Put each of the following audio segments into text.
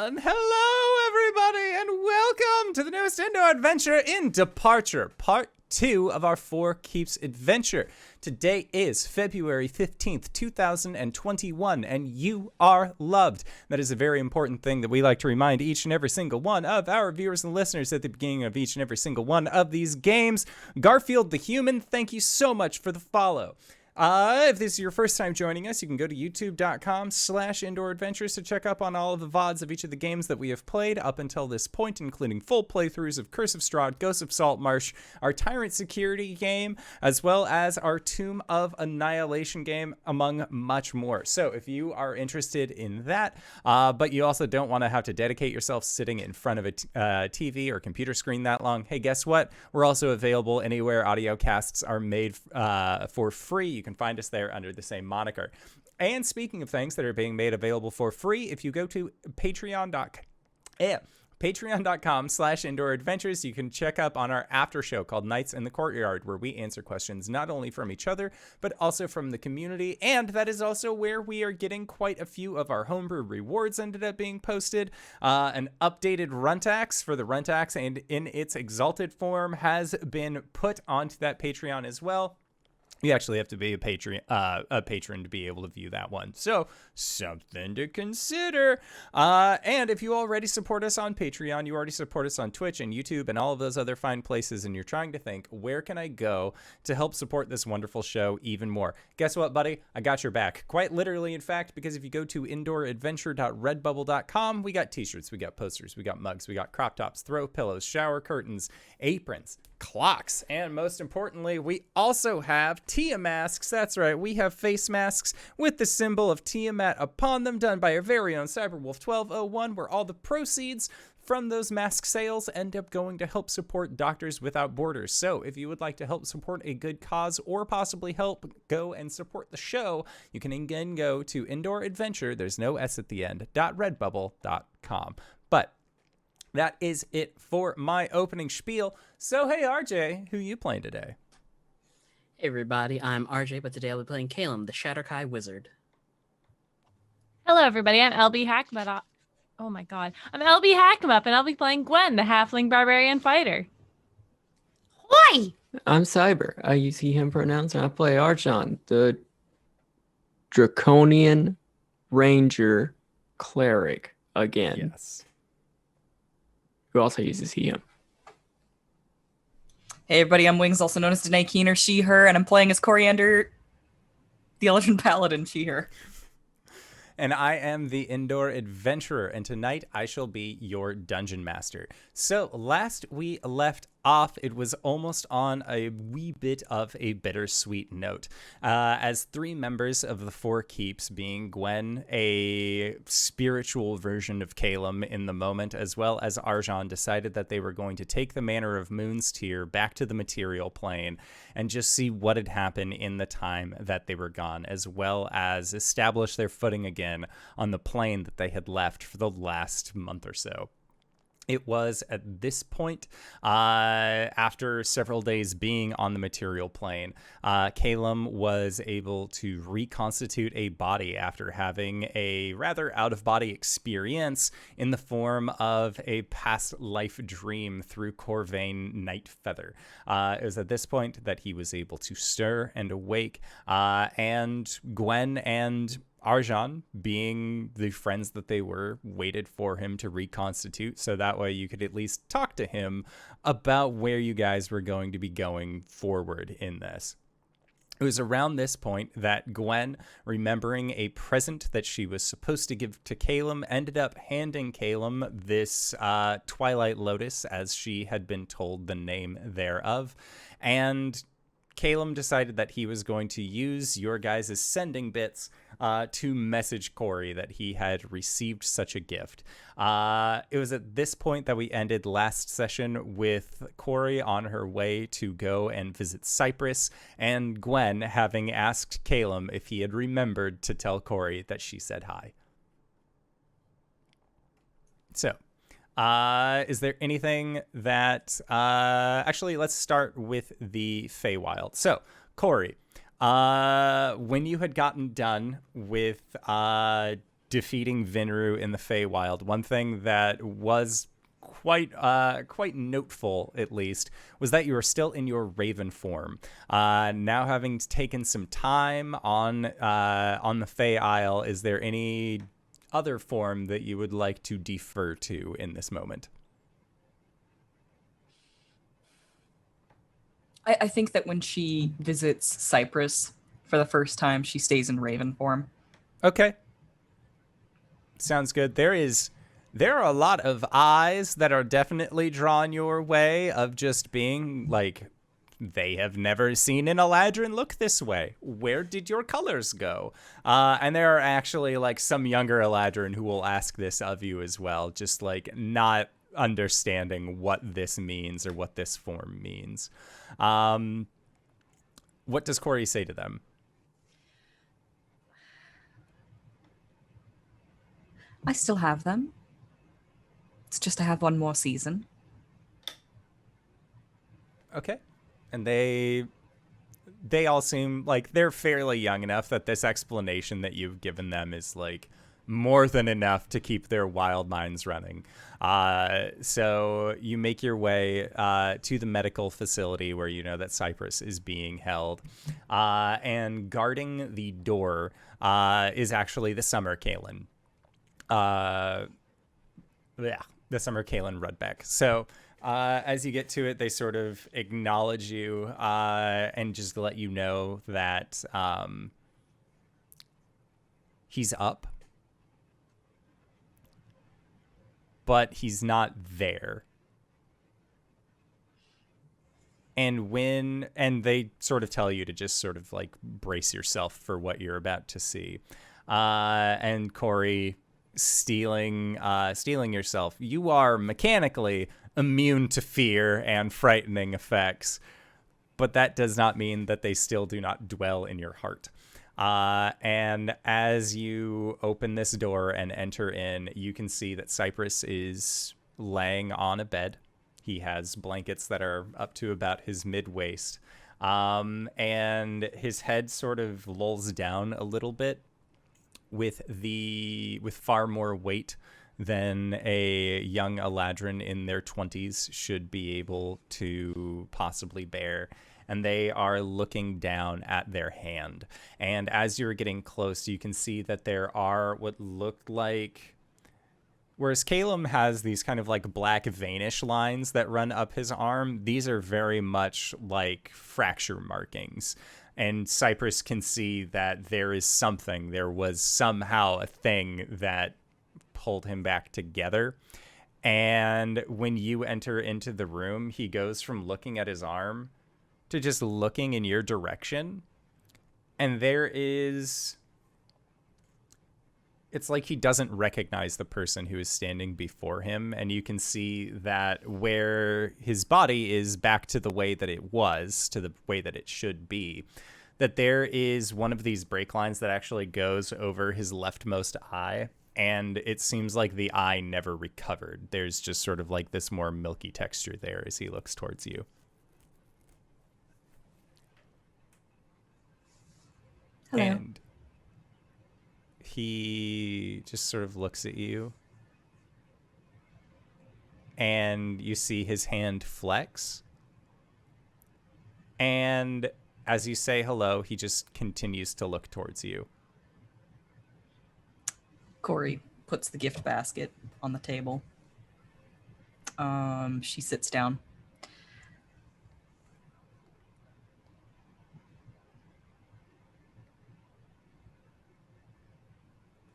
Hello, everybody, and welcome to the newest indoor adventure in Departure, Part 2 of our Four Keeps adventure. Today is February 15th, 2021, and you are loved. That is a very important thing that we like to remind each and every single one of our viewers and listeners at the beginning of each and every single one of these games. Garfield the Human, thank you so much for the follow. If this is your first time joining us, you can go to youtube.com/indooradventures to check up on all of the VODs of each of the games that we have played up until this point, including full playthroughs of Curse of Strahd, Ghost of Saltmarsh, our Tyrant Security game, as well as our Tomb of Annihilation game, among much more. So if you are interested in that, but you also don't want to have to dedicate yourself sitting in front of a TV or computer screen that long, hey, guess what? We're also available anywhere audio casts are made for free. You can find us there under the same moniker. And speaking of things that are being made available for free, if you go to patreon.com/indooradventures, you can check up on our after show called Nights in the Courtyard, where we answer questions not only from each other, but also from the community. And that is also where we are getting quite a few of our homebrew rewards ended up being posted. An updated Runtax for the Runtax and in its exalted form has been put onto that Patreon as well. You actually have to be a patron to be able to view that one. So, something to consider. And if you already support us on Patreon, you already support us on Twitch and YouTube and all of those other fine places, and you're trying to think, where can I go to help support this wonderful show even more? Guess what, buddy? I got your back. Quite literally, in fact, because if you go to indooradventure.redbubble.com, we got t-shirts, we got posters, we got mugs, we got crop tops, throw pillows, shower curtains, aprons, clocks, and most importantly, we also have Tia masks. That's right, we have face masks with the symbol of Tiamat upon them, done by our very own Cyberwolf1201, where all the proceeds from those mask sales end up going to help support Doctors Without Borders. So if you would like to help support a good cause or possibly help go and support the show, you can again go to Indoor Adventure, there's no S at the end, .redbubble.com. But that is it for my opening spiel. So, hey, RJ, who you playing today? Hey, everybody, I'm RJ, but today I'll be playing Caelum, the Shatterkai Wizard. Hello, everybody, I'm LBHackEmUp. Oh, my God. I'm LBHackEmUp, and I'll be playing Gwen, the Halfling Barbarian Fighter. Hi! I'm Cyber. I use he, him pronouns, and I play Arjhan, the Draconian Ranger Cleric again. Yes. Who also uses he, him. Hey everybody, I'm Wings, also known as Danae Keener, she, her, and I'm playing as Coriander, the Elven Paladin, she, her. And I am the Indoor Adventurer, and tonight I shall be your Dungeon Master. So last we left off, it was almost on a wee bit of a bittersweet note, as three members of the Four Keeps, being Gwen, a spiritual version of Caelum in the moment, as well as Arjhan, decided that they were going to take the Manor of Moon's Tear back to the material plane and just see what had happened in the time that they were gone, as well as establish their footing again on the plane that they had left for the last month or so. It was at this point, after several days being on the material plane, Caelum was able to reconstitute a body after having a rather out-of-body experience in the form of a past life dream through Corvain Nightfeather. It was at this point that he was able to stir and awake, and Gwen and Arjhan, being the friends that they were, waited for him to reconstitute, so that way you could at least talk to him about where you guys were going to be going forward in this. It was around this point that Gwen, remembering a present that she was supposed to give to Caelum, ended up handing Caelum this Twilight Lotus, as she had been told the name thereof, and Caelum decided that he was going to use your guys' sending bits to message Cori that he had received such a gift. It was at this point that we ended last session with Cori on her way to go and visit Cyprus, and Gwen having asked Caelum if he had remembered to tell Cori that she said hi. So, is there anything that actually, let's start with the Feywild. So, Cori, when you had gotten done with defeating Vinru in the Feywild, one thing that was quite noteful, at least, was that you are still in your raven form. Now, having taken some time on the Fey Isle, is there any other form that you would like to defer to in this moment? I think that when she visits Cyprus for the first time, she stays in raven form. Okay. Sounds good. There are a lot of eyes that are definitely drawn your way of just being like, they have never seen an Eladrin look this way. Where did your colors go? And there are actually like some younger Eladrin who will ask this of you as well, just like not understanding what this means or what this form means. What does Cori say to them? I still have them. It's just I have one more season. Okay. And they all seem like they're fairly young enough that this explanation that you've given them is like more than enough to keep their wild minds running. So you make your way to the medical facility where you know that Cyprus is being held. And guarding the door is actually the summer Caelum. The summer Caelum Rudbeck. So as you get to it, they sort of acknowledge you and just let you know that he's up, but he's not there. And they sort of tell you to just sort of like brace yourself for what you're about to see. And Cori, stealing yourself, you are mechanically immune to fear and frightening effects, but that does not mean that they still do not dwell in your heart. And as you open this door and enter in, you can see that Cyprus is laying on a bed. He has blankets that are up to about his mid-waist, and his head sort of lolls down a little bit with far more weight than a young Eladrin in their 20s should be able to possibly bear. And they are looking down at their hand. And as you're getting close, you can see that there are what look like, whereas Caelum has these kind of like black veinish lines that run up his arm, these are very much like fracture markings. And Cyprus can see that there was somehow a thing that pulled him back together. And when you enter into the room, he goes from looking at his arm to just looking in your direction. And it's like he doesn't recognize the person who is standing before him. And you can see that where his body is back to the way that it was, to the way that it should be, that there is one of these break lines that actually goes over his leftmost eye. And it seems like the eye never recovered. There's just sort of like this more milky texture there as he looks towards you. Hello. And he just sort of looks at you. And you see his hand flex. And as you say hello, he just continues to look towards you. Cori puts the gift basket on the table. She sits down.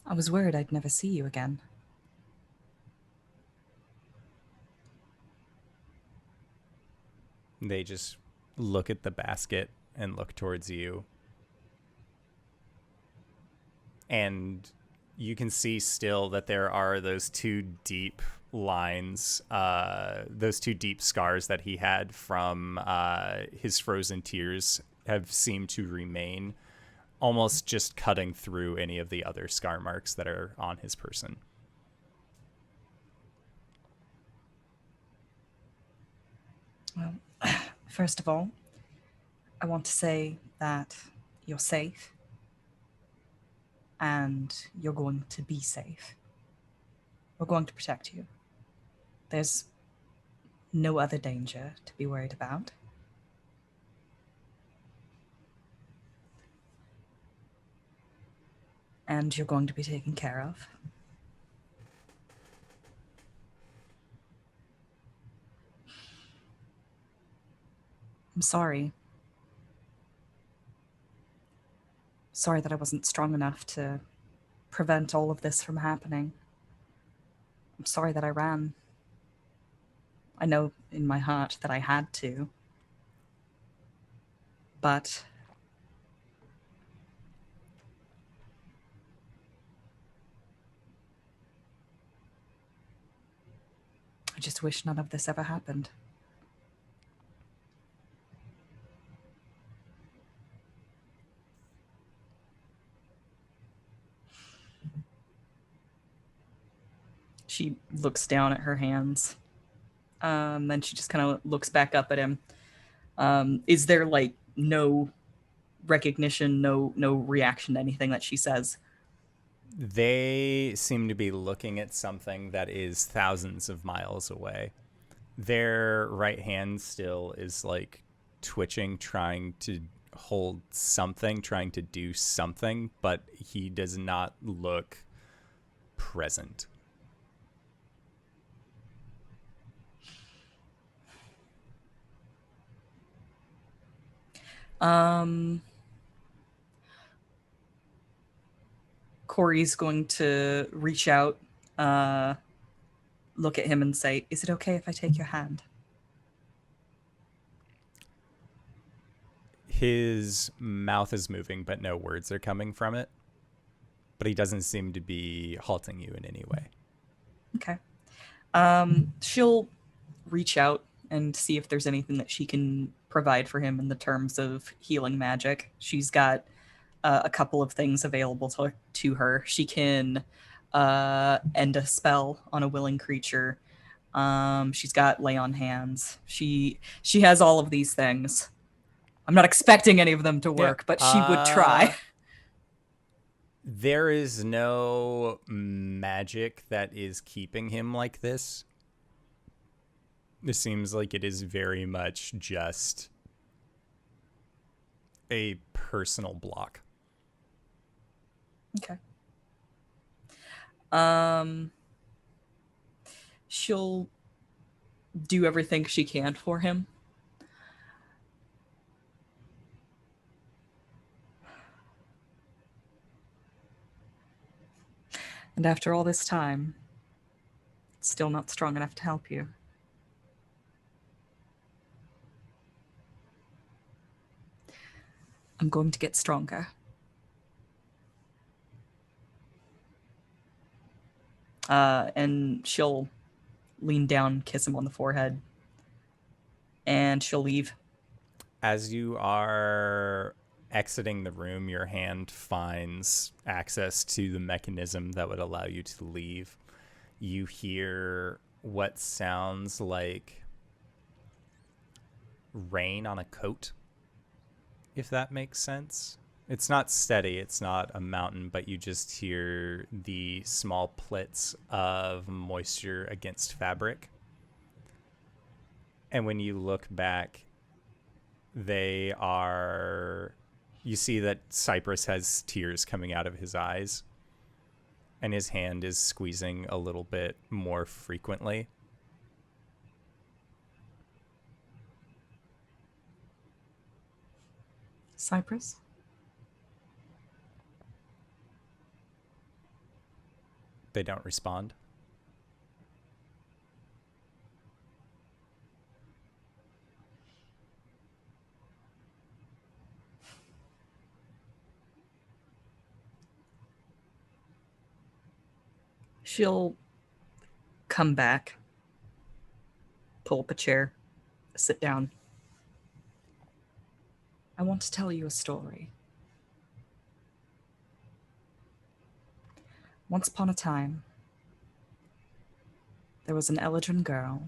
I was worried I'd never see you again. They just look at the basket and look towards you. And you can see still that there are those two deep lines, those two deep scars that he had from his frozen tears have seemed to remain, almost just cutting through any of the other scar marks that are on his person. Well, first of all, I want to say that you're safe. and you're going to be safe. We're going to protect you. There's no other danger to be worried about. And you're going to be taken care of. I'm sorry. Sorry that I wasn't strong enough to prevent all of this from happening. I'm sorry that I ran. I know in my heart that I had to. But I just wish none of this ever happened. She looks down at her hands. Then she just kind of looks back up at him. Is there like no recognition, no reaction to anything that she says? They seem to be looking at something that is thousands of miles away. Their right hand still is like twitching, trying to hold something, trying to do something, but he does not look present. Cori's going to reach out, look at him and say, "Is it okay if I take your hand?" His mouth is moving, but no words are coming from it. But he doesn't seem to be halting you in any way. Okay. She'll reach out and see if there's anything that she can provide for him in the terms of healing magic. She's got a couple of things available to her. She can end a spell on a willing creature. She's got lay on hands. She has all of these things. I'm not expecting any of them to work, but she would try. There is no magic that is keeping him like this. It seems like it is very much just a personal block. Okay. She'll do everything she can for him. And after all this time, it's still not strong enough to help you. I'm going to get stronger. And she'll lean down, kiss him on the forehead, and she'll leave. As you are exiting the room, your hand finds access to the mechanism that would allow you to leave. You hear what sounds like rain on a coat, if that makes sense. It's not steady, it's not a mountain, but you just hear the small plits of moisture against fabric. And when you look back, you see that Cypress has tears coming out of his eyes, and his hand is squeezing a little bit more frequently. Cypress? They don't respond. She'll come back, pull up a chair, sit down. I want to tell you a story. Once upon a time, there was an Eladrin girl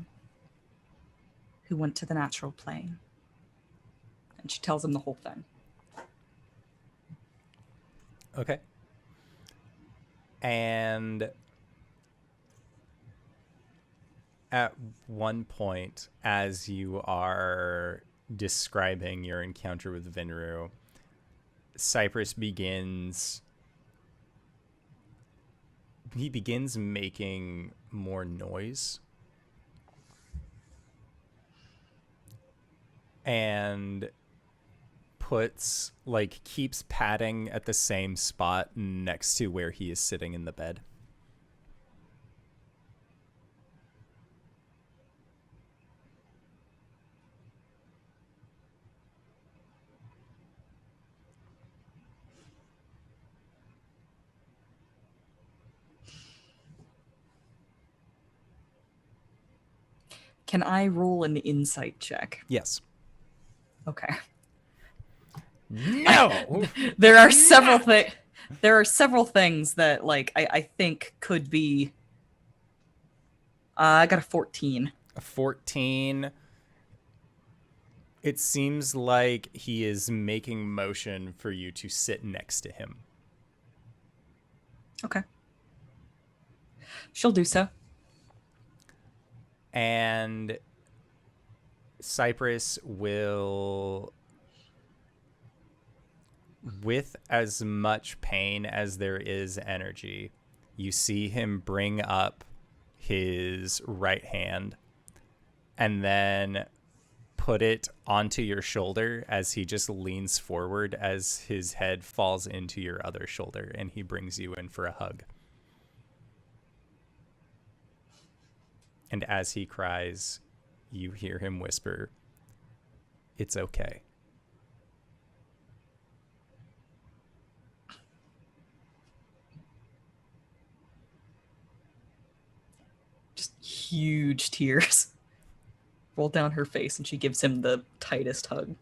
who went to the natural plane. And she tells him the whole thing. Okay. And at one point, as you are describing your encounter with Vinru, Cypress begins making more noise. And keeps patting at the same spot next to where he is sitting in the bed. Can I roll an insight check? Yes. Okay. No. There are several things that I think could be. I got a 14. A 14. It seems like he is making motion for you to sit next to him. Okay. She'll do so. And Cypress will, with as much pain as there is energy, you see him bring up his right hand and then put it onto your shoulder as he just leans forward as his head falls into your other shoulder, and he brings you in for a hug. And as he cries, you hear him whisper, "It's okay." Just huge tears roll down her face, and she gives him the tightest hug.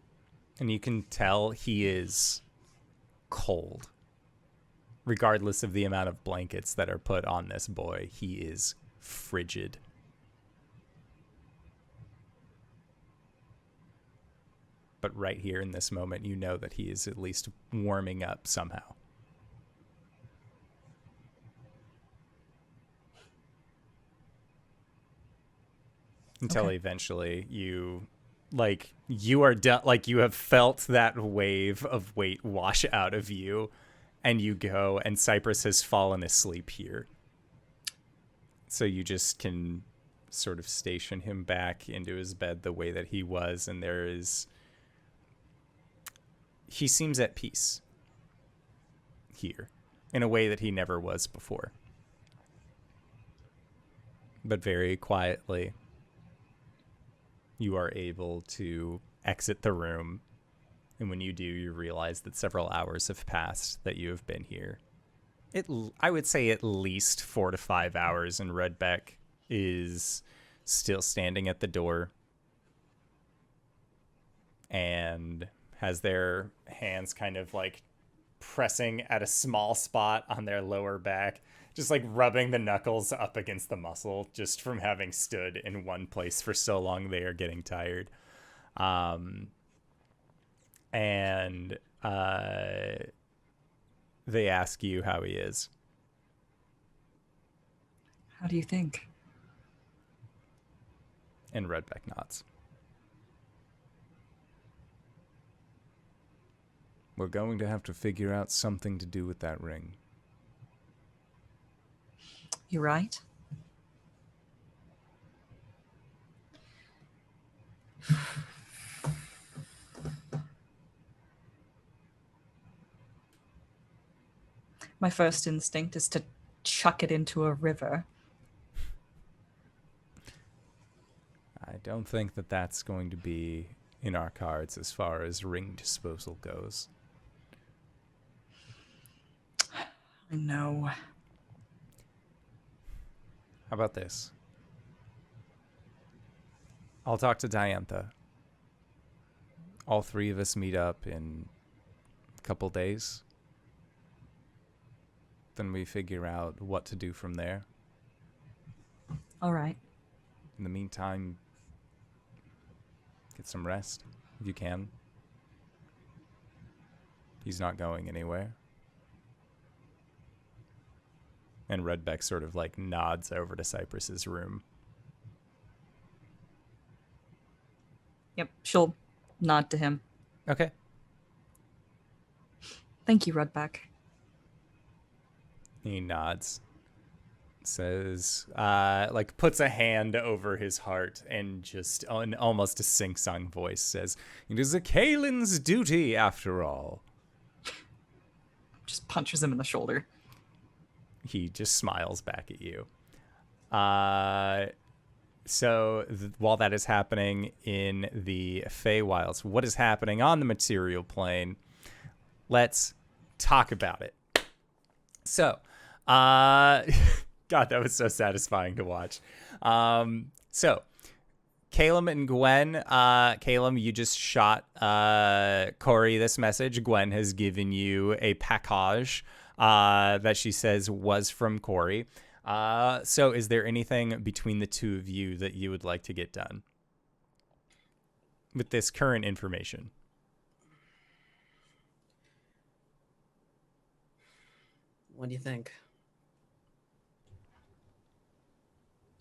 And you can tell he is cold. Regardless of the amount of blankets that are put on this boy, he is frigid. But right here in this moment, you know that he is at least warming up somehow. Until eventually you are done, you have felt that wave of weight wash out of you, and you go, and Cypress has fallen asleep here. So you just can sort of station him back into his bed the way that he was, and he seems at peace here in a way that he never was before. But very quietly, you are able to exit the room. And when you do, you realize that several hours have passed that you have been here. I would say at least 4 to 5 hours, and Redbeck is still standing at the door and has their hands kind of pressing at a small spot on their lower back, just rubbing the knuckles up against the muscle, just from having stood in one place for so long. They are getting tired. And they ask you how he is. How do you think? And Redbeck nods. We're going to have to figure out something to do with that ring. You're right. My first instinct is to chuck it into a river. I don't think that that's going to be in our cards as far as ring disposal goes. I know. How about this? I'll talk to Diantha. All three of us meet up in a couple days. Then we figure out what to do from there. All right. In the meantime, get some rest if you can. He's not going anywhere. And Redbeck sort of like nods over to Cypress's room. Yep, she'll nod to him. Okay. Thank you, Redbeck. He nods. Says, like puts a hand over his heart and just in almost a sing-song voice says, "It is a Caelan's duty after all." Just punches him in the shoulder. He just smiles back at you. So while that is happening in the Feywilds, what is happening on the material plane? Let's talk about it. So, God, that was so satisfying to watch. So, Caelum and Gwen. Caelum, you just shot Cori this message. Gwen has given you a package that she says was from Cori. So is there anything between the two of you that you would like to get done with this current information? What do you think?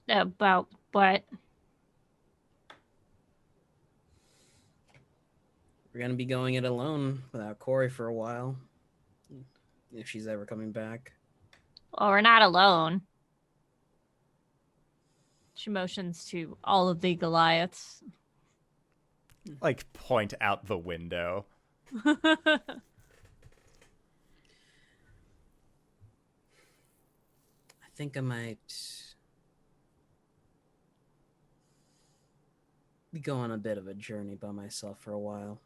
About what? We're gonna be going it alone without Cori for a while. If she's ever coming back. Well, we're not alone. She motions to all of the Goliaths. Like point out the window. I think I might be going on a bit of a journey by myself for a while.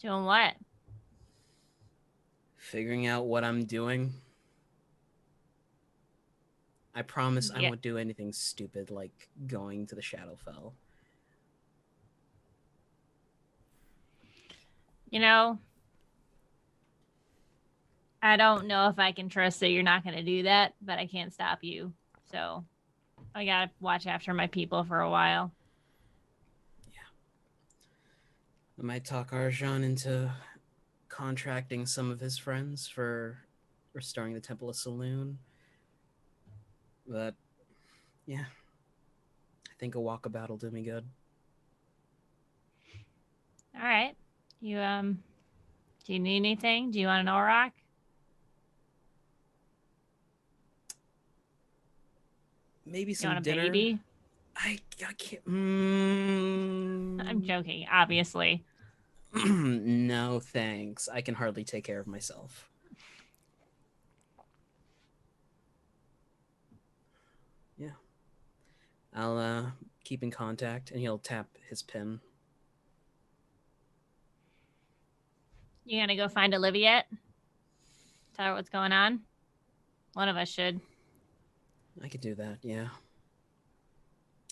Doing what? Figuring out what I'm doing. I promise I Yeah. won't do anything stupid like going to the Shadowfell. You know, I don't know if I can trust that you're not going to do that, but I can't stop you. So I got to watch after my people for a while. I might talk Arjhan into contracting some of his friends for restoring the Temple of Saloon. But, yeah. I think a walkabout will do me good. All right. You, do you need anything? Do you want an Auroch? Maybe You some want a dinner. baby? I can't. I'm joking, obviously. No, thanks. I can hardly take care of myself. Yeah. I'll keep in contact, and he'll tap his pin. You gonna go find Olivia yet? Tell her what's going on? One of us should. I could do that, yeah.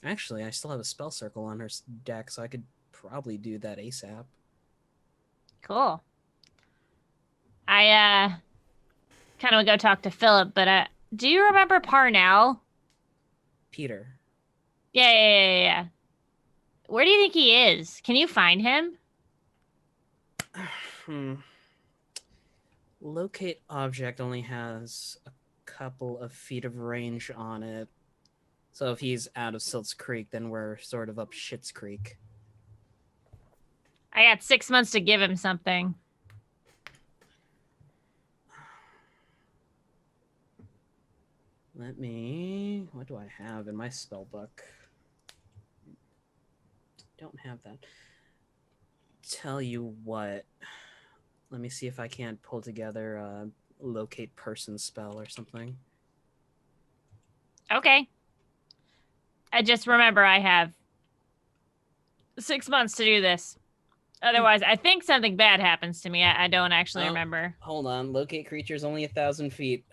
Actually, I still have a spell circle on her deck, so I could probably do that ASAP. Cool. I kind of would go talk to Philip, but do you remember Parnell? Peter. Yeah. Where do you think he is? Can you find him? Locate object only has a couple of feet of range on it. So if he's out of Silt's Creek, then we're sort of up Schitt's Creek. I got 6 months to give him something. What do I have in my spell book? Don't have that. Tell you what. Let me see if I can't pull together a locate person spell or something. Okay. I just remember I have 6 months to do this. Otherwise, I think something bad happens to me. I don't actually remember. Hold on. Locate creatures only 1,000 feet.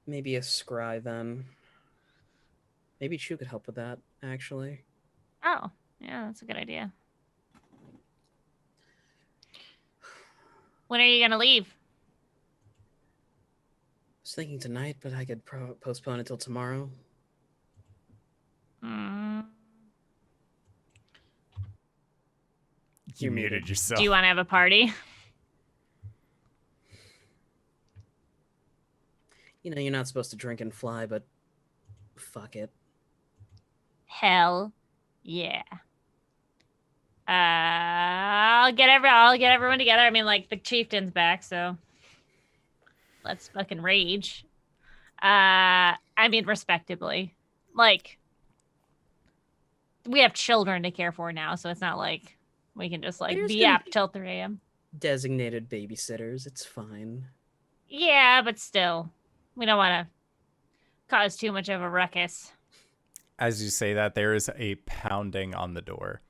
Maybe a scry then. Maybe Chu could help with that, actually. Oh, yeah, that's a good idea. When are you going to leave? I was thinking tonight, but I could postpone it till tomorrow. You muted yourself. Do you want to have a party? You know, you're not supposed to drink and fly, but fuck it. Hell yeah. I'll get everyone together. I mean, like, the chieftain's back, so let's fucking rage. I mean, respectably. Like, we have children to care for now, so it's not like we can just, like, There's be gonna up be till 3 a.m. Designated babysitters, it's fine. Yeah, but still, we don't want to cause too much of a ruckus. As you say that, there is a pounding on the door.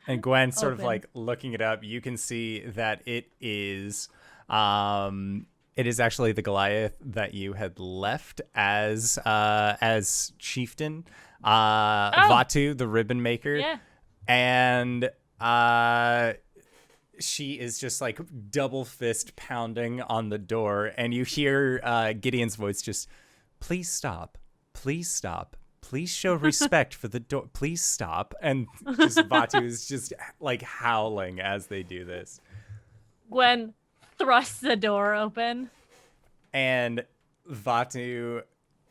And Gwen sort of Open. like looking it up, you can see that it is actually the Goliath that you had left as chieftain, Vatu, the ribbon maker. Yeah. And she is just like double fist pounding on the door, and you hear Gideon's voice just, please stop, please stop. Please show respect for the door. Please stop. And just Vatu is just like howling as they do this. Gwen thrusts the door open. And Vatu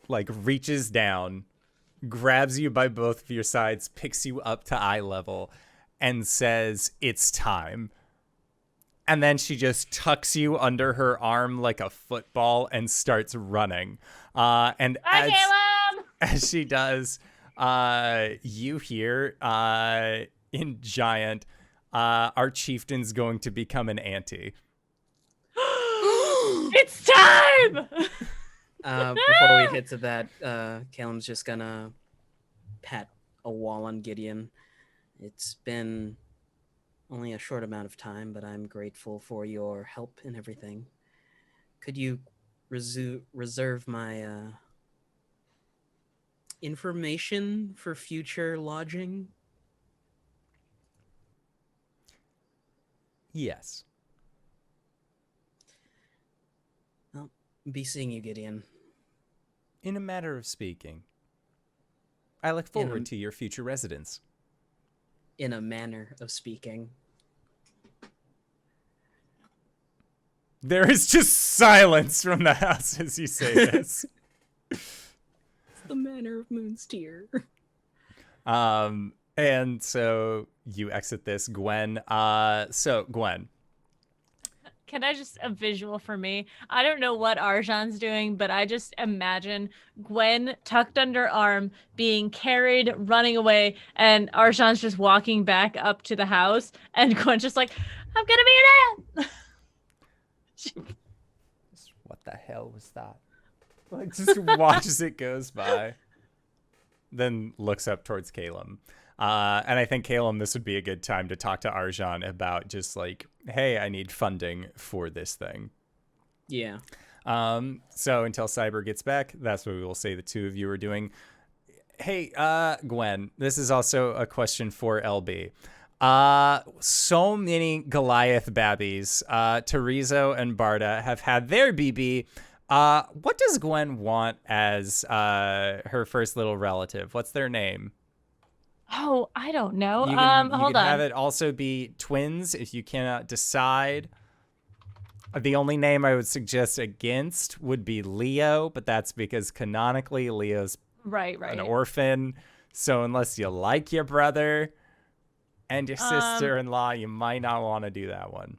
like reaches down, grabs you by both of your sides, picks you up to eye level, and says, "It's time." And then she just tucks you under her arm like a football and starts running. And Bye, Caelum! as she does, you hear in Giant, our chieftain's going to become an auntie. It's time! Before we get to that, Caelum's just gonna pat a wall on Gideon. It's been only a short amount of time, but I'm grateful for your help and everything. Could you reserve my information for future lodging? Yes. Well, be seeing you, Gideon. In a matter of speaking, I look forward to your future residence. In a manner of speaking. There is just silence from the house as you say this. It's the manner of Moon's Tear. And so you exit this, Gwen. Gwen. Can I just a visual for me? I don't know what Arjhan's doing, but I just imagine Gwen tucked under arm, being carried, running away, and Arjhan's just walking back up to the house, and Gwen's just like, I'm gonna be an aunt. What the hell was that? Like, just watches it goes by. Then looks up towards Caelum. And I think, Caelum, this would be a good time to talk to Arjhan about just like, hey, I need funding for this thing. Yeah. So until Cyber gets back, that's what we will say the two of you are doing. Hey, Gwen, this is also a question for LB. So many Goliath babbies, Terizo and Barda, have had their BB. What does Gwen want as her first little relative? What's their name? Oh, I don't know. You can Hold on. have it also be twins if you cannot decide. The only name I would suggest against would be Leo, but that's because canonically Leo's Right. an orphan. So unless you like your brother and your sister-in-law, you might not want to do that one.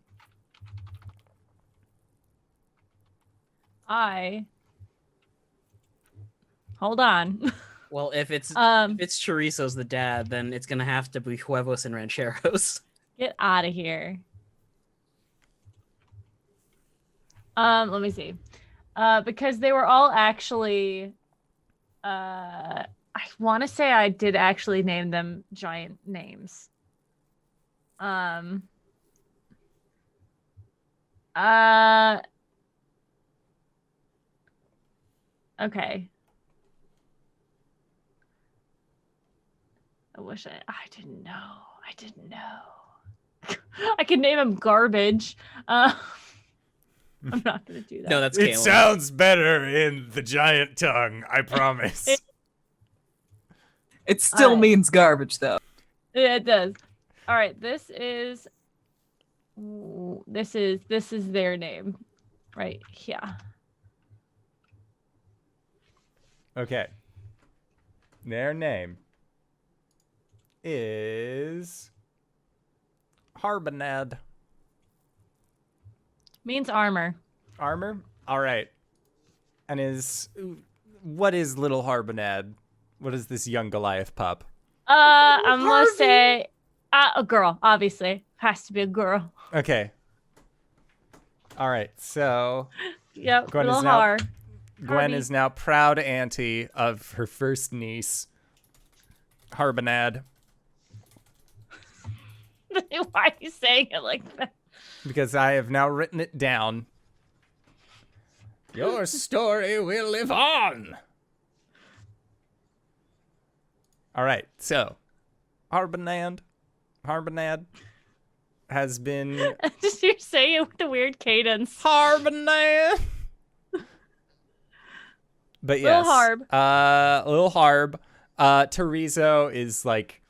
Hold on. Well, if it's Chorizo's the dad, then it's gonna have to be Huevos and Rancheros. Get out of here. Let me see. Because they were all actually, I want to say I did actually name them giant names. Okay. I wish I didn't know. I didn't know. I could name him Garbage. I'm not gonna do that. No, that's It Caelum. sounds better in the giant tongue, I promise. It still means garbage, though. Yeah, it does. All right, this is their name. right here. Okay. Their name is Harbonad. Means armor. Armor? All right. And what is little Harbonad? What is this young Goliath pup? I'm gonna say a girl, obviously. Has to be a girl. Okay. All right. So Yep, Gwen little is now Har. Gwen Harvey. is now proud auntie of her first niece, Harbonad, Why are you saying it like that? because I have now written it down. Your story will live on. All right, so Harbonad has been Just you're saying it with a weird cadence. Harbonad. But Lil yes, Harb. Lil Harb. Terizo is like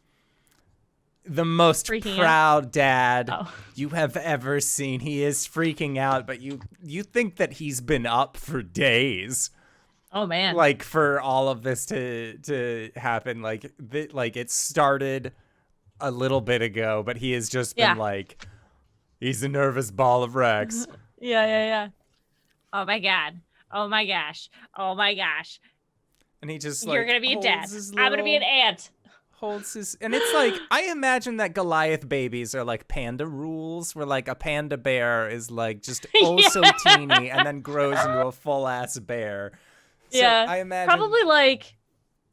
the most Freaking proud dad Oh. you have ever seen. He is freaking out, but you think that he's been up for days. Oh man. Like for all of this to happen, like it started a little bit ago, but he has just been like, he's a nervous ball of Rex. Yeah. Oh my god. Oh my gosh. Oh my gosh. And he just You're gonna be a dad. holds his I'm gonna be an little- aunt. holds his, and it's like, I imagine that Goliath babies are like panda rules, where like a panda bear is like just so teeny and then grows into a full ass bear. So Yeah. I imagine Probably like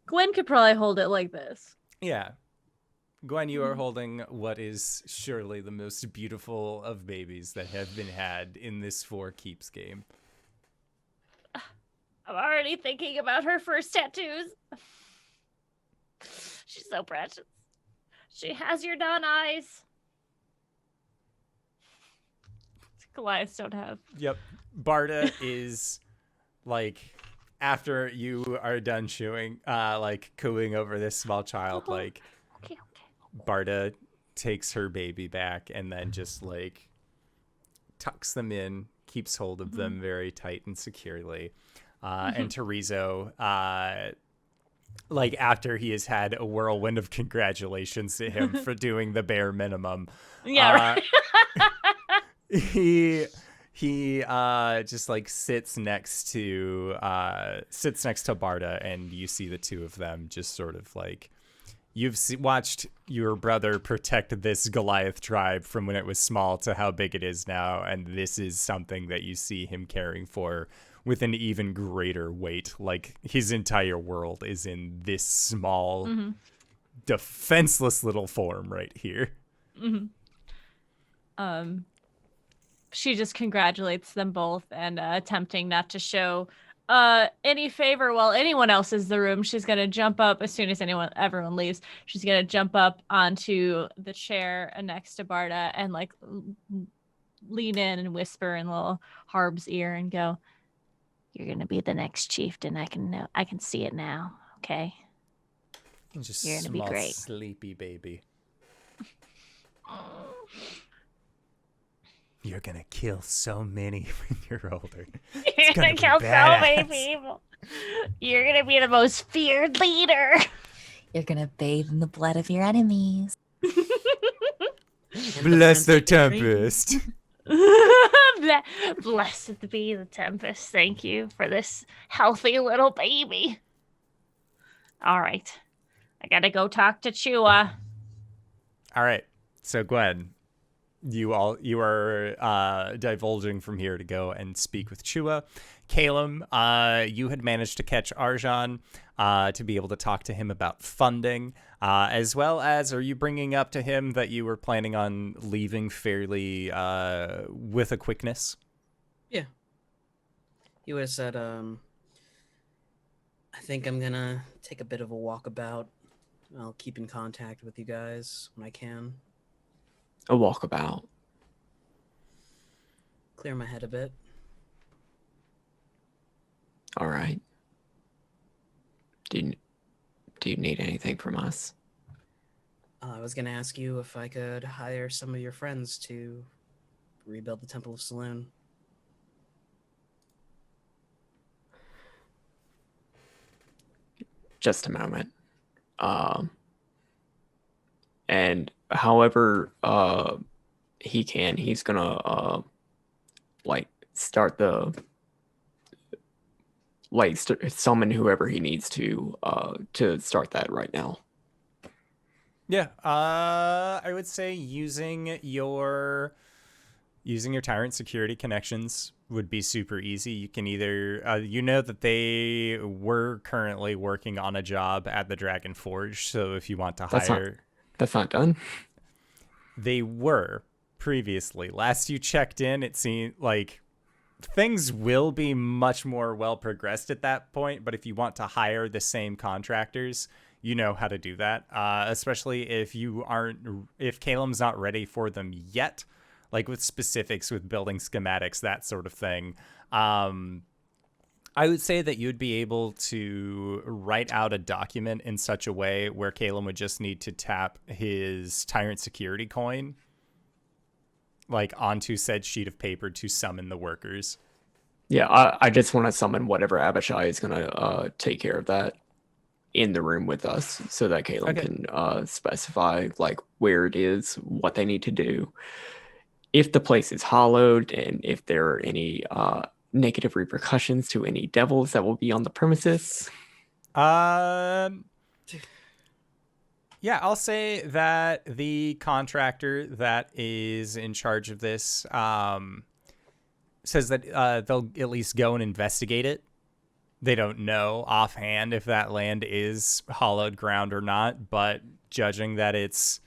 Gwen could probably hold it like this. Yeah. Gwen, you are holding what is surely the most beautiful of babies that have been had in this For Keeps game. I'm already thinking about her first tattoos. She's so precious. She has your dawn eyes. Goliaths don't have. Yep. Barda is like, after you are done chewing, like cooing over this small child, like Okay. Barda takes her baby back and then just like tucks them in, keeps hold of them very tight and securely. And Terizo, like after he has had a whirlwind of congratulations to him for doing the bare minimum, Yeah, he just like sits next to Barda, and you see the two of them just sort of like, you've watched your brother protect this Goliath tribe from when it was small to how big it is now, and this is something that you see him caring for with an even greater weight. Like his entire world is in this small, defenseless little form right here. She just congratulates them both and attempting not to show any favor while anyone else is in the room. She's gonna jump up as soon as everyone leaves. She's gonna jump up onto the chair next to Barda and like lean in and whisper in little Harb's ear and go, "You're gonna be the next chieftain. I can see it now. Okay, Just You're gonna be small, great." sleepy baby. You're gonna kill so many when you're older. You're gonna gonna be kill so many badass. people. You're gonna be the most feared leader." You're gonna bathe in the blood of your enemies. Bless the tempest. Blessed be the tempest. Thank you for this healthy little baby. All right. I gotta go talk to Chua. All right. So Gwen, you are divulging from here to go and speak with Chua. Caelum, you had managed to catch Arjhan to be able to talk to him about funding, as well as, are you bringing up to him that you were planning on leaving fairly with a quickness? Yeah. He would have said, I think I'm gonna take a bit of a walkabout. I'll keep in contact with you guys when I can. A walkabout. Clear my head a bit. All right. Do you need anything from us? I was gonna ask you if I could hire some of your friends to rebuild the Temple of Saloon. just a moment. And however he can, he's gonna start the summon whoever he needs to start that right now. Yeah, I would say using your tyrant security connections would be super easy. You can either that they were currently working on a job at the Dragon Forge, so if you want to hire, that's not done. They were previously. Last you checked in, it seemed like things will be much more well progressed at that point, but if you want to hire the same contractors, you know how to do that, especially if Caelum's not ready for them yet, like with specifics, with building schematics, that sort of thing. I would say that you'd be able to write out a document in such a way where Caelum would just need to tap his Tyrant Security coin like onto said sheet of paper to summon the workers. Yeah, I just want to summon whatever Abishai is going to take care of that in the room with us, so that Caelum can specify like where it is, what they need to do, if the place is hollowed, and if there are any negative repercussions to any devils that will be on the premises. Yeah, I'll say that the contractor that is in charge of this says that they'll at least go and investigate it. They don't know offhand if that land is hollowed ground or not, but judging that it's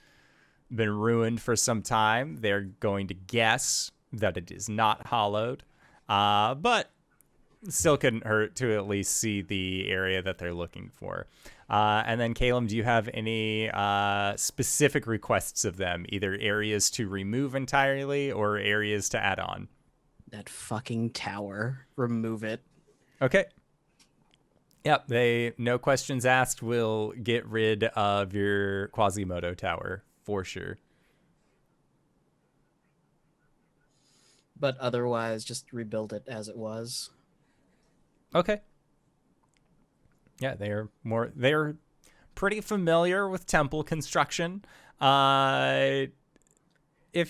been ruined for some time, they're going to guess that it is not hollowed. But still couldn't hurt to at least see the area that they're looking for. And then, Caelum, do you have any specific requests of them, either areas to remove entirely or areas to add on? That fucking tower. Remove it. Okay. Yep, they, no questions asked, will get rid of your Quasimodo tower, for sure. But otherwise, just rebuild it as it was. Okay. Yeah, they're pretty familiar with temple construction. If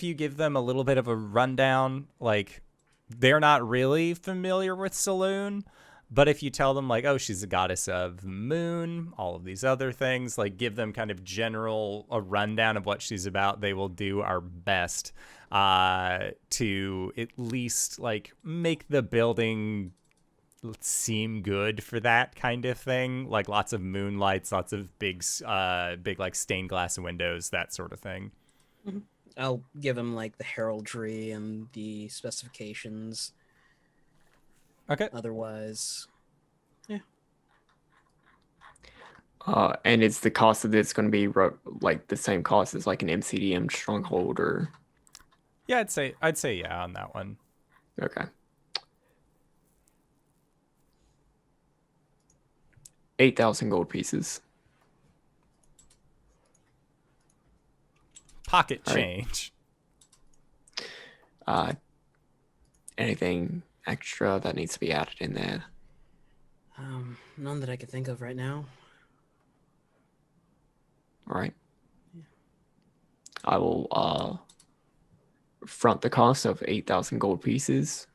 you give them a little bit of a rundown, like, they're not really familiar with Saloon, but if you tell them, like, oh, she's a goddess of the moon, all of these other things, like, give them kind of a rundown of what she's about, they will do our best to at least, like, make the building seem good for that kind of thing, like lots of moonlights, lots of big like stained glass windows, that sort of thing. Mm-hmm. I'll give him like the heraldry and the specifications. Okay. Otherwise, yeah. And is the cost of this going to be like the same cost as like an MCDM stronghold, or? Yeah, I'd say yeah on that one. Okay. 8,000 gold pieces. Pocket change. Anything extra that needs to be added in there? None that I could think of right now. All right. Yeah. I will front the cost of 8,000 gold pieces.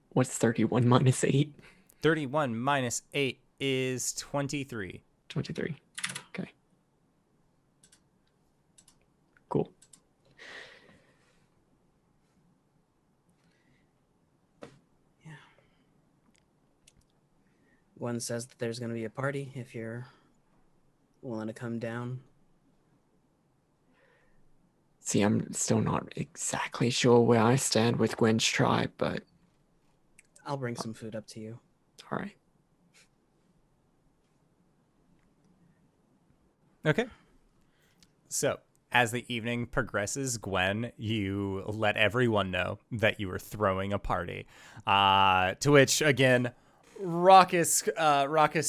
What's 31 minus 8? 31 minus 8 is 23. 23. Okay. Cool. Yeah. One says that there's going to be a party if you're willing to come down. See, I'm still not exactly sure where I stand with Gwen's tribe, but I'll bring some food up to you. All right. Okay. So, as the evening progresses, Gwen, you let everyone know that you were throwing a party. To which, again, raucous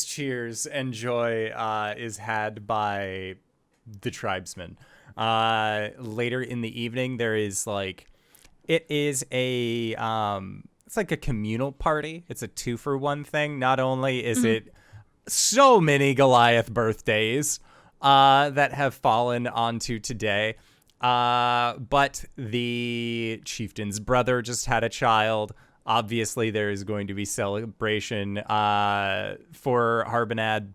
cheers and joy is had by the tribesmen. Later in the evening, there is like, it is a it's like a communal party. It's a 2-for-1 thing. Not only is it so many Goliath birthdays that have fallen onto today, but the chieftain's brother just had a child. Obviously, there is going to be celebration for Harbinad.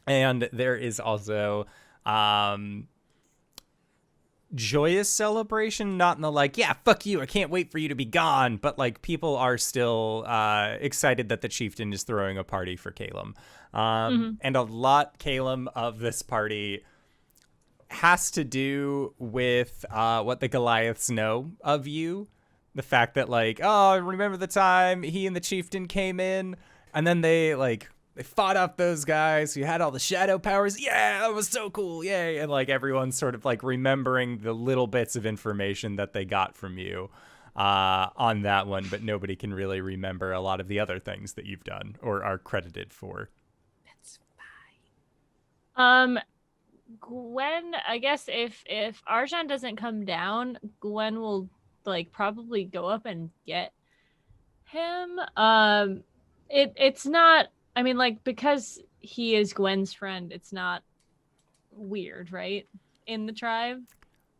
And there is also joyous celebration, not in the like, yeah, fuck you, I can't wait for you to be gone. But like people are still excited that the chieftain is throwing a party for Caelum. And a lot, Caelum, of this party has to do with what the Goliaths know of you. The fact that like, oh, remember the time he and the chieftain came in and then they fought off those guys who had all the shadow powers. Yeah, that was so cool. Yay. And like everyone's sort of like remembering the little bits of information that they got from you on that one, but nobody can really remember a lot of the other things that you've done or are credited for. That's fine. Gwen, I guess if Arjhan doesn't come down, Gwen will like probably go up and get him. It's not, I mean, like, because he is Gwen's friend, it's not weird, right? In the tribe?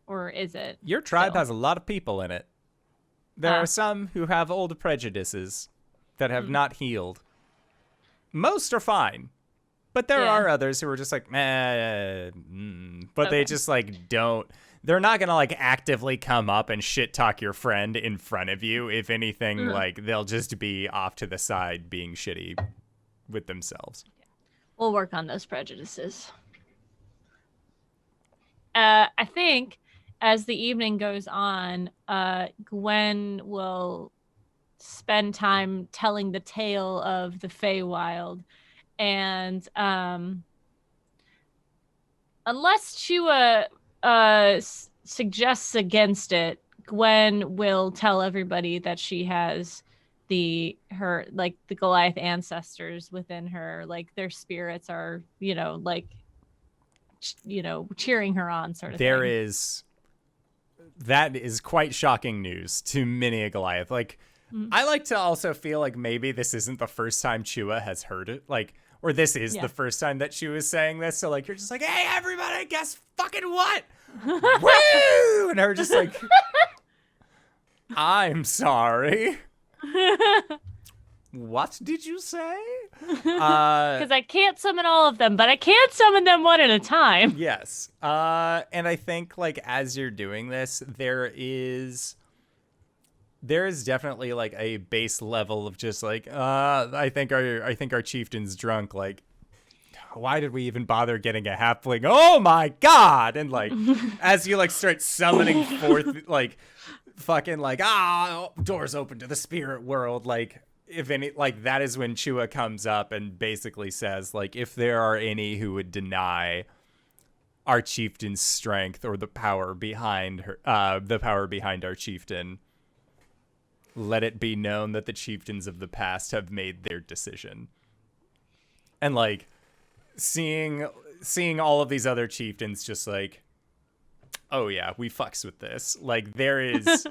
Or is it? Your tribe has a lot of people in it. There are some who have old prejudices that have not healed. Most are fine. But there are others who are just like, but they just like don't. They're not going to like actively come up and shit talk your friend in front of you. If anything, like they'll just be off to the side being shitty with themselves. We'll work on those prejudices. I think as the evening goes on, Gwen will spend time telling the tale of the Feywild. And unless Chua suggests against it, Gwen will tell everybody that she has the Goliath ancestors within her, like their spirits are, cheering her on, sort of thing. That is quite shocking news to many a Goliath. Like, I like to also feel like maybe this isn't the first time Chua has heard it, like, or this is the first time that Chua is saying this. So like, you're just like, hey, everybody, guess fucking what? Woo! And her just like, I'm sorry. What did you say? Because I can't summon all of them, but I can summon them one at a time. Yes. And I think like as you're doing this, there is definitely like a base level of just like, I think our chieftain's drunk. Like, why did we even bother getting a halfling? Oh my god! And like, as you like start summoning forth, like, fucking like, doors open to the spirit world. Like, if any, like that is when Chua comes up and basically says like, if there are any who would deny our chieftain's strength or the power behind her, our chieftain, let it be known that the chieftains of the past have made their decision. And like seeing all of these other chieftains just like, oh yeah, we fucks with this. Like there is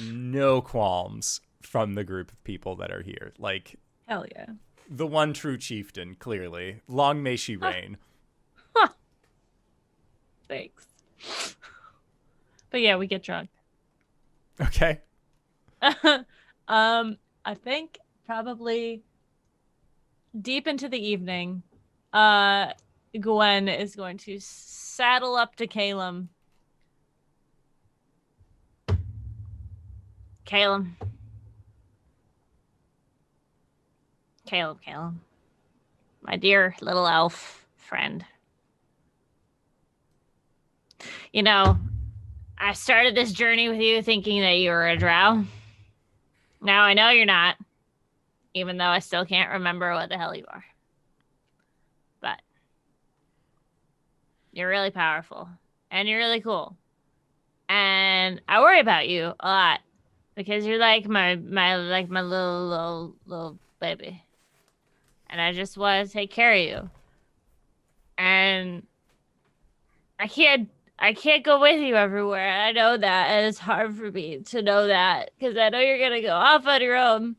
no qualms from the group of people that are here. Like, hell yeah. The one true chieftain, clearly. Long may she reign. Thanks. But yeah, we get drunk. Okay. I think probably deep into the evening, Gwen is going to saddle up to Caelum. Caelum, my dear little elf friend. You know, I started this journey with you thinking that you were a drow. Now I know you're not, even though I still can't remember what the hell you are. But you're really powerful, and you're really cool. And I worry about you a lot, because you're like my little baby. And I just want to take care of you. And I I can't go with you everywhere. I know that, and it's hard for me to know that because I know you're gonna go off on your own.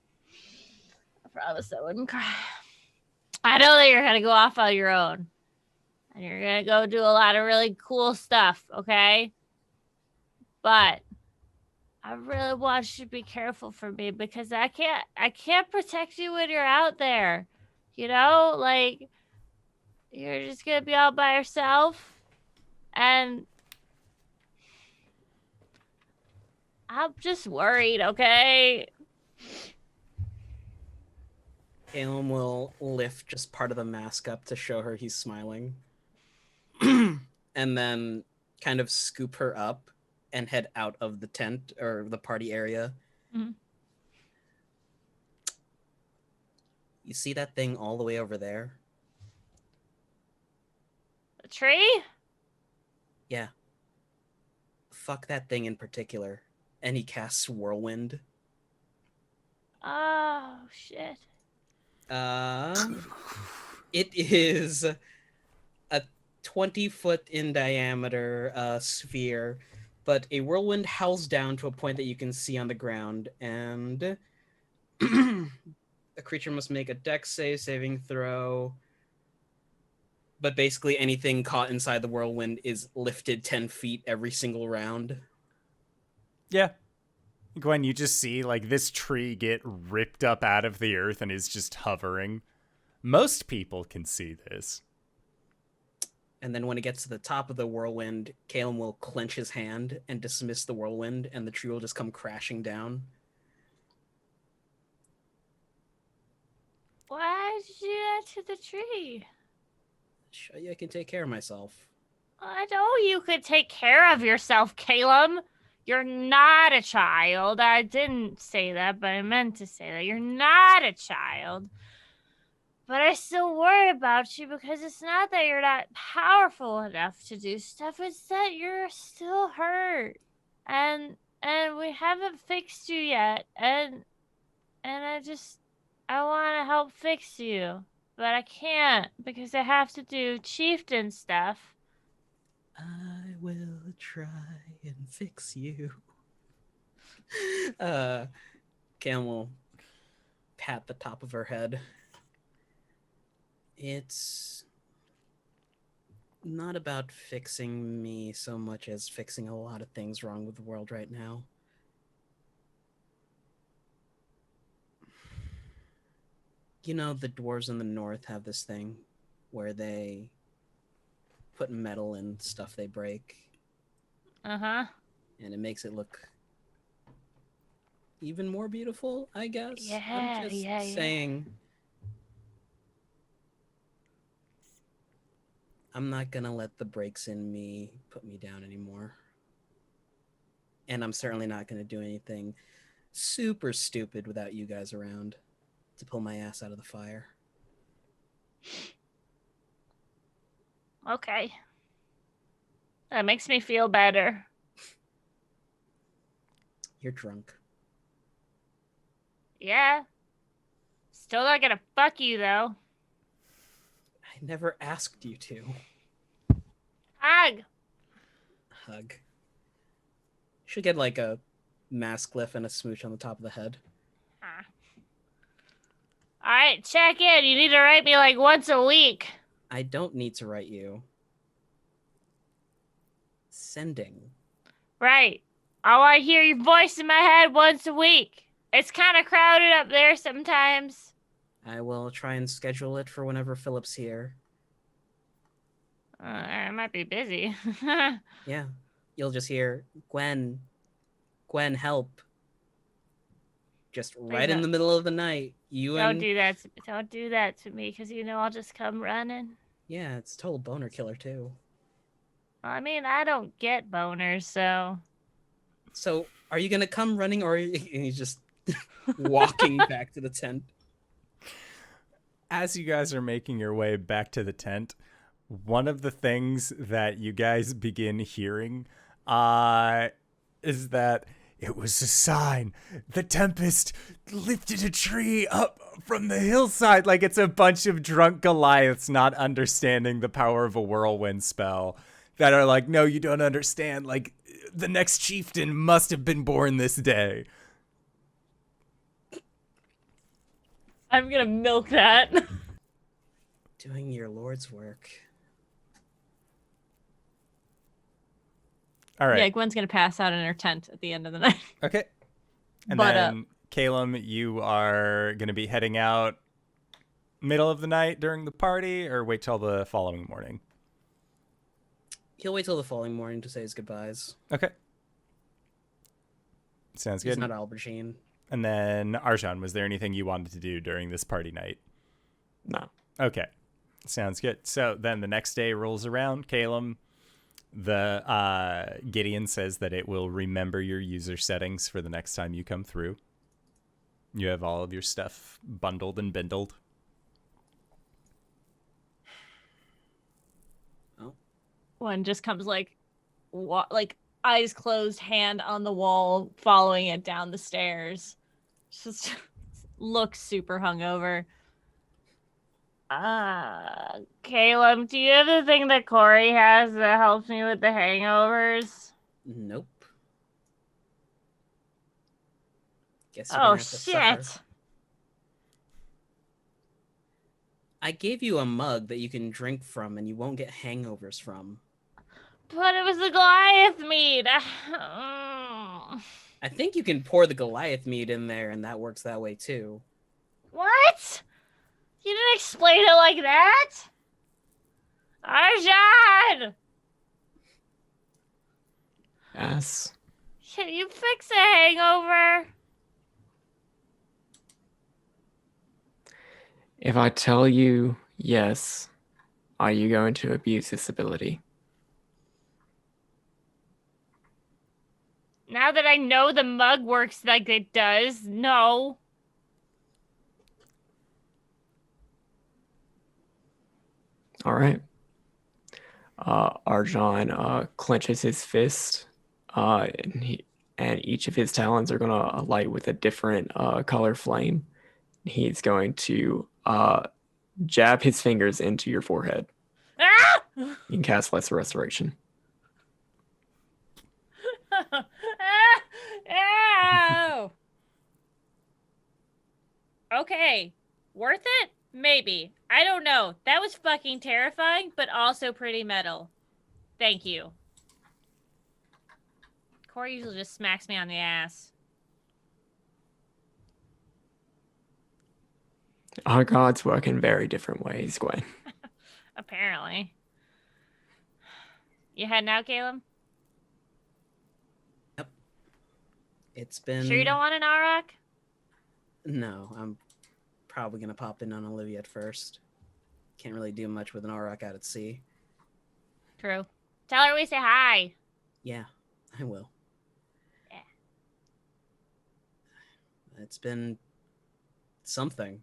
I promise I wouldn't cry. I know that you're gonna go off on your own, and you're gonna go do a lot of really cool stuff. Okay, but I really want you to be careful for me because I can't protect you when you're out there. You know, like you're just gonna be all by yourself, and I'm just worried, okay? Caelum will lift just part of the mask up to show her he's smiling. And then kind of scoop her up and head out of the tent or the party area. Mhm. You see that thing all the way over there? A tree? Yeah. Fuck that thing in particular. And he casts Whirlwind. Oh, shit. It is a 20-foot in diameter sphere, but a whirlwind howls down to a point that you can see on the ground, and a creature must make a dex saving throw. But basically anything caught inside the whirlwind is lifted 10 feet every single round. Yeah. Gwen, you just see like this tree get ripped up out of the earth and is just hovering. Most people can see this. And then when it gets to the top of the whirlwind, Caelum will clench his hand and dismiss the whirlwind, and the tree will just come crashing down. Why did you do that to the tree? Show you I can take care of myself. I know you could take care of yourself, Caelum. You're not a child. I didn't say that, but I meant to say that. You're not a child. But I still worry about you because it's not that you're not powerful enough to do stuff. It's that you're still hurt. And we haven't fixed you yet. And I want to help fix you. But I can't because I have to do chieftain stuff. I will try and fix you. Caelum will pat the top of her head. It's not about fixing me so much as fixing a lot of things wrong with the world right now. You know, the dwarves in the north have this thing where they put metal in stuff they break. Uh-huh. And it makes it look even more beautiful, I guess. Yeah, I'm just saying. I'm not gonna let the breaks in me put me down anymore. And I'm certainly not gonna do anything super stupid without you guys around to pull my ass out of the fire. Okay. That makes me feel better. You're drunk. Yeah. Still not gonna fuck you, though. I never asked you to. Hug. Hug. Should get like a mask lift and a smooch on the top of the head. Huh. All right, check in. You need to write me like once a week. I don't need to write you. Sending. Right. I want to hear your voice in my head once a week. It's kind of crowded up there sometimes. I will try and schedule it for whenever Philip's here. I might be busy. Yeah. You'll just hear, Gwen, help. Just right in the middle of the night. Don't do that to me, because you know I'll just come running. Yeah, it's total boner killer too. I mean, I don't get boners, so... So, are you gonna come running, or are you... And he's just walking back to the tent? As you guys are making your way back to the tent, one of the things that you guys begin hearing is that it was a sign. The Tempest lifted a tree up from the hillside. Like it's a bunch of drunk Goliaths not understanding the power of a whirlwind spell. that are like, no, you don't understand. Like, the next chieftain must have been born this day. I'm gonna milk that. Doing your lord's work. All right. Yeah, Gwen's gonna pass out in her tent at the end of the night. Okay. And But, then, Caelum, you are going to be heading out middle of the night during the party, or wait till the following morning? He'll wait till the following morning to say his goodbyes. Okay. Sounds He's good. not Albertine. And then, Arjhan, was there anything you wanted to do during this party night? No. Okay. Sounds good. So then the next day rolls around. Caelum, the Gideon says that it will remember your user settings for the next time you come through. You have all of your stuff bundled and bindled. Oh. One just comes like eyes closed, hand on the wall, following it down the stairs. Just looks super hungover. Caelum, do you have the thing that Cori has that helps me with the hangovers? Nope. Guess you're Oh, gonna have to shit. suffer. I gave you a mug that you can drink from and you won't get hangovers from. But it was the Goliath mead. I think you can pour the Goliath mead in there and that works that way too. What? You didn't explain it like that? Arjhan! Yes. Can you fix a hangover? If I tell you yes, are you going to abuse this ability? Now that I know the mug works like it does, no. All right. Arjhan clenches his fist, and each of his talons are going to light with a different color flame. He's going to jab his fingers into your forehead. Ah! You can cast Lesser Restoration. Ow! Okay. Worth it? Maybe. I don't know. That was fucking terrifying, but also pretty metal. Thank you. Cori usually just smacks me on the ass. Our gods work in very different ways, Gwen. Apparently. You heading out, Caelum? Yep. It's been... Sure you don't want an Auroch? No, I'm probably going to pop in on Olivia at first. Can't really do much with an Auroch out at sea. True. Tell her we say hi. Yeah, I will. Yeah. It's been something.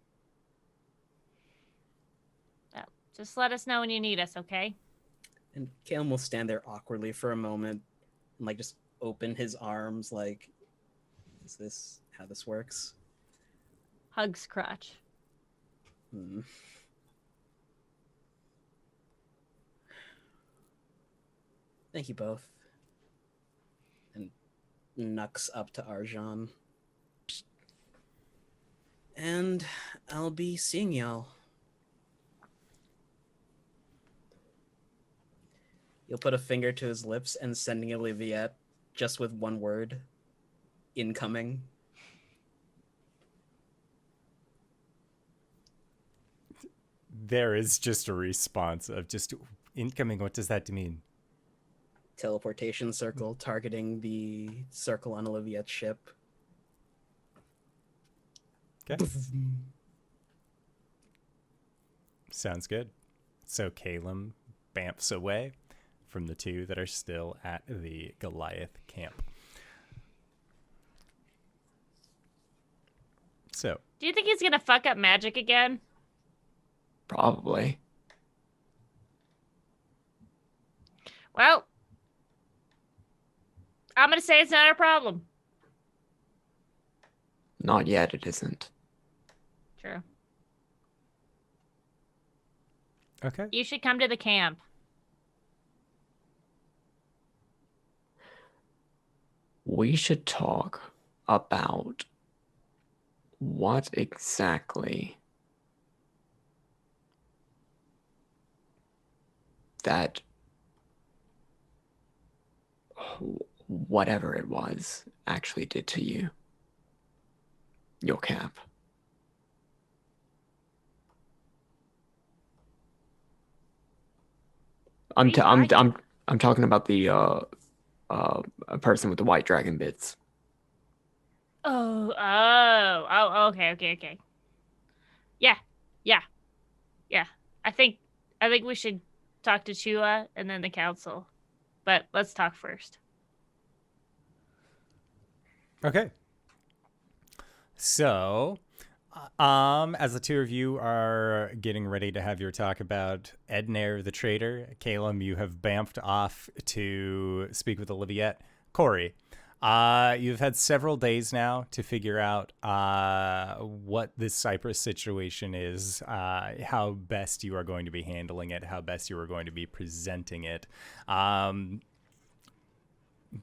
Well, just let us know when you need us, okay? And Caelum will stand there awkwardly for a moment and like just open his arms like, is this how this works? Hugs crotch. Thank you both. And knucks up to Arjhan. And I'll be seeing y'all. You'll put a finger to his lips and sending Olivia just with one word. Incoming. There is just a response of just incoming. What does that mean? Teleportation circle targeting the circle on Olivia's ship. Okay. Sounds good. So Caelum bamfs away from the two that are still at the Goliath camp. So, Do you think he's gonna fuck up magic again? Probably. Well, I'm gonna say it's not our problem. Not yet, it isn't. True. okay. You should come to the camp. we should talk about what exactly that whatever it was actually did to you. Your cap. I'm talking about the a person with the white dragon bits. Oh, okay. Yeah. I think we should talk to Chua and then the council. But let's talk first. Okay. So, as the two of you are getting ready to have your talk about Ednair the traitor, Caelum, you have bamfed off to speak with Oliviette. Cori, you've had several days now to figure out what this Cyprus situation is, how best you are going to be handling it, how best you are going to be presenting it.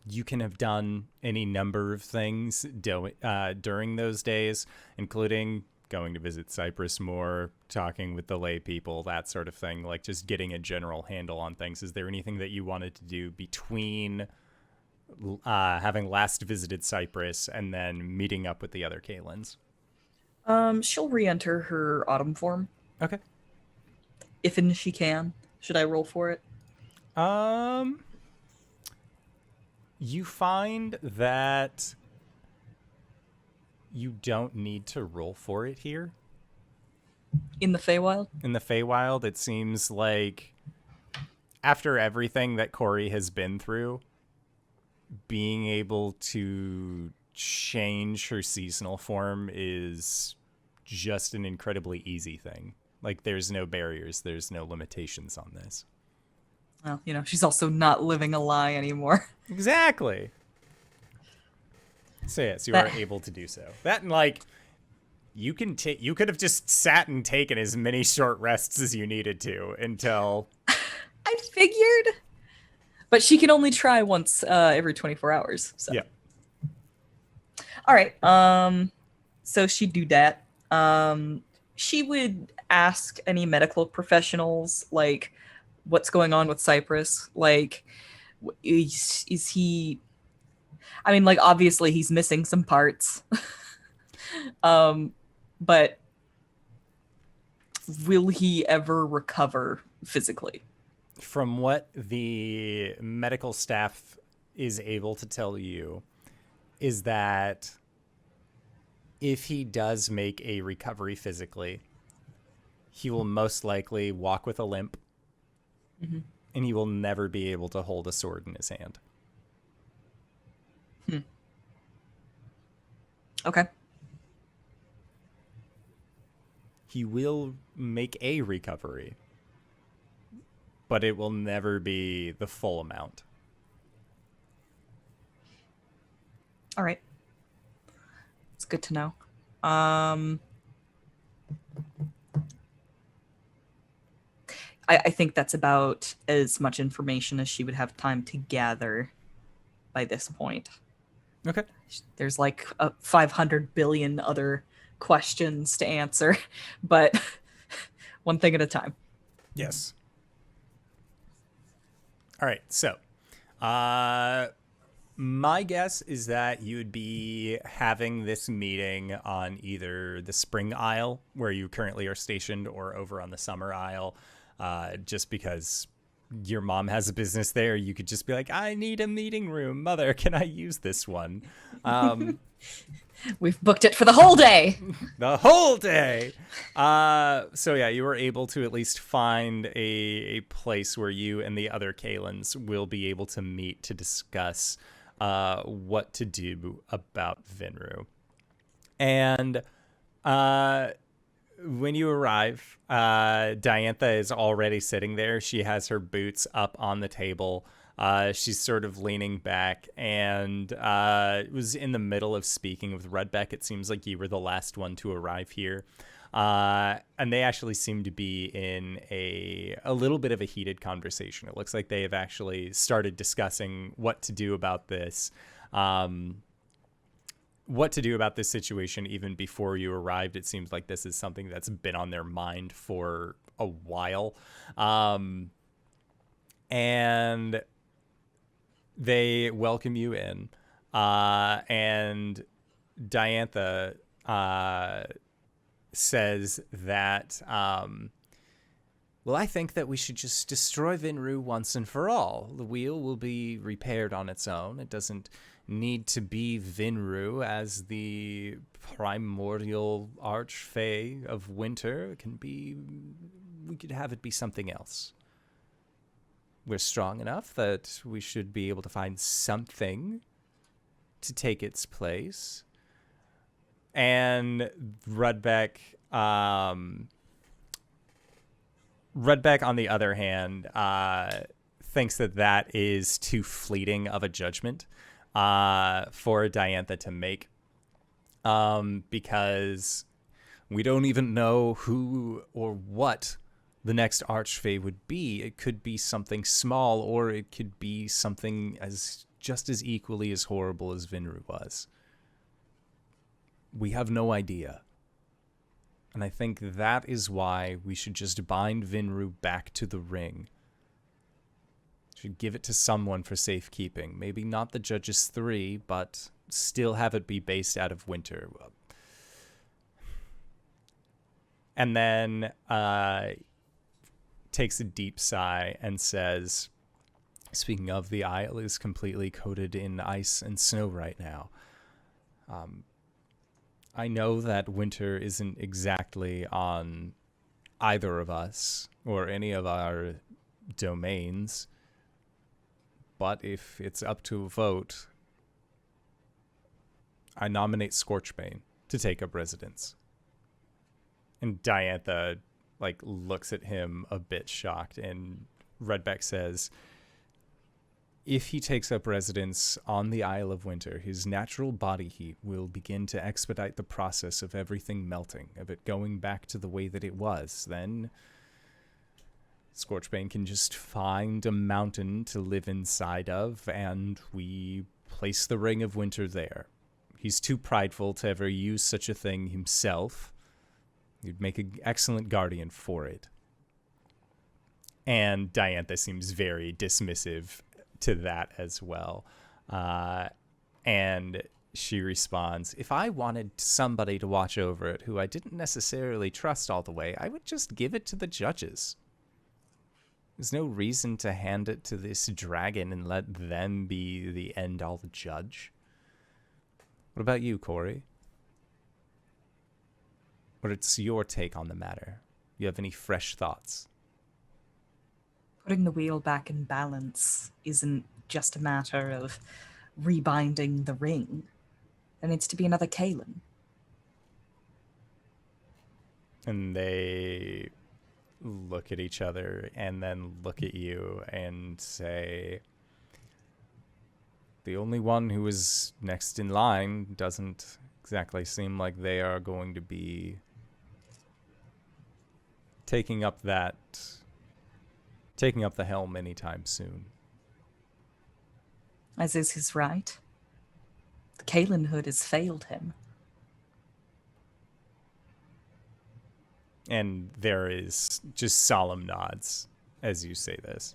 You can have done any number of things during those days, including going to visit Cyprus more, talking with the lay people, that sort of thing, like just getting a general handle on things. Is there anything that you wanted to do between having last visited Cyprus and then meeting up with the other Caelins? She'll re-enter her autumn form. Okay. If and she can. Should I roll for it? You find that you don't need to roll for it here. In the Feywild? In the Feywild, it seems like after everything that Cori has been through, being able to change her seasonal form is just an incredibly easy thing. Like, there's no barriers, there's no limitations on this. Well, she's also not living a lie anymore. Exactly. So yes, you are able to do so. That and like, you could have just sat and taken as many short rests as you needed to until. I figured, but she can only try once every 24 hours. So. Yeah. All right. So she'd do that. She would ask any medical professionals, like, what's going on with Cyprus? Like, is he? I mean, like, obviously he's missing some parts, but will he ever recover physically? From what the medical staff is able to tell you, is that if he does make a recovery physically, he will most likely walk with a limp. Mm-hmm. And he will never be able to hold a sword in his hand. Okay. He will make a recovery, but it will never be the full amount. All right. It's good to know. I think that's about as much information as she would have time to gather by this point. Okay. There's like 500 billion other questions to answer, but one thing at a time. Yes. All right. So, my guess is that you would be having this meeting on either the Spring Isle, where you currently are stationed, or over on the Summer Isle. Just because your mom has a business there, you could just be like, I need a meeting room. Mother, can I use this one? We've booked it for the whole day. The whole day. So yeah, you were able to at least find a place where you and the other Caelins will be able to meet to discuss what to do about Vinru. And when you arrive, Diantha is already sitting there. She has her boots up on the table. She's sort of leaning back and was in the middle of speaking with Rudbeck. It seems like you were the last one to arrive here. And they actually seem to be in a little bit of a heated conversation. It looks like they have actually started discussing what to do about this. what to do about this situation even before you arrived. It seems like this is something that's been on their mind for a while. And they welcome you in. And Diantha says that, well, I think that we should just destroy Vinru once and for all. The wheel will be repaired on its own. It doesn't need to be Vinru as the primordial archfey of winter. It can be, we could have it be something else. We're strong enough that we should be able to find something to take its place. And Rudbeck, on the other hand, thinks that is too fleeting of a judgment for Diantha to make, because we don't even know who or what the next archfey would be. It could be something small, or it could be something just as equally as horrible as Vinru was. We have no idea. And I think that is why we should just bind Vinru back to the ring. Should give it to someone for safekeeping. Maybe not the Judges 3, but still have it be based out of winter. And then takes a deep sigh and says, speaking of, the isle is completely coated in ice and snow right now. I know that winter isn't exactly on either of us or any of our domains, but if it's up to a vote, I nominate Scorchbane to take up residence. And Diantha, looks at him a bit shocked, and Redbeck says, if he takes up residence on the Isle of Winter, his natural body heat will begin to expedite the process of everything melting, of it going back to the way that it was. Then Scorchbane can just find a mountain to live inside of, and we place the Ring of Winter there. He's too prideful to ever use such a thing himself. He'd make an excellent guardian for it. And Diantha seems very dismissive to that as well. And she responds, if I wanted somebody to watch over it who I didn't necessarily trust all the way, I would just give it to the judges. There's no reason to hand it to this dragon and let them be the end-all judge. What about you, Cori? What's your take on the matter? You have any fresh thoughts? Putting the wheel back in balance isn't just a matter of rebinding the ring. There needs to be another Caelum. And they look at each other and then look at you and say, the only one who is next in line doesn't exactly seem like they are going to be taking up the helm anytime soon. As is his right. The Caelenhood has failed him. And there is just solemn nods as you say this.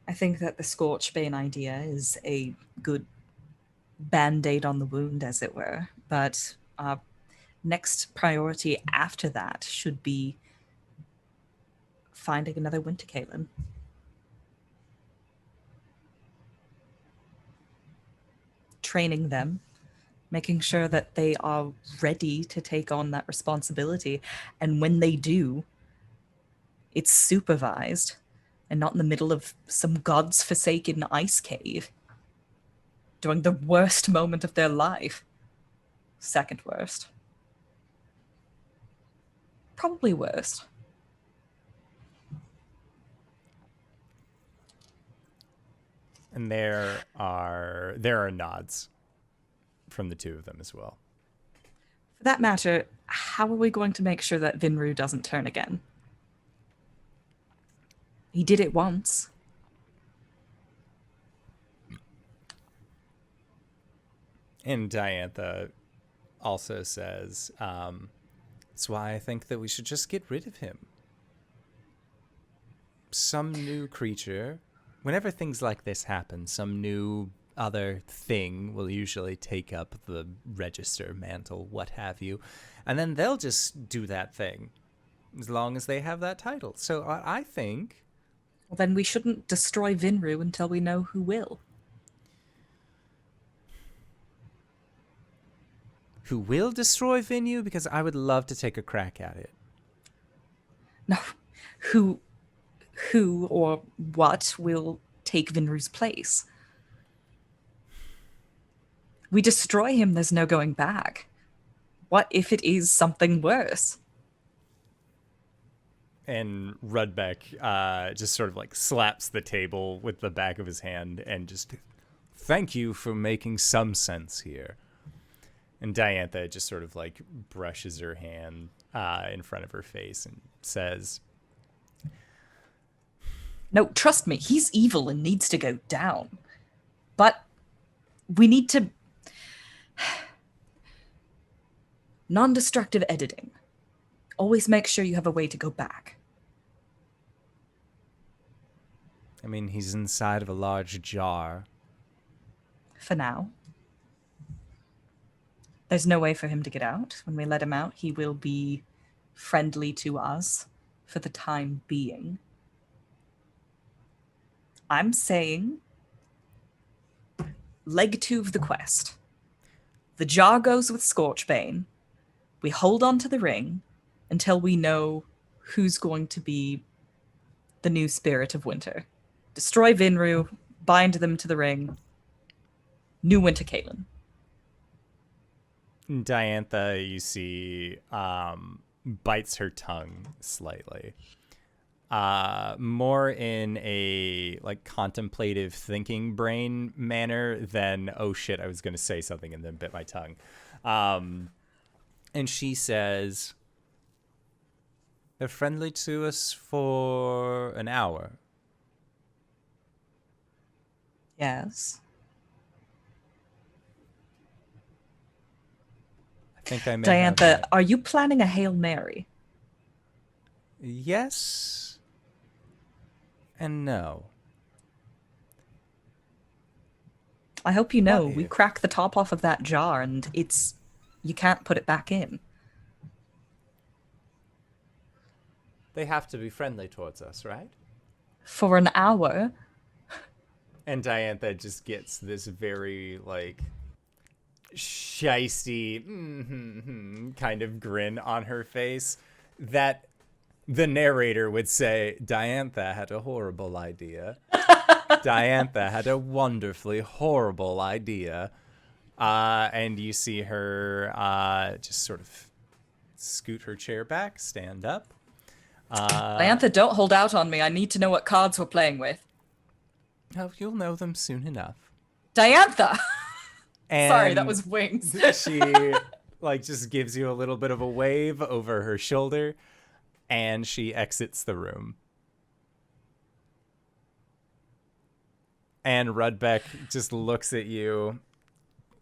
I think that the Scorchbane idea is a good band-aid on the wound, as it were. But our next priority after that should be finding another Winter Caelum. Training them, making sure that they are ready to take on that responsibility. And when they do, it's supervised and not in the middle of some god's forsaken ice cave during the worst moment of their life. Second worst. Probably worst. And there are nods from the two of them as well. For that matter, how are we going to make sure that Vinru doesn't turn again? He did it once. And Diantha also says, that's why I think that we should just get rid of him. Some new creature, whenever things like this happen, some new other thing will usually take up the register, mantle, what have you, and then they'll just do that thing as long as they have that title. So I think... Well, then we shouldn't destroy Vinru until we know who will. Who will destroy Vinru? Because I would love to take a crack at it. No, who or what will take Vinru's place? We destroy him, there's no going back. What if it is something worse? And Rudbeck just sort of like slaps the table with the back of his hand and just, thank you for making some sense here. And Diantha just sort of like brushes her hand in front of her face and says, no, trust me, he's evil and needs to go down. But we need to... Non-destructive editing. Always make sure you have a way to go back. I mean, he's inside of a large jar. For now. There's no way for him to get out. When we let him out, he will be friendly to us for the time being. I'm saying leg 2 of the quest. The jar goes with Scorchbane. We hold on to the ring until we know who's going to be the new spirit of winter. Destroy Vinru, bind them to the ring. New Winter Caelum. Diantha, you see, bites her tongue slightly. More in a like contemplative thinking brain manner than, oh shit, I was going to say something and then bit my tongue. And she says, they're friendly to us for an hour. Yes. I think I may have Diantha, that. are you planning a Hail Mary? Yes and no. I hope you know, What we if? crack the top off of that jar and you can't put it back in. They have to be friendly towards us, right? For an hour. And Diantha just gets this very, like, shisty kind of grin on her face that the narrator would say, Diantha had a horrible idea. Diantha had a wonderfully horrible idea. And you see her just sort of scoot her chair back, stand up. Diantha, don't hold out on me. I need to know what cards we're playing with. Oh, you'll know them soon enough. Diantha! And Sorry, that was wings. She like just gives you a little bit of a wave over her shoulder, and she exits the room. And Rudbeck just looks at you,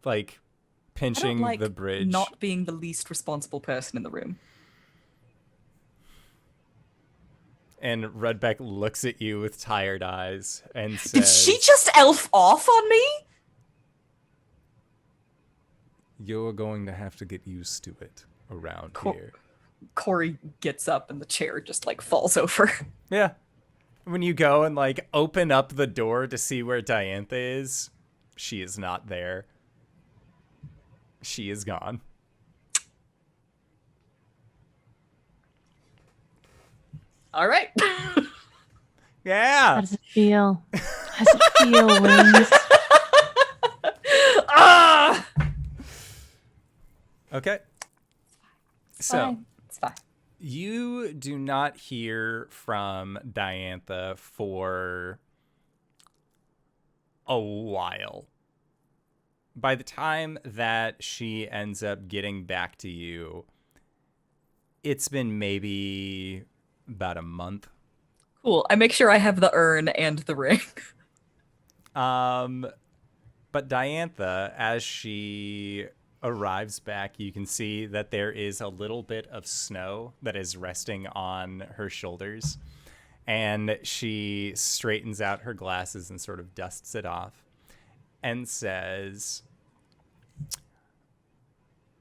like pinching I don't like the bridge. not being the least responsible person in the room. And Rudbeck looks at you with tired eyes and says, Did she just elf off on me? you're going to have to get used to it around here. Cori gets up and the chair just like falls over. Yeah. When you go and like open up the door to see where Diantha is, she is not there. She is gone. All right. How Yeah. does it feel? How does it feel, Wings? Ah! Okay. So Fine. It's fine. you do not hear from Diantha for a while. By the time that she ends up getting back to you, it's been maybe about a month. Cool. I make sure I have the urn and the ring. But Diantha, as she arrives back, you can see that there is a little bit of snow that is resting on her shoulders. And she straightens out her glasses and sort of dusts it off and says,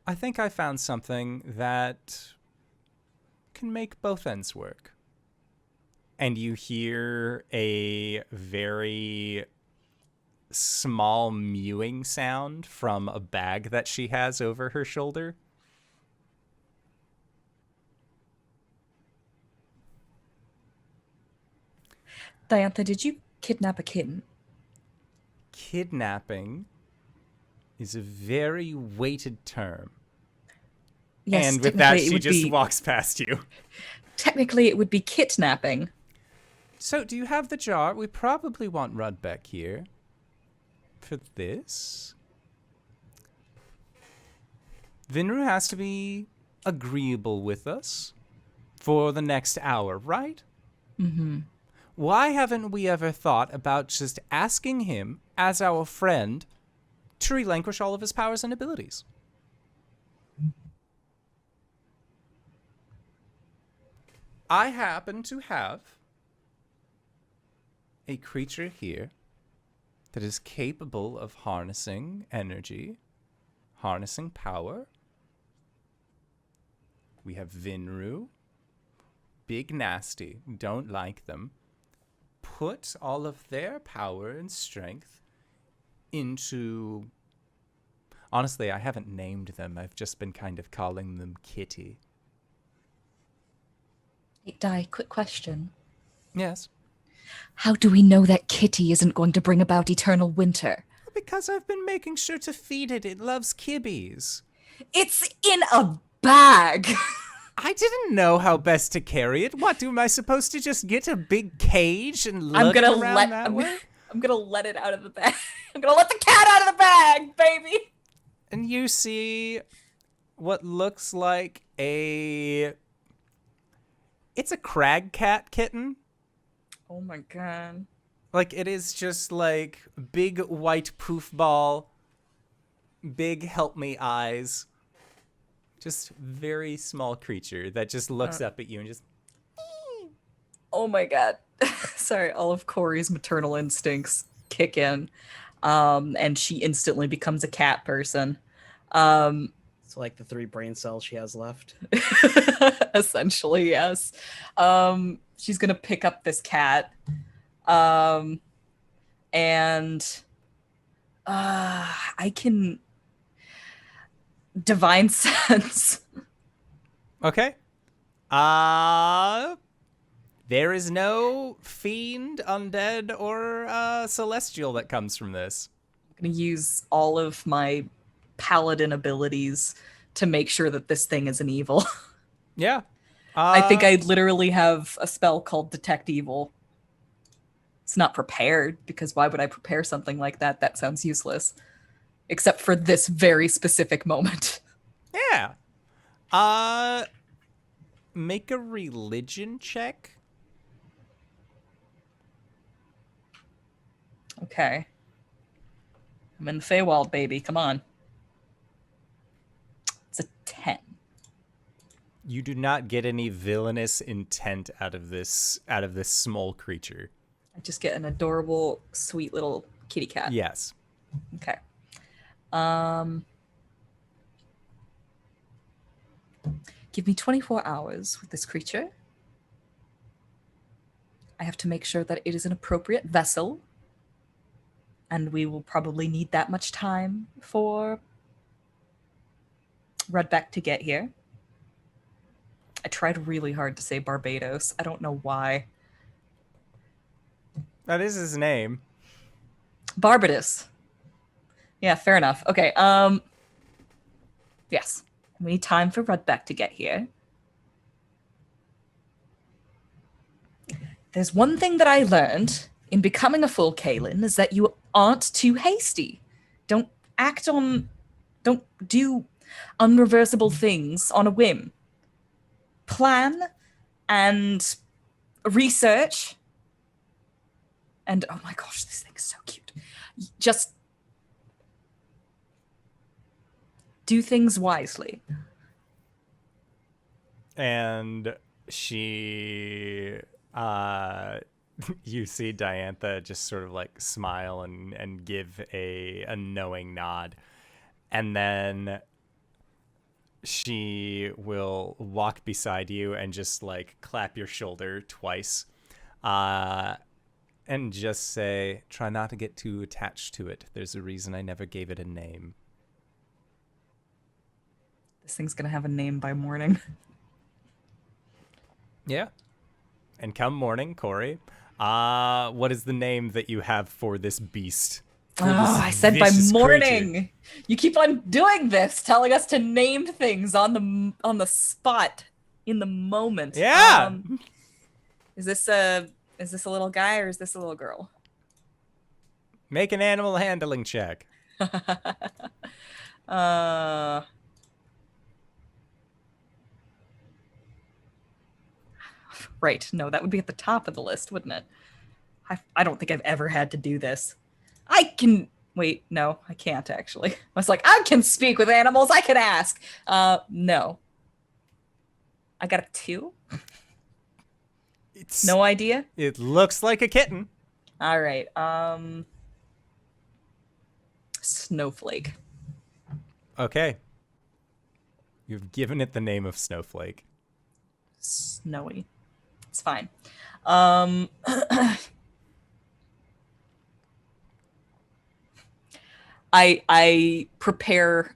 I think I found something that can make both ends work. And you hear a very small mewing sound from a bag that she has over her shoulder. Diantha, did you kidnap a kitten? Kidnapping is a very weighted term. Yes, And with that, technically it she would just be- walks past you. Technically, it would be kidnapping. So, do you have the jar? We probably want Rudbeck here for this. Vinru has to be agreeable with us for the next hour, right? Mm-hmm. Why haven't we ever thought about just asking him, as our friend, to relinquish all of his powers and abilities? I happen to have a creature here that is capable of harnessing energy, harnessing power. We have Vinru. Big nasty. Don't like them. Put all of their power and strength into... Honestly, I haven't named them. I've just been kind of calling them Kitty. Hey, Di, quick question. Yes. How do we know that Kitty isn't going to bring about eternal winter? Because I've been making sure to feed it. It loves kibbies. It's in a bag. I didn't know how best to carry it. What, am I supposed to just get a big cage and lug it around that way? I'm gonna let it out of the bag. I'm gonna let the cat out of the bag, baby. And you see what looks like it's a crag cat kitten. Oh my god. Like, it is just like big white poof ball, big help me eyes. Just very small creature that just looks up at you and just... Oh my god. Sorry, all of Cori's maternal instincts kick in. And she instantly becomes a cat person. It's like the 3 brain cells she has left. Essentially, yes. She's gonna pick up this cat. And I can divine sense. Okay. There is no fiend, undead, or celestial that comes from this. I'm gonna use all of my paladin abilities to make sure that this thing isn't evil. Yeah. I think I literally have a spell called Detect Evil. It's not prepared, because why would I prepare something like that? That sounds useless. Except for this very specific moment. Yeah. Make a religion check. Okay. I'm in the Feywild, baby. Come on. It's a 10. You do not get any villainous intent out of this small creature. I just get an adorable, sweet little kitty cat. Yes. Okay. Give me 24 hours with this creature. I have to make sure that it is an appropriate vessel. And we will probably need that much time for Rudbeck to get here. I tried really hard to say Barbados. I don't know why. That is his name. Barbados. Yeah, fair enough. Okay, yes. We need time for Rudbeck to get here. There's one thing that I learned in becoming a full Caelum is that you aren't too hasty. Don't do unreversible things on a whim. Plan and research. And oh my gosh, this thing is so cute. Just do things wisely. And she, you see Diantha just sort of like smile and give a knowing nod. And then she will walk beside you and just like clap your shoulder twice. And just say, try not to get too attached to it. There's a reason I never gave it a name. This thing's gonna have a name by morning. Yeah. And come morning, Cori, what is the name that you have for this beast? For this I said by vicious morning. creature? You keep on doing this, telling us to name things on the spot, in the moment. Yeah. Is this a little guy or is this a little girl? Make an animal handling check. Right. No, that would be at the top of the list, wouldn't it? I don't think I've ever had to do this. I can... Wait, no, I can't, actually. I was like, I can speak with animals. I can ask. No. I got a 2? No idea? It looks like a kitten. All right. Snowflake. Okay. You've given it the name of Snowflake. Snowy. It's fine. I prepare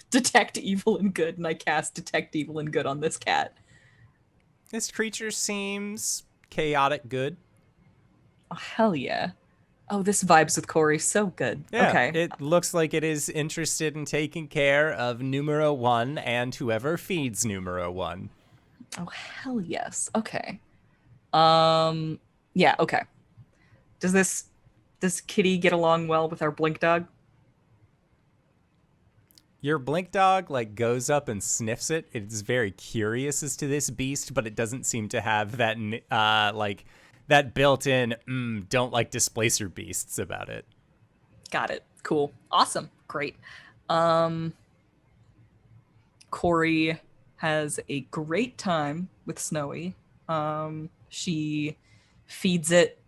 detect evil and good, and I cast detect evil and good on this cat. This creature seems chaotic good. Oh, hell yeah. Oh, this vibes with Cori so good. Yeah, Okay. it looks like it is interested in taking care of numero 1 and whoever feeds numero 1. Oh, hell yes. Okay. Yeah, okay. Does Kitty get along well with our Blink dog? Your blink dog like goes up and sniffs it. It's very curious as to this beast, but it doesn't seem to have that like that built-in don't like displacer beasts about it. Got it. Cool. Awesome. Great. Cori has a great time with Snowy. She feeds it.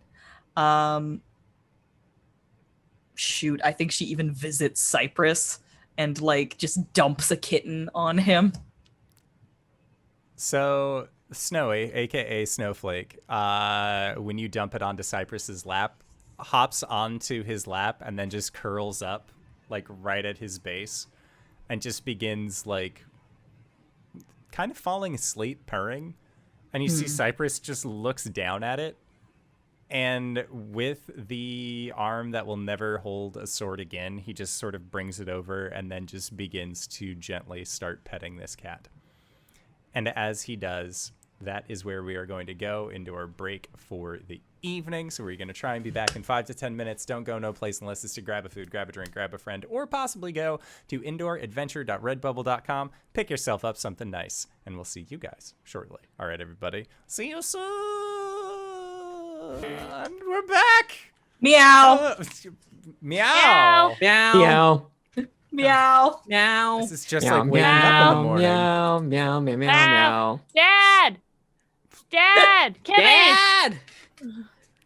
Shoot, I think she even visits Cypress and like just dumps a kitten on him. So Snowy, aka Snowflake, when you dump it onto Cypress's lap, hops onto his lap and then just curls up like right at his base and just begins like kind of falling asleep, purring. And you see Cypress just looks down at it, and with the arm that will never hold a sword again, he just sort of brings it over and then just begins to gently start petting this cat. And as he does, that is where we are going to go into our break for the evening. So we're going to try and be back in 5 to 10 minutes. Don't go no place unless it's to grab a food, grab a drink, grab a friend, or possibly go to indooradventure.redbubble.com, pick yourself up something nice, and we'll see you guys shortly. All right, everybody. See you soon. And we're back. Meow. Meow. Meow. Meow. Meow. Meow. This is just Meow, like waking up in the morning. meow, meow, meow, meow, meow. Dad! Dad! Kimmy! Dad!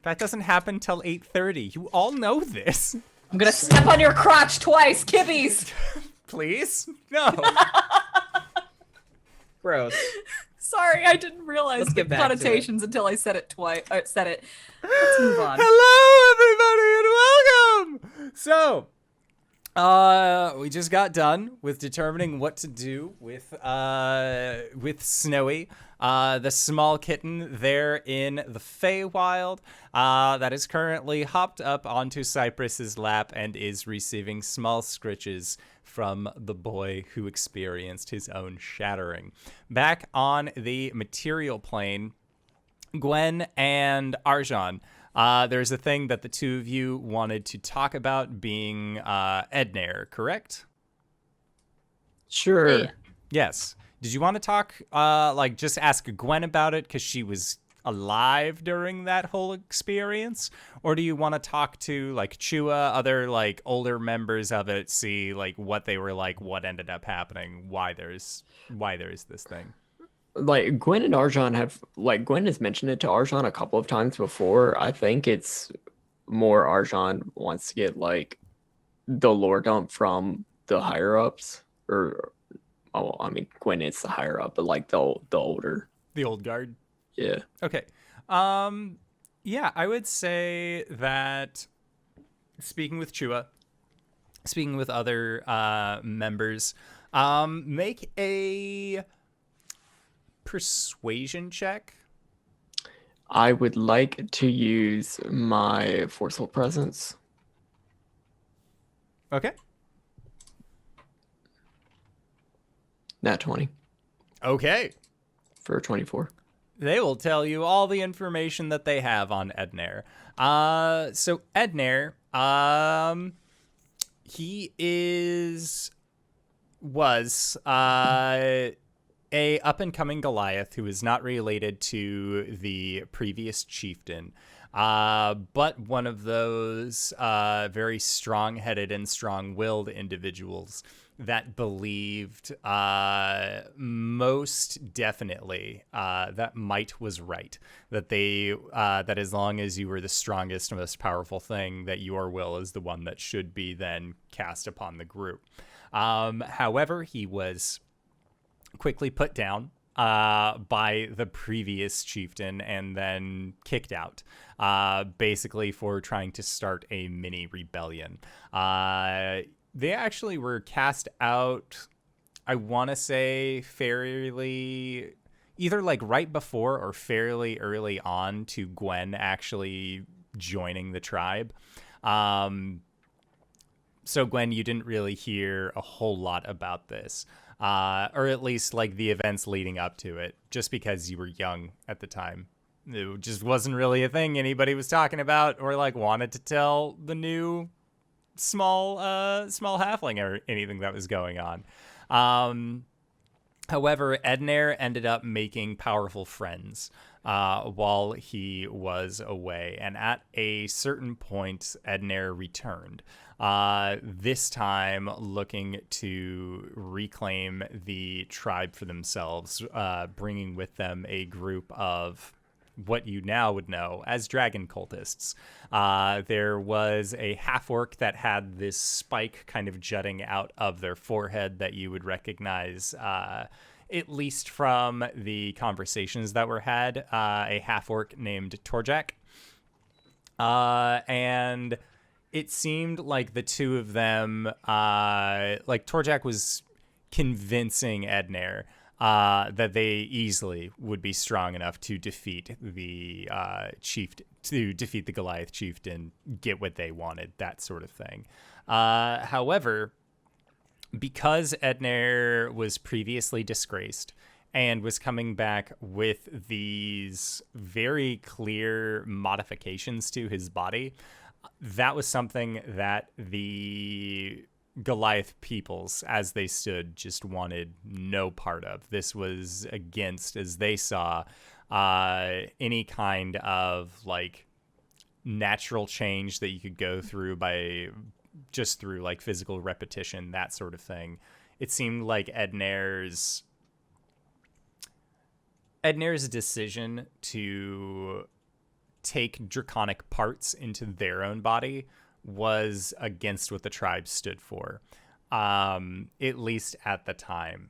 That doesn't happen till 8:30. You all know this. I'm gonna step on your crotch twice, kibbies. Please? No. Gross. Sorry, I didn't realize Let's the get back to it. connotations until I said it twice. Said it. Let's move on. Hello, everybody, and welcome. So, we just got done with determining what to do with Snowy, the small kitten there in the Feywild, that is currently hopped up onto Cypress's lap and is receiving small scritches from the boy who experienced his own shattering. Back on the material plane, Gwen and Arjhan, there's a thing that the two of you wanted to talk about being Ednair, correct? Sure. Yeah. Yes. Did you want to talk, like, just ask Gwen about it? Because she was alive during that whole experience? Or do you want to talk to like Chua, other like older members of it, see like what they were like, what ended up happening, why there's this thing? Like Gwen and Arjhan have, like, Gwen has mentioned it to Arjhan a couple of times before. I think it's more Arjhan wants to get like the lore dump from the higher ups, or I mean Gwen is the higher up, but like the older, The old guard. yeah. Okay. Yeah, I would say that speaking with Chua, speaking with other members, make a persuasion check. I would like to use my forceful presence. Okay. Nat 20 Okay. for 24. They will tell you all the information that they have on Ednair. So Ednair, he was a up-and-coming Goliath who is not related to the previous chieftain, but one of those very strong-headed and strong-willed individuals that believed most definitely that might was right, that that as long as you were the strongest, most powerful thing, that your will is the one that should be then cast upon the group. However, he was quickly put down by the previous chieftain and then kicked out, basically for trying to start a mini rebellion. They actually were cast out, I want to say, fairly either like right before or fairly early on to Gwen actually joining the tribe. So Gwen, you didn't really hear a whole lot about this. Or at least like the events leading up to it, just because you were young at the time. It just wasn't really a thing anybody was talking about or like wanted to tell the new small halfling or anything that was going on. However, Ednair ended up making powerful friends while he was away, and at a certain point, Ednair returned. This time looking to reclaim the tribe for themselves, bringing with them a group of what you now would know as dragon cultists. There was a half-orc that had this spike kind of jutting out of their forehead that you would recognize, at least from the conversations that were had, a half-orc named Torjak. And it seemed like the two of them, like Torjak was convincing Ednair that they easily would be strong enough to defeat the the Goliath chieftain, get what they wanted, that sort of thing. However, because Ednair was previously disgraced and was coming back with these very clear modifications to his body, that was something that the Goliath peoples, as they stood, just wanted no part of. This was against, as they saw, any kind of like natural change that you could go through by just through like physical repetition, that sort of thing. It seemed like Ednair's decision to take draconic parts into their own body was against what the tribe stood for, at least at the time.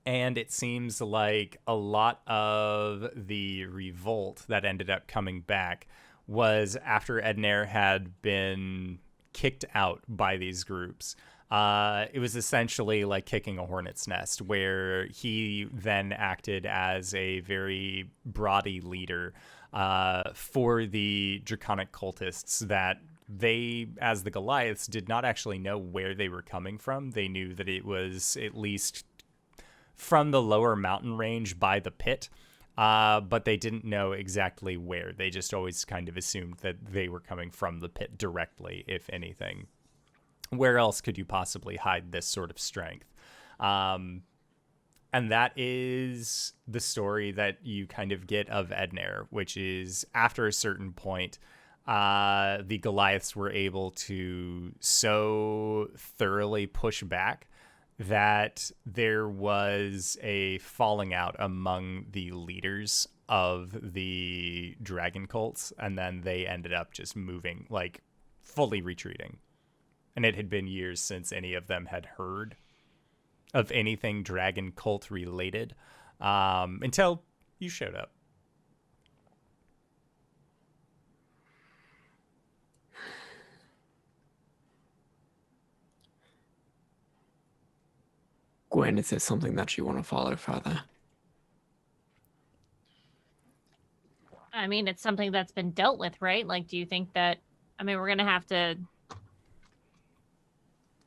And it seems like a lot of the revolt that ended up coming back was after Ednair had been kicked out by these groups. It was essentially like kicking a hornet's nest, where he then acted as a very broady leader for the draconic cultists that they, as the Goliaths, did not actually know where they were coming from. They knew that it was at least from the lower mountain range by the pit, but they didn't know exactly where. They just always kind of assumed that they were coming from the pit directly, if anything. Where else could you possibly hide this sort of strength? And that is the story that you kind of get of Ednair, which is after a certain point, the Goliaths were able to so thoroughly push back that there was a falling out among the leaders of the dragon cults, and then they ended up just moving, like fully retreating. And it had been years since any of them had heard of anything dragon cult related, until you showed up. Gwen, is this something that you want to follow further? I mean, it's something that's been dealt with, right? Like, do you think that, I mean, we're going to have to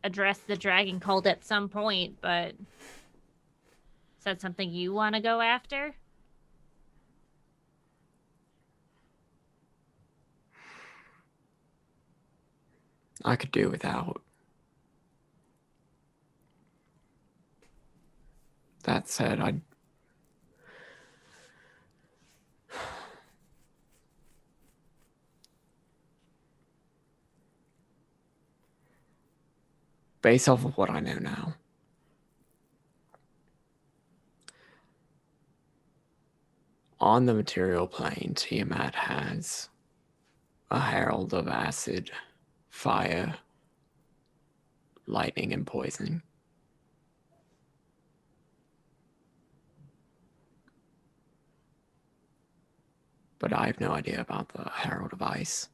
address the dragon cult at some point, but is that something you want to go after? I could do without. That said, I'd... Based off of what I know now, on the material plane, Tiamat has a herald of acid, fire, lightning, and poison. But I have no idea about the herald of ice.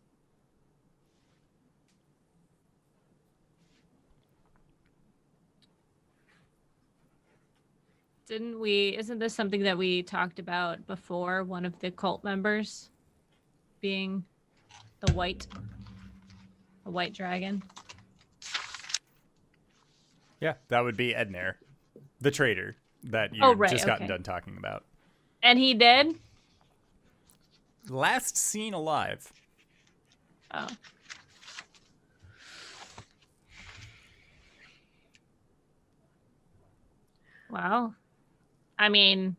Isn't this something that we talked about before? One of the cult members being a white dragon? Yeah, that would be Ednair, the traitor that you just gotten done talking about. And he did? Last seen alive. Oh. Well, I mean,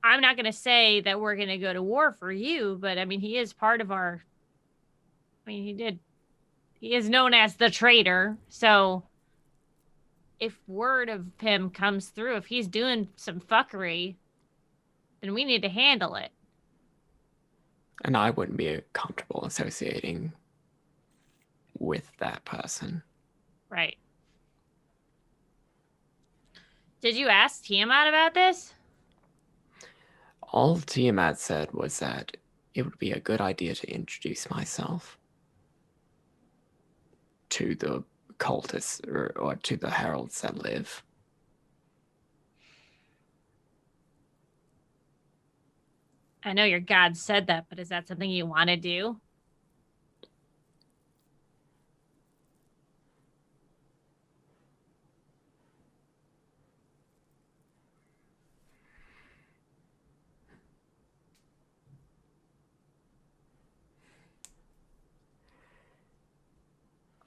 I'm not going to say that we're going to go to war for you, but I mean, he is part of our, I mean, he is known as the traitor. So if word of him comes through, if he's doing some fuckery, then we need to handle it. And I wouldn't be comfortable associating with that person. Right. Did you ask Tiamat about this? All Tiamat said was that it would be a good idea to introduce myself to the cultists or to the heralds that live. I know your god said that, but is that something you want to do?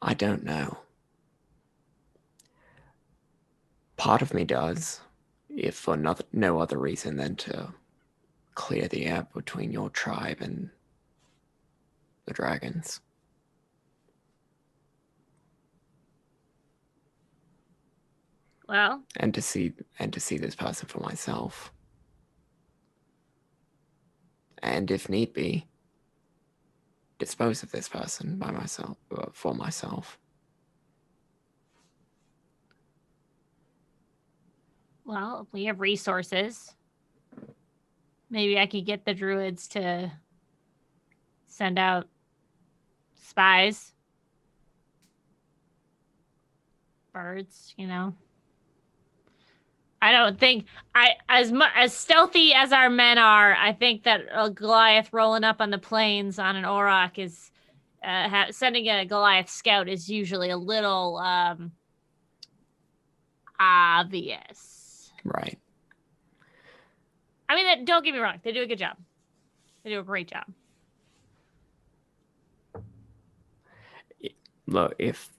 I don't know. Part of me does, if for no other reason than to clear the air between your tribe and the dragons. Well, and to see this person for myself. And if need be, dispose of this person by myself, for myself. well, if we have resources, maybe I could get the druids to send out spies. Birds, you know. I don't think as stealthy as our men are, I think that a Goliath rolling up on the plains on an Auroch is sending a Goliath scout is usually a little obvious. Right. I mean, don't get me wrong, they do a good job. They do a great job. Look, if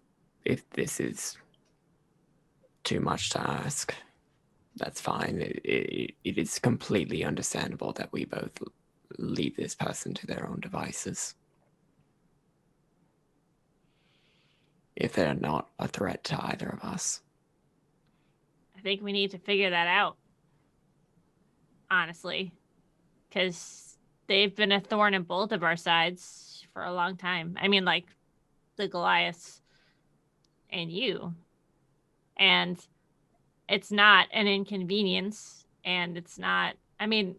this is too much to ask. That's fine. It is completely understandable that we both leave this person to their own devices. If they're not a threat to either of us. I think we need to figure that out. Honestly. Because they've been a thorn in both of our sides for a long time. I mean, like, the Goliaths and you. And it's not an inconvenience. And it's not... I mean...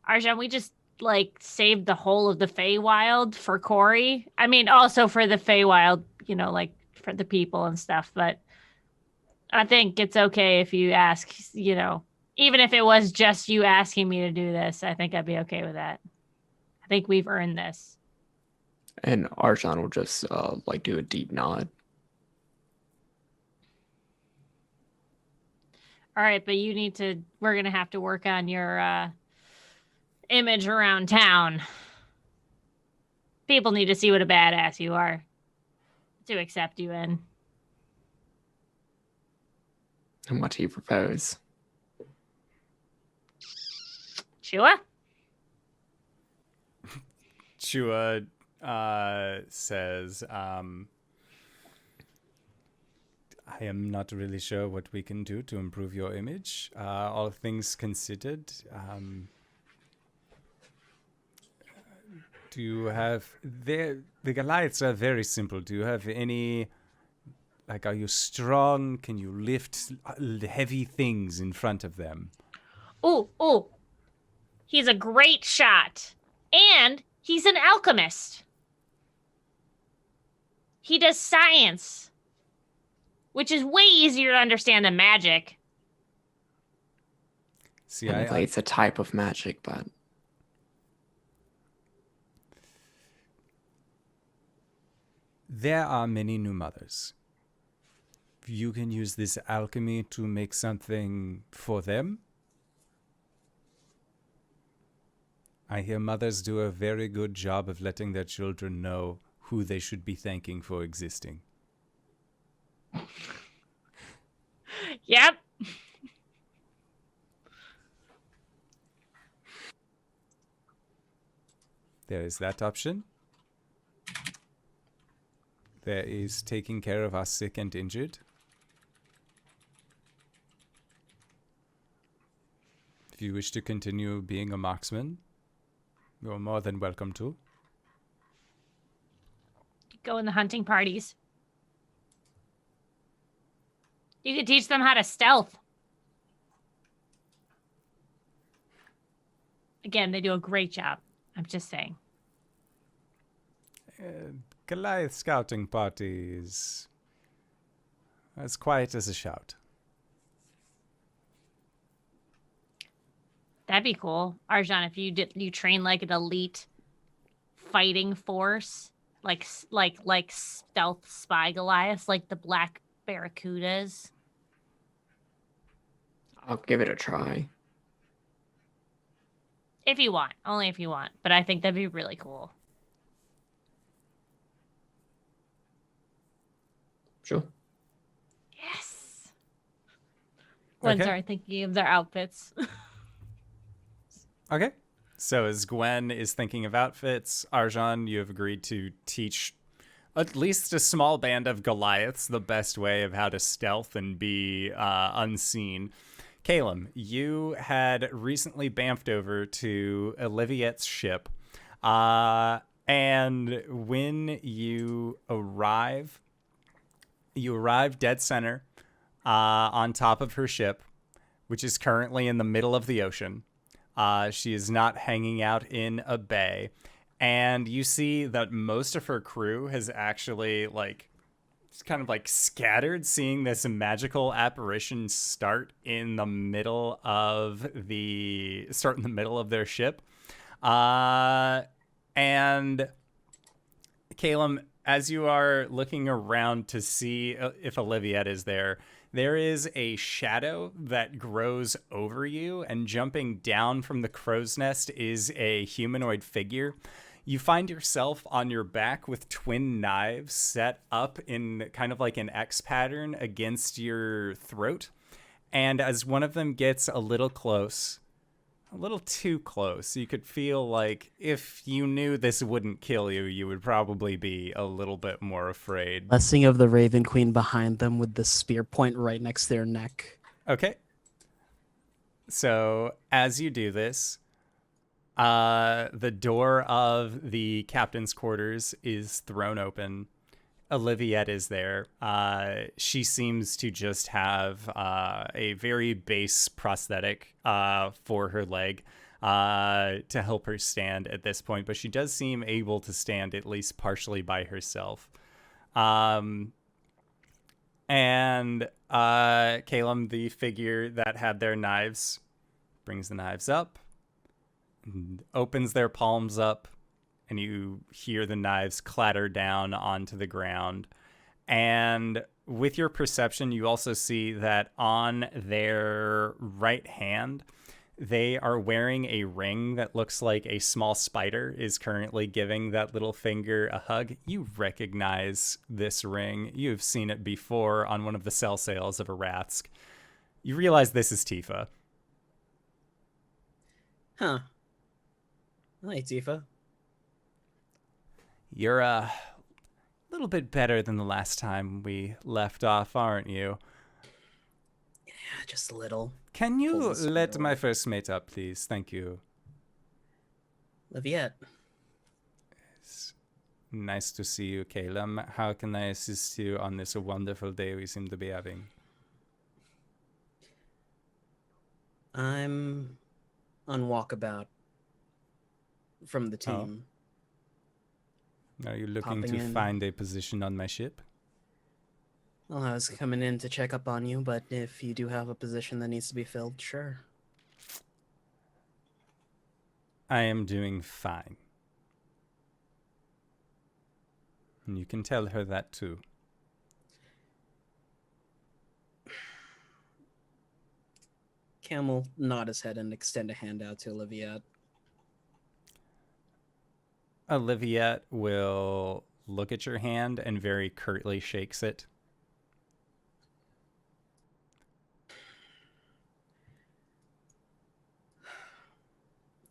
Arjhan, we just, like, saved the whole of the Feywild for Cori. I mean, also for the Feywild, you know, like, for the people and stuff. But I think it's okay if you ask, you know... Even if it was just you asking me to do this, I think I'd be okay with that. I think we've earned this. And Arjhan will just like do a deep nod. All right, but you need to, we're going to have to work on your image around town. People need to see what a badass you are to accept you in. And what do you propose? Chua? Chua says, I am not really sure what we can do to improve your image. All things considered, do you have... The Goliaths are very simple. Do you have any... Like, are you strong? Can you lift heavy things in front of them? Ooh. He's a great shot. And he's an alchemist. He does science. Which is way easier to understand than magic. See, Technically, it's a type of magic, but... There are many new mothers. You can use this alchemy to make something for them. I hear mothers do a very good job of letting their children know who they should be thanking for existing. Yep. There is that option. There is taking care of our sick and injured. If you wish to continue being a marksman, you're more than welcome to. Go in the hunting parties. You could teach them how to stealth. Again, they do a great job. I'm just saying. Goliath scouting party is as quiet as a shout. That'd be cool. Arjhan, if you train like an elite fighting force, like stealth spy Goliaths, like the black barracudas. I'll give it a try. If you want. Only if you want. But I think that'd be really cool. Sure. Yes. Gwen Okay. started thinking of their outfits. Okay. So as Gwen is thinking of outfits, Arjhan, you have agreed to teach at least a small band of Goliaths the best way of how to stealth and be unseen. Caelum, you had recently bamfed over to Oliviette's ship. And when you arrive dead center on top of her ship, which is currently in the middle of the ocean. She is not hanging out in a bay. And you see that most of her crew has actually, like, kind of, like, scattered, seeing this magical apparition start in the middle of their ship. And Caelum, as you are looking around to see if Oliviette is there, there is a shadow that grows over you, and jumping down from the crow's nest is a humanoid figure. You find yourself on your back with twin knives set up in kind of like an X pattern against your throat. And as one of them gets a little close, a little too close, you could feel like if you knew this wouldn't kill you, you would probably be a little bit more afraid. Blessing of the Raven Queen behind them with the spear point right next to their neck. Okay. So as you do this, the door of the captain's quarters is thrown open. Oliviette is there. She seems to just have a very base prosthetic for her leg to help her stand at this point, but she does seem able to stand at least partially by herself. And Caelum, the figure that had their knives, brings the knives up, and opens their palms up, and you hear the knives clatter down onto the ground. And with your perception, you also see that on their right hand, they are wearing a ring that looks like a small spider is currently giving that little finger a hug. You recognize this ring. You've seen it before on one of the sell sales of a Ratsk. You realize this is Tifa. Huh. Hi, Tifa. You're a little bit better than the last time we left off, aren't you? Yeah, just a little. Can you Pulls the let spear my away. first mate up, please? Thank you. Liviette. It's nice to see you, Caelum. How can I assist you on this wonderful day we seem to be having? I'm on walkabout from the team. Are you looking Popping to in. find a position on my ship? Well, I was coming in to check up on you, but if you do have a position that needs to be filled, sure. I am doing fine. And you can tell her that too. Cam will nod his head and extend a hand out to Oliviette. Oliviette will look at your hand and very curtly shakes it.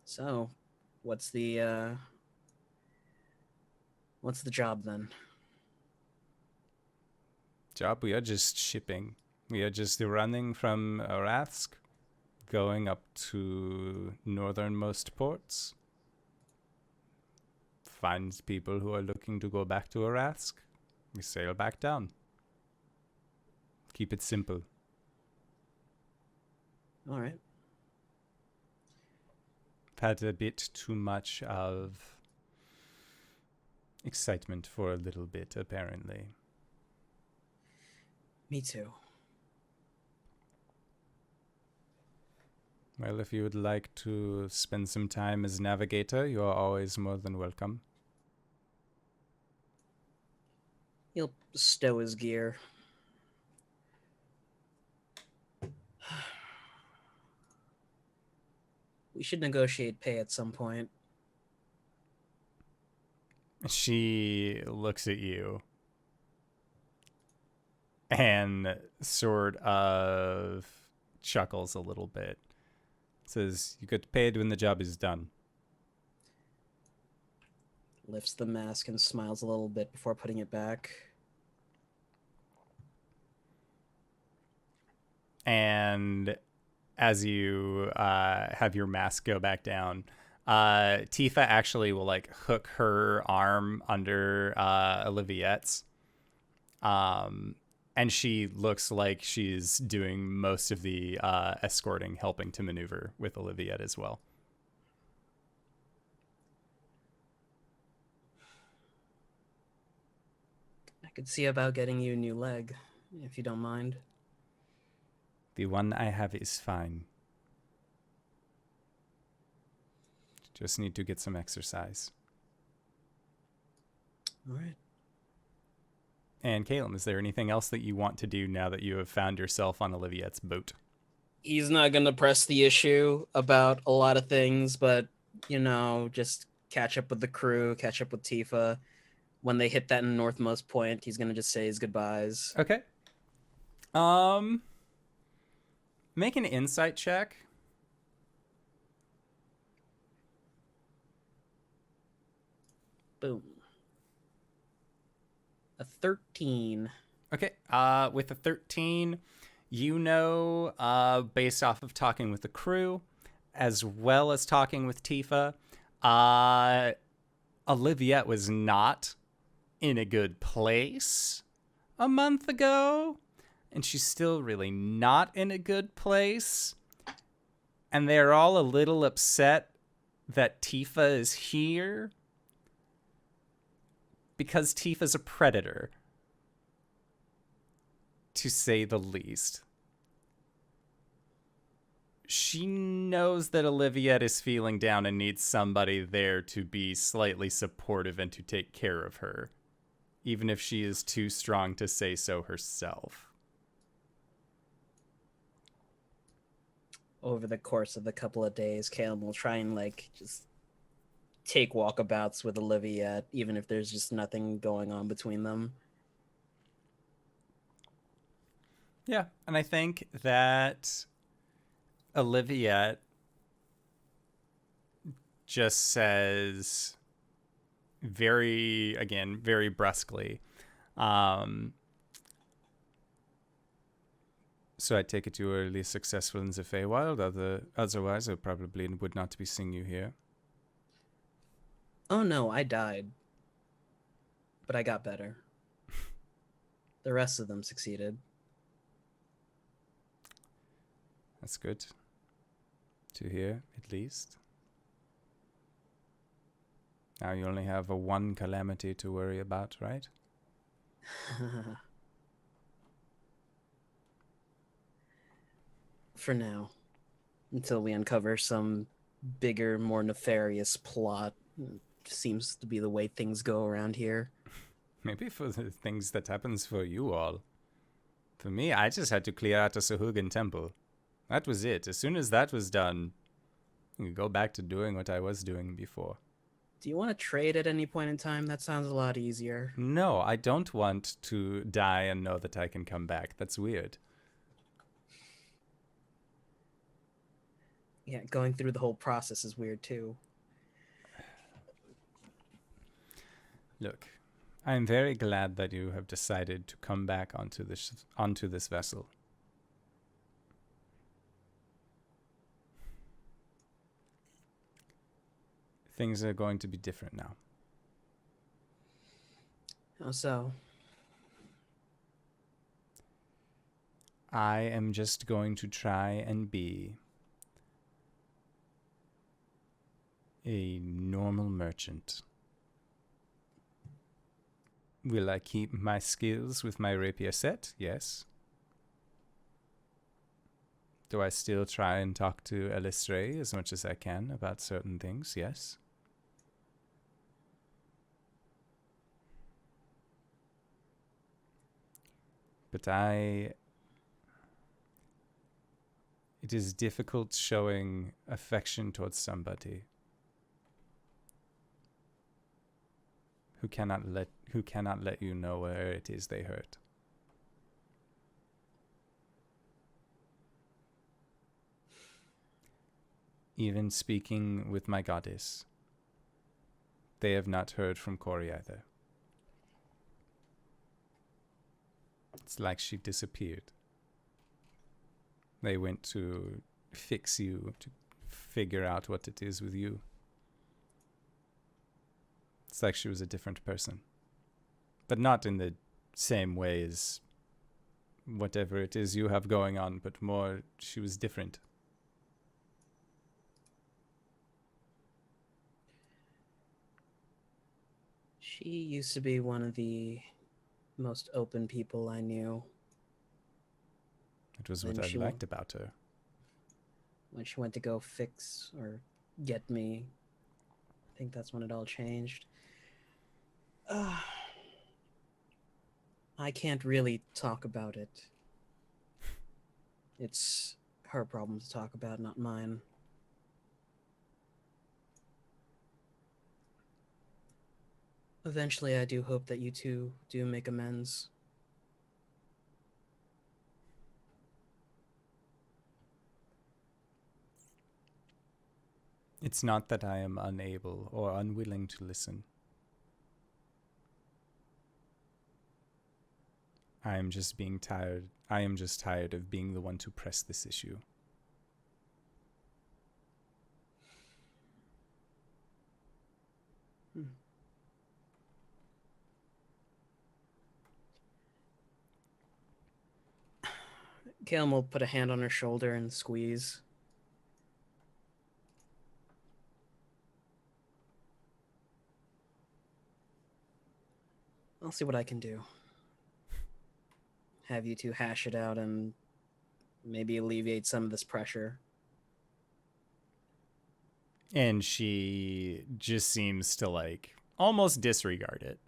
So, what's the job then? Job, we are just shipping. We are just running from Ratsk, going up to northernmost ports. Find people who are looking to go back to Ratsk. We sail back down. Keep it simple. All right. Had a bit too much of excitement for a little bit, apparently. Me too. Well, if you would like to spend some time as navigator, you are always more than welcome. He'll stow his gear. We should negotiate pay at some point. She looks at you and sort of chuckles a little bit. Says, you get paid when the job is done. Lifts the mask and smiles a little bit before putting it back. And as you have your mask go back down, Tifa actually will like hook her arm under Oliviette's. And she looks like she's doing most of the escorting, helping to maneuver with Oliviette as well. I could see about getting you a new leg, if you don't mind. The one I have is fine. Just need to get some exercise. All right. And Caelum, is there anything else that you want to do now that you have found yourself on Oliviette's boat? He's not going to press the issue about a lot of things, but, you know, just catch up with the crew, catch up with Tifa. When they hit that northmost point, he's gonna just say his goodbyes. Okay. Make an insight check. Boom. A 13. Okay. With a 13, you know, based off of talking with the crew, as well as talking with Tifa, Olivia was not in a good place a month ago, and she's still really not in a good place. And they're all a little upset that Tifa is here because Tifa's a predator, to say the least. She knows that Olivia is feeling down and needs somebody there to be slightly supportive and to take care of her, even if she is too strong to say so herself. Over the course of the couple of days, Caelum will try and just take walkabouts with Olivia, even if there's just nothing going on between them. Yeah, and I think that Olivia just says very brusquely, so I take it you were at least successful in the Feywild, otherwise I probably would not be seeing you here. Oh no, I died. But I got better. The rest of them succeeded. That's good to hear, at least. Now you only have one calamity to worry about, right? For now. Until we uncover some bigger, more nefarious plot. Seems to be the way things go around here. Maybe for the things that happens for you all. For me, I just had to clear out the Sahugan Temple. That was it. As soon as that was done, I could go back to doing what I was doing before. Do you want to trade at any point in time? That sounds a lot easier. No, I don't want to die and know that I can come back. That's weird. Yeah, going through the whole process is weird too. Look, I'm very glad that you have decided to come back onto this vessel. Things are going to be different now. How so? I am just going to try and be a normal merchant. Will I keep my skills with my rapier set? Yes. Do I still try and talk to Elistray as much as I can about certain things? Yes. But it is difficult showing affection towards somebody who cannot let you know where it is they hurt. Even speaking with my goddess, they have not heard from Cori either. It's like she disappeared. They went to fix you, to figure out what it is with you. It's like she was a different person. But not in the same way as whatever it is you have going on, but more, she was different. She used to be one of the most open people I knew. It was what I liked about her. When she went to go fix or get me, I think that's when it all changed. I can't really talk about it. It's her problem to talk about, not mine. Eventually, I do hope that you two do make amends. It's not that I am unable or unwilling to listen. I am just tired of being the one to press this issue. Caelum will put a hand on her shoulder and squeeze. I'll see what I can do. Have you two hash it out and maybe alleviate some of this pressure. And she just seems to like almost disregard it.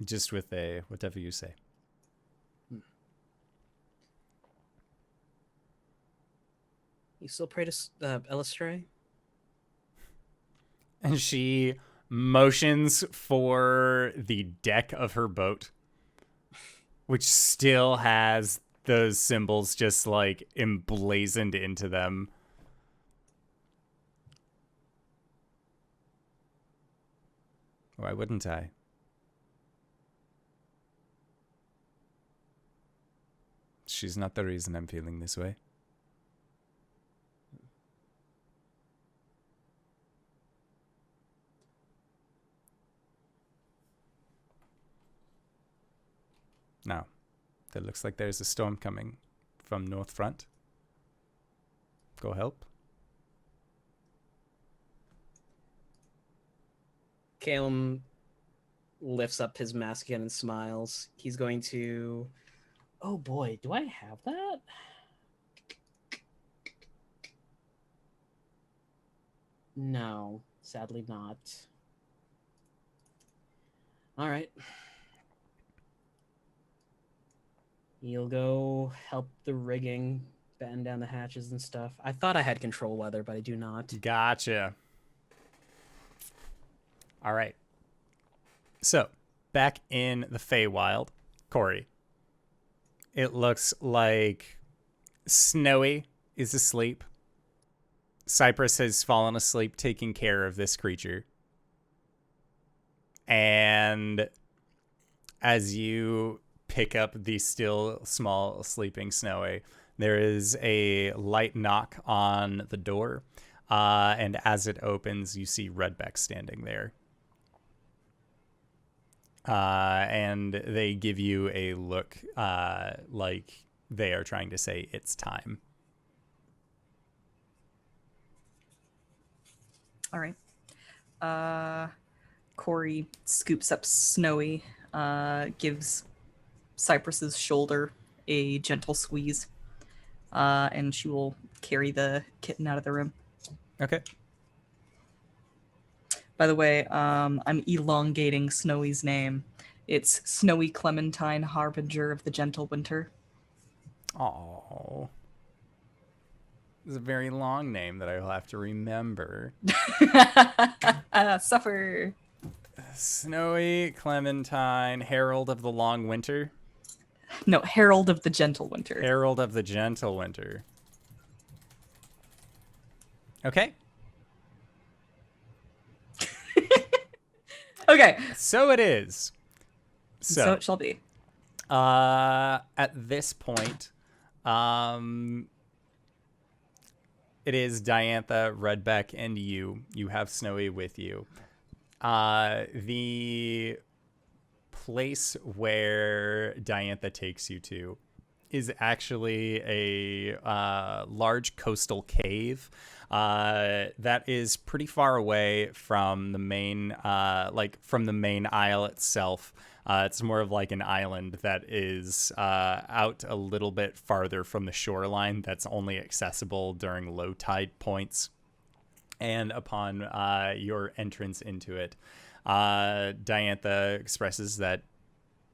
Just with a whatever you say. You still pray to Elistray? And she motions for the deck of her boat, which still has those symbols just like emblazoned into them. Why wouldn't I? She's not the reason I'm feeling this way. Now, it looks like there's a storm coming from North Front. Go help. Caelum lifts up his mask again and smiles. He's going to... Oh boy, do I have that? No, sadly not. All right. He'll go help the rigging, batten down the hatches and stuff. I thought I had control weather, but I do not. Gotcha. All right. So, back in the Feywild, Cori. It looks like Snowy is asleep. Cypress has fallen asleep taking care of this creature. And as you pick up the still small sleeping Snowy, there is a light knock on the door. And as it opens, you see Redbeck standing there. And they give you a look like they are trying to say it's time. All right. Cori scoops up Snowy, gives Cypress's shoulder a gentle squeeze, and she will carry the kitten out of the room. Okay. By the way, I'm elongating Snowy's name. It's Snowy Clementine, Harbinger of the Gentle Winter. Oh, it's a very long name that I will have to remember. Suffer. Snowy Clementine, Herald of the Long Winter. No, Herald of the Gentle Winter. Herald of the Gentle Winter. Okay. Okay. So it is. So it shall be. At this point, it is Diantha, Redbeck, and you. You have Snowy with you. The place where Diantha takes you to is actually a large coastal cave that is pretty far away from the main from the main isle itself. It's more of like an island that is out a little bit farther from the shoreline that's only accessible during low tide points. And upon your entrance into it, Diantha expresses that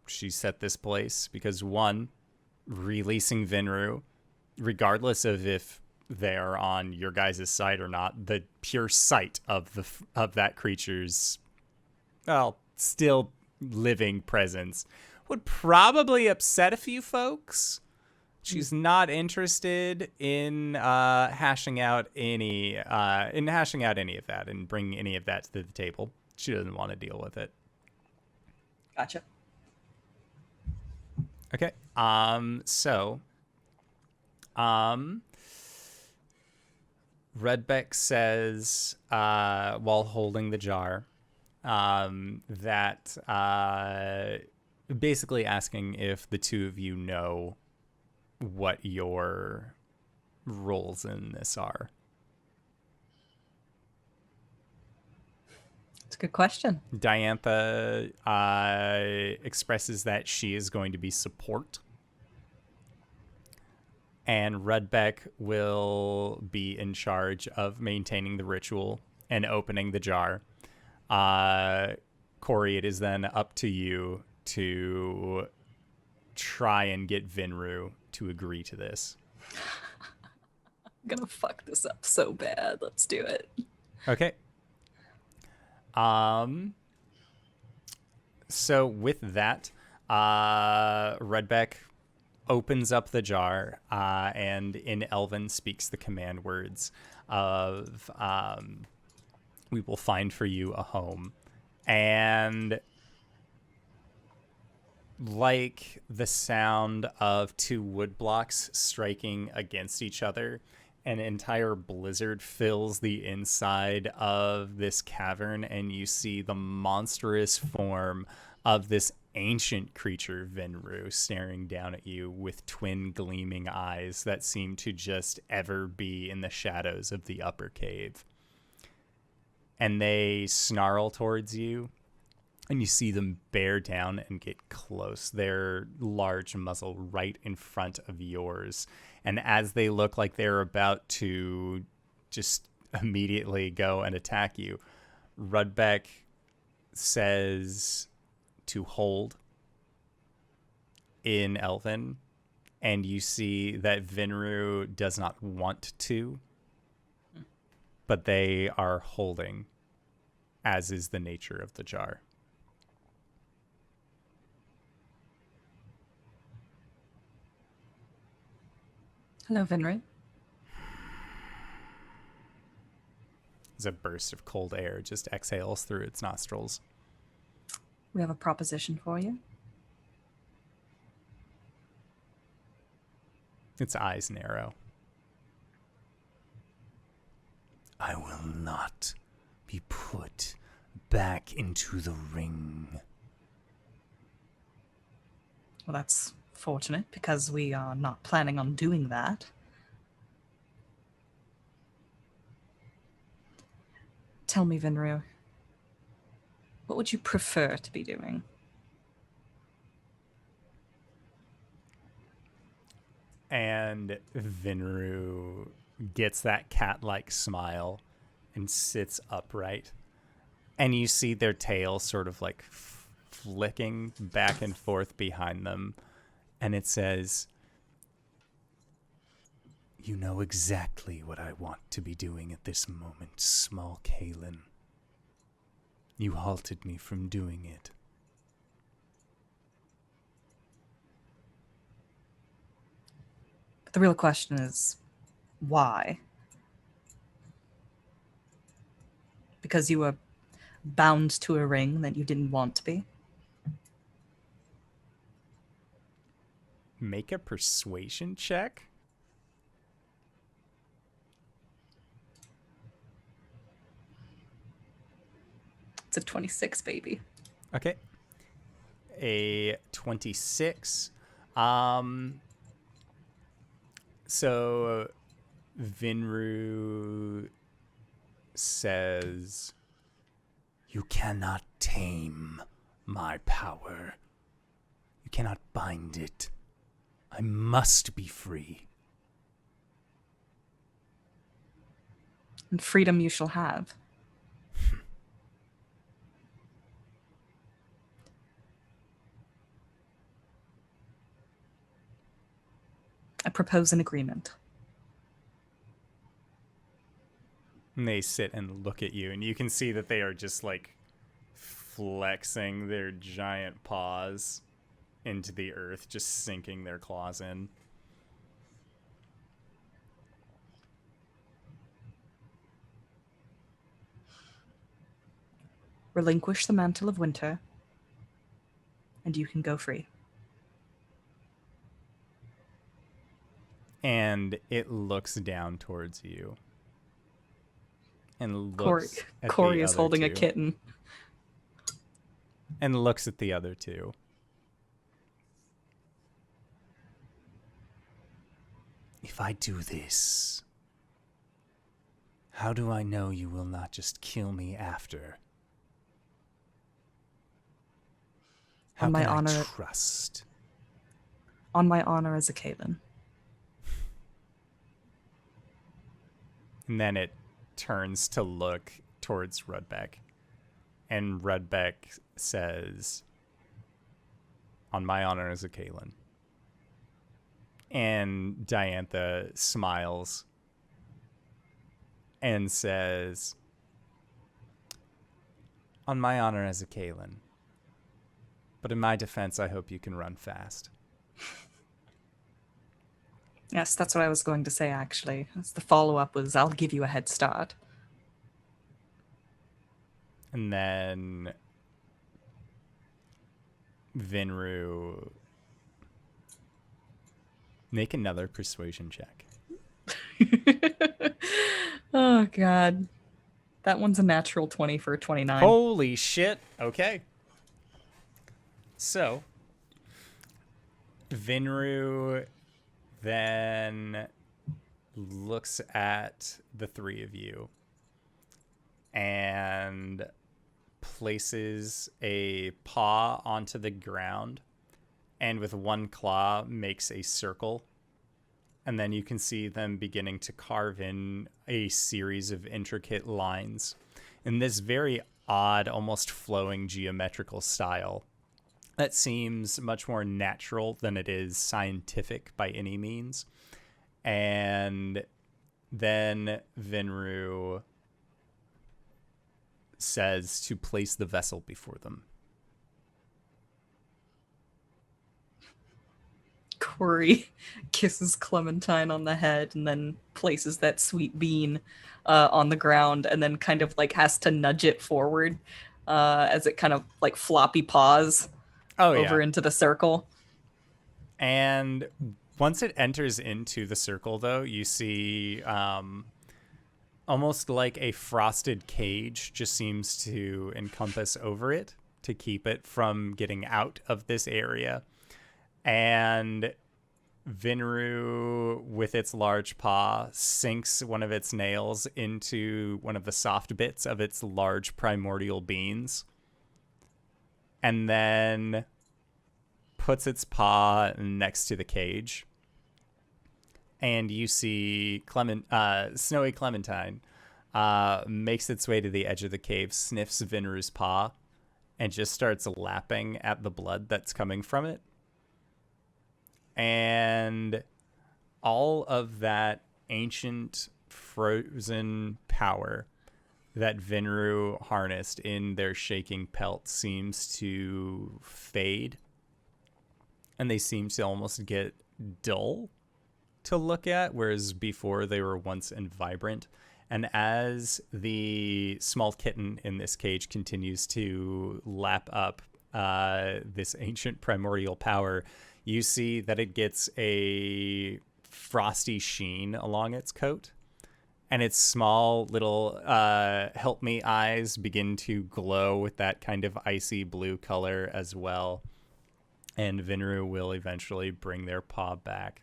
she set this place because, one, releasing Vinru, regardless of if they are on your guys' side or not, the pure sight of that creature's, well, still living presence would probably upset a few folks. She's not interested in hashing out any of that and bringing any of that to the table. She doesn't want to deal with it. Gotcha. Okay. Redbeck says, while holding the jar, that basically asking if the two of you know what your roles in this are. It's a good question. Diantha expresses that she is going to be support. And Redbeck will be in charge of maintaining the ritual and opening the jar. Cori, it is then up to you to try and get Vinru to agree to this. I'm gonna fuck this up so bad. Let's do it. Okay. So with that, Redbeck opens up the jar and in Elven speaks the command words of we will find for you a home. And like the sound of two wood blocks striking against each other, an entire blizzard fills the inside of this cavern, and you see the monstrous form of this ancient creature, Vinru, staring down at you with twin gleaming eyes that seem to just ever be in the shadows of the upper cave. And they snarl towards you, and you see them bear down and get close, their large muzzle right in front of yours. And as they look like they're about to just immediately go and attack you, Rudbeck says to hold in Elven, and you see that Vinru does not want to, but they are holding, as is the nature of the jar. Hello, Vinru. As a burst of cold air just exhales through its nostrils. We have a proposition for you. Its eyes narrow. I will not be put back into the ring. Well, that's fortunate, because we are not planning on doing that. Tell me, Vinru, what would you prefer to be doing? And Vinru gets that cat-like smile and sits upright. And you see their tail sort of like flicking back and forth behind them. And it says, "You know exactly what I want to be doing at this moment, small Caelum. You halted me from doing it. But the real question is, why? Because you were bound to a ring that you didn't want to be? Make a persuasion check." It's a 26, baby. Okay. A 26. So Vinru says, "You cannot tame my power. You cannot bind it. I must be free." And freedom you shall have. I propose an agreement. And they sit and look at you, and you can see that they are just like flexing their giant paws into the earth, just sinking their claws in. Relinquish the mantle of winter, and you can go free. And it looks down towards you. And Cori, looks at Cori the is other holding a two. kitten. And looks at the other two. If I do this, how do I know you will not just kill me after? How On my can I honor- trust? On my honor as a Caelum. And then it turns to look towards Rudbeck. And Rudbeck says, on my honor as a Caelum. And Diantha smiles and says, on my honor as a Caelum. But in my defense, I hope you can run fast. Yes, that's what I was going to say, actually. The follow-up was, I'll give you a head start. And then Vinru, make another persuasion check. Oh, God. That one's a natural 20 for a 29. Holy shit. Okay. So, Vinru then looks at the three of you and places a paw onto the ground and with one claw makes a circle. And then you can see them beginning to carve in a series of intricate lines in this very odd, almost flowing geometrical style that seems much more natural than it is scientific by any means. And then Vinru says to place the vessel before them. Cori kisses Clementine on the head and then places that sweet bean on the ground and then kind of like has to nudge it forward as it kind of like floppy paws over into the circle. And once it enters into the circle, though, you see almost like a frosted cage just seems to encompass over it to keep it from getting out of this area. And Vinru, with its large paw, sinks one of its nails into one of the soft bits of its large primordial beans. And then puts its paw next to the cage. And you see Snowy Clementine makes its way to the edge of the cave, sniffs Vinru's paw, and just starts lapping at the blood that's coming from it. And all of that ancient frozen power that Vinru harnessed in their shaking pelt seems to fade. And they seem to almost get dull to look at, whereas before they were once and vibrant. And as the small kitten in this cage continues to lap up this ancient primordial power, you see that it gets a frosty sheen along its coat. And its small little help me eyes begin to glow with that kind of icy blue color as well. And Vinru will eventually bring their paw back.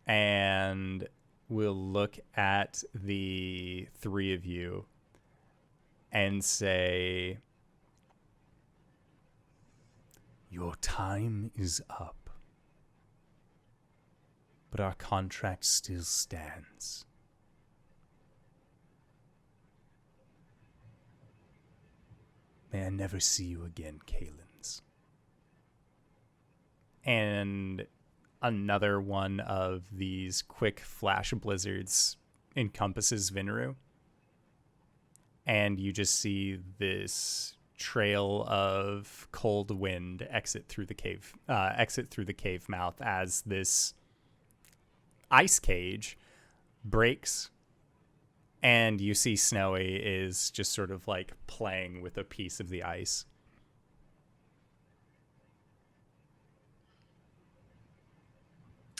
And we'll look at the three of you and say, your time is up, but our contract still stands. May I never see you again, Caelums. And another one of these quick flash blizzards encompasses Vinru. And you just see this trail of cold wind exit through the cave mouth as this ice cage breaks, and you see Snowy is just sort of like playing with a piece of the ice.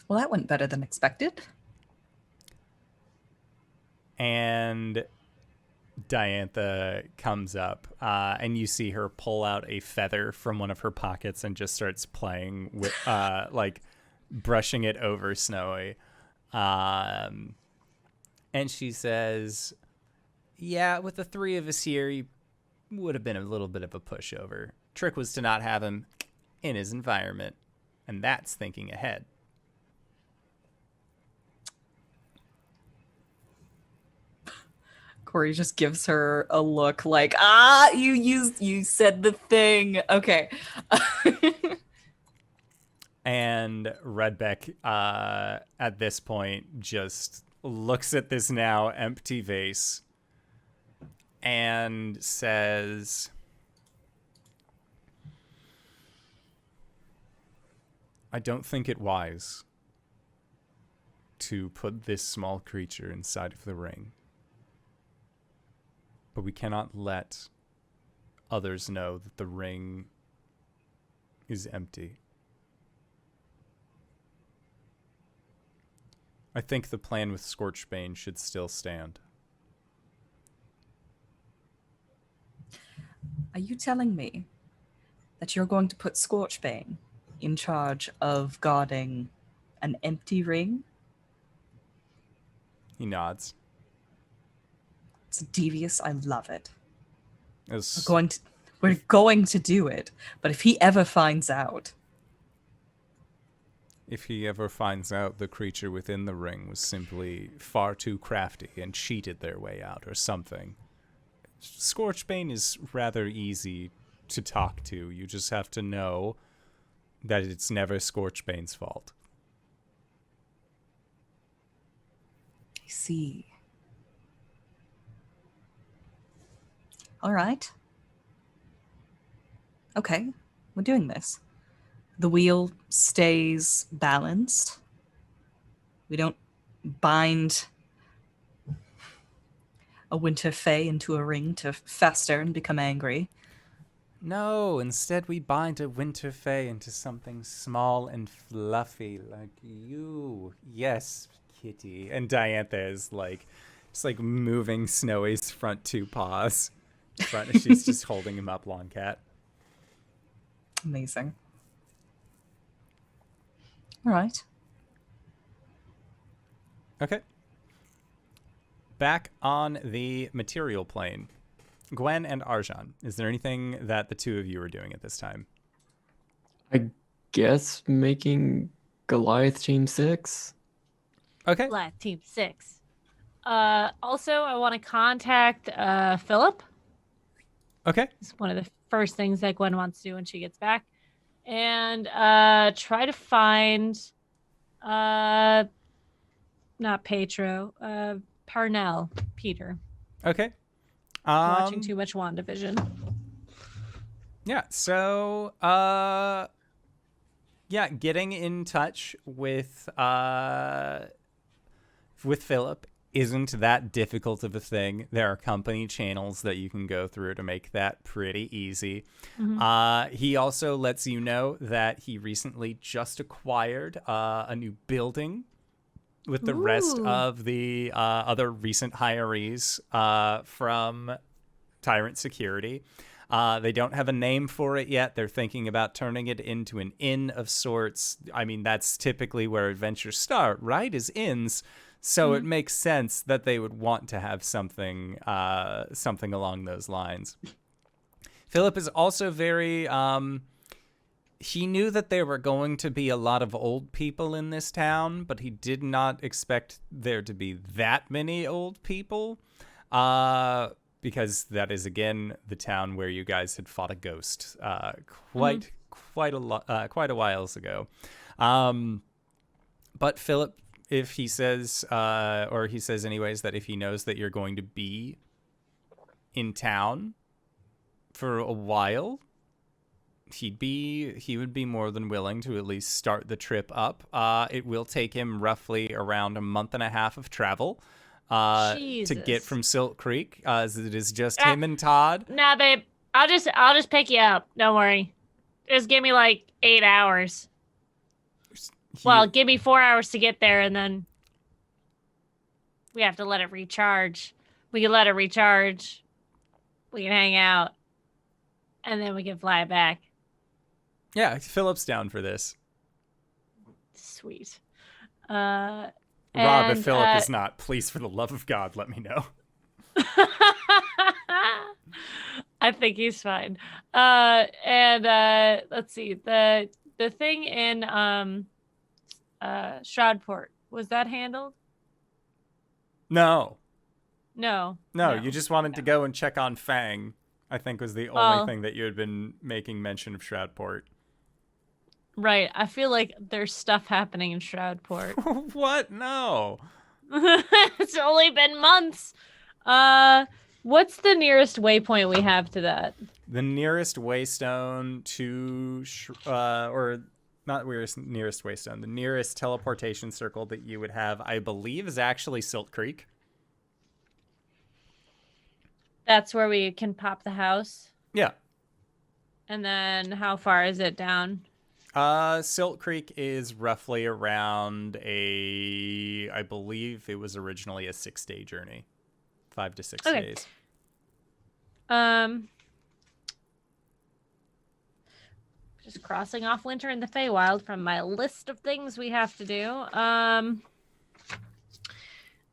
Well, that went better than expected. And Diantha comes up, and you see her pull out a feather from one of her pockets and just starts playing with, like, brushing it over Snowy. And she says, yeah, with the three of us here, he would have been a little bit of a pushover. Trick was to not have him in his environment, and that's thinking ahead. Cori just gives her a look like, you said the thing. Okay. And Redbeck, at this point, just looks at this now empty vase and says, I don't think it wise to put this small creature inside of the ring. But we cannot let others know that the ring is empty. I think the plan with Scorchbane should still stand. Are you telling me that you're going to put Scorchbane in charge of guarding an empty ring? He nods. It's devious. I love it. As We're going to do it. But if he ever finds out, if he ever finds out the creature within the ring was simply far too crafty and cheated their way out or something, Scorchbane is rather easy to talk to. You just have to know that it's never Scorchbane's fault. I see. All right. Okay, we're doing this. The wheel stays balanced. We don't bind a winter fae into a ring to fester and become angry. No, instead we bind a winter fae into something small and fluffy like you. Yes, kitty. And Diantha is like, just like moving Snowy's front two paws. She's just holding him up, Long Cat. Amazing. All right. Okay. Back on the material plane. Gwen and Arjhan, is there anything that the two of you are doing at this time? I guess making Goliath Team 6. Okay. Black Team 6. Also, I want to contact Philip. Okay. It's one of the first things that Gwen wants to do when she gets back. And try to find, not Petro, Parnell, Peter. Okay. Watching too much WandaVision. Yeah, so, getting in touch with Philip isn't that difficult of a thing. There are company channels that you can go through to make that pretty easy. Mm-hmm. He also lets you know that he recently just acquired a new building with the rest of the other recent hirees from Tyrant Security. They don't have a name for it yet. They're thinking about turning it into an inn of sorts. I mean, that's typically where adventures start, right? Is inns. So it makes sense that they would want to have something along those lines. Philip is also very... he knew that there were going to be a lot of old people in this town, but he did not expect there to be that many old people. Because that is, again, the town where you guys had fought a ghost quite a while ago. But Philip if he says, or he says anyways, that if he knows that you're going to be in town for a while, he would be more than willing to at least start the trip up. It will take him roughly around a month and a half of travel to get from Silk Creek, as it is just him and Todd. Nah, babe, I'll just pick you up. Don't worry. Just give me like 8 hours. Well, give me 4 hours to get there, and then we have to let it recharge. We can let it recharge. We can hang out, and then we can fly back. Yeah, Philip's down for this. Sweet. Rob, if Philip is not, please, for the love of God, let me know. I think he's fine. Let's see. The thing in Shroudport, was that handled? No, No, you just wanted to go and check on Fang, I think was the only thing that you had been making mention of Shroudport. Right. I feel like there's stuff happening in Shroudport. What? No. It's only been months. What's the nearest waypoint we have to that? The nearest waystone to, or not nearest waystone, the nearest teleportation circle that you would have, I believe, is actually Silk Creek. That's where we can pop the house? Yeah. And then how far is it down? Silk Creek is roughly around I believe it was originally a 6-day journey. 5 to 6 days. Just crossing off winter in the Feywild from my list of things we have to do.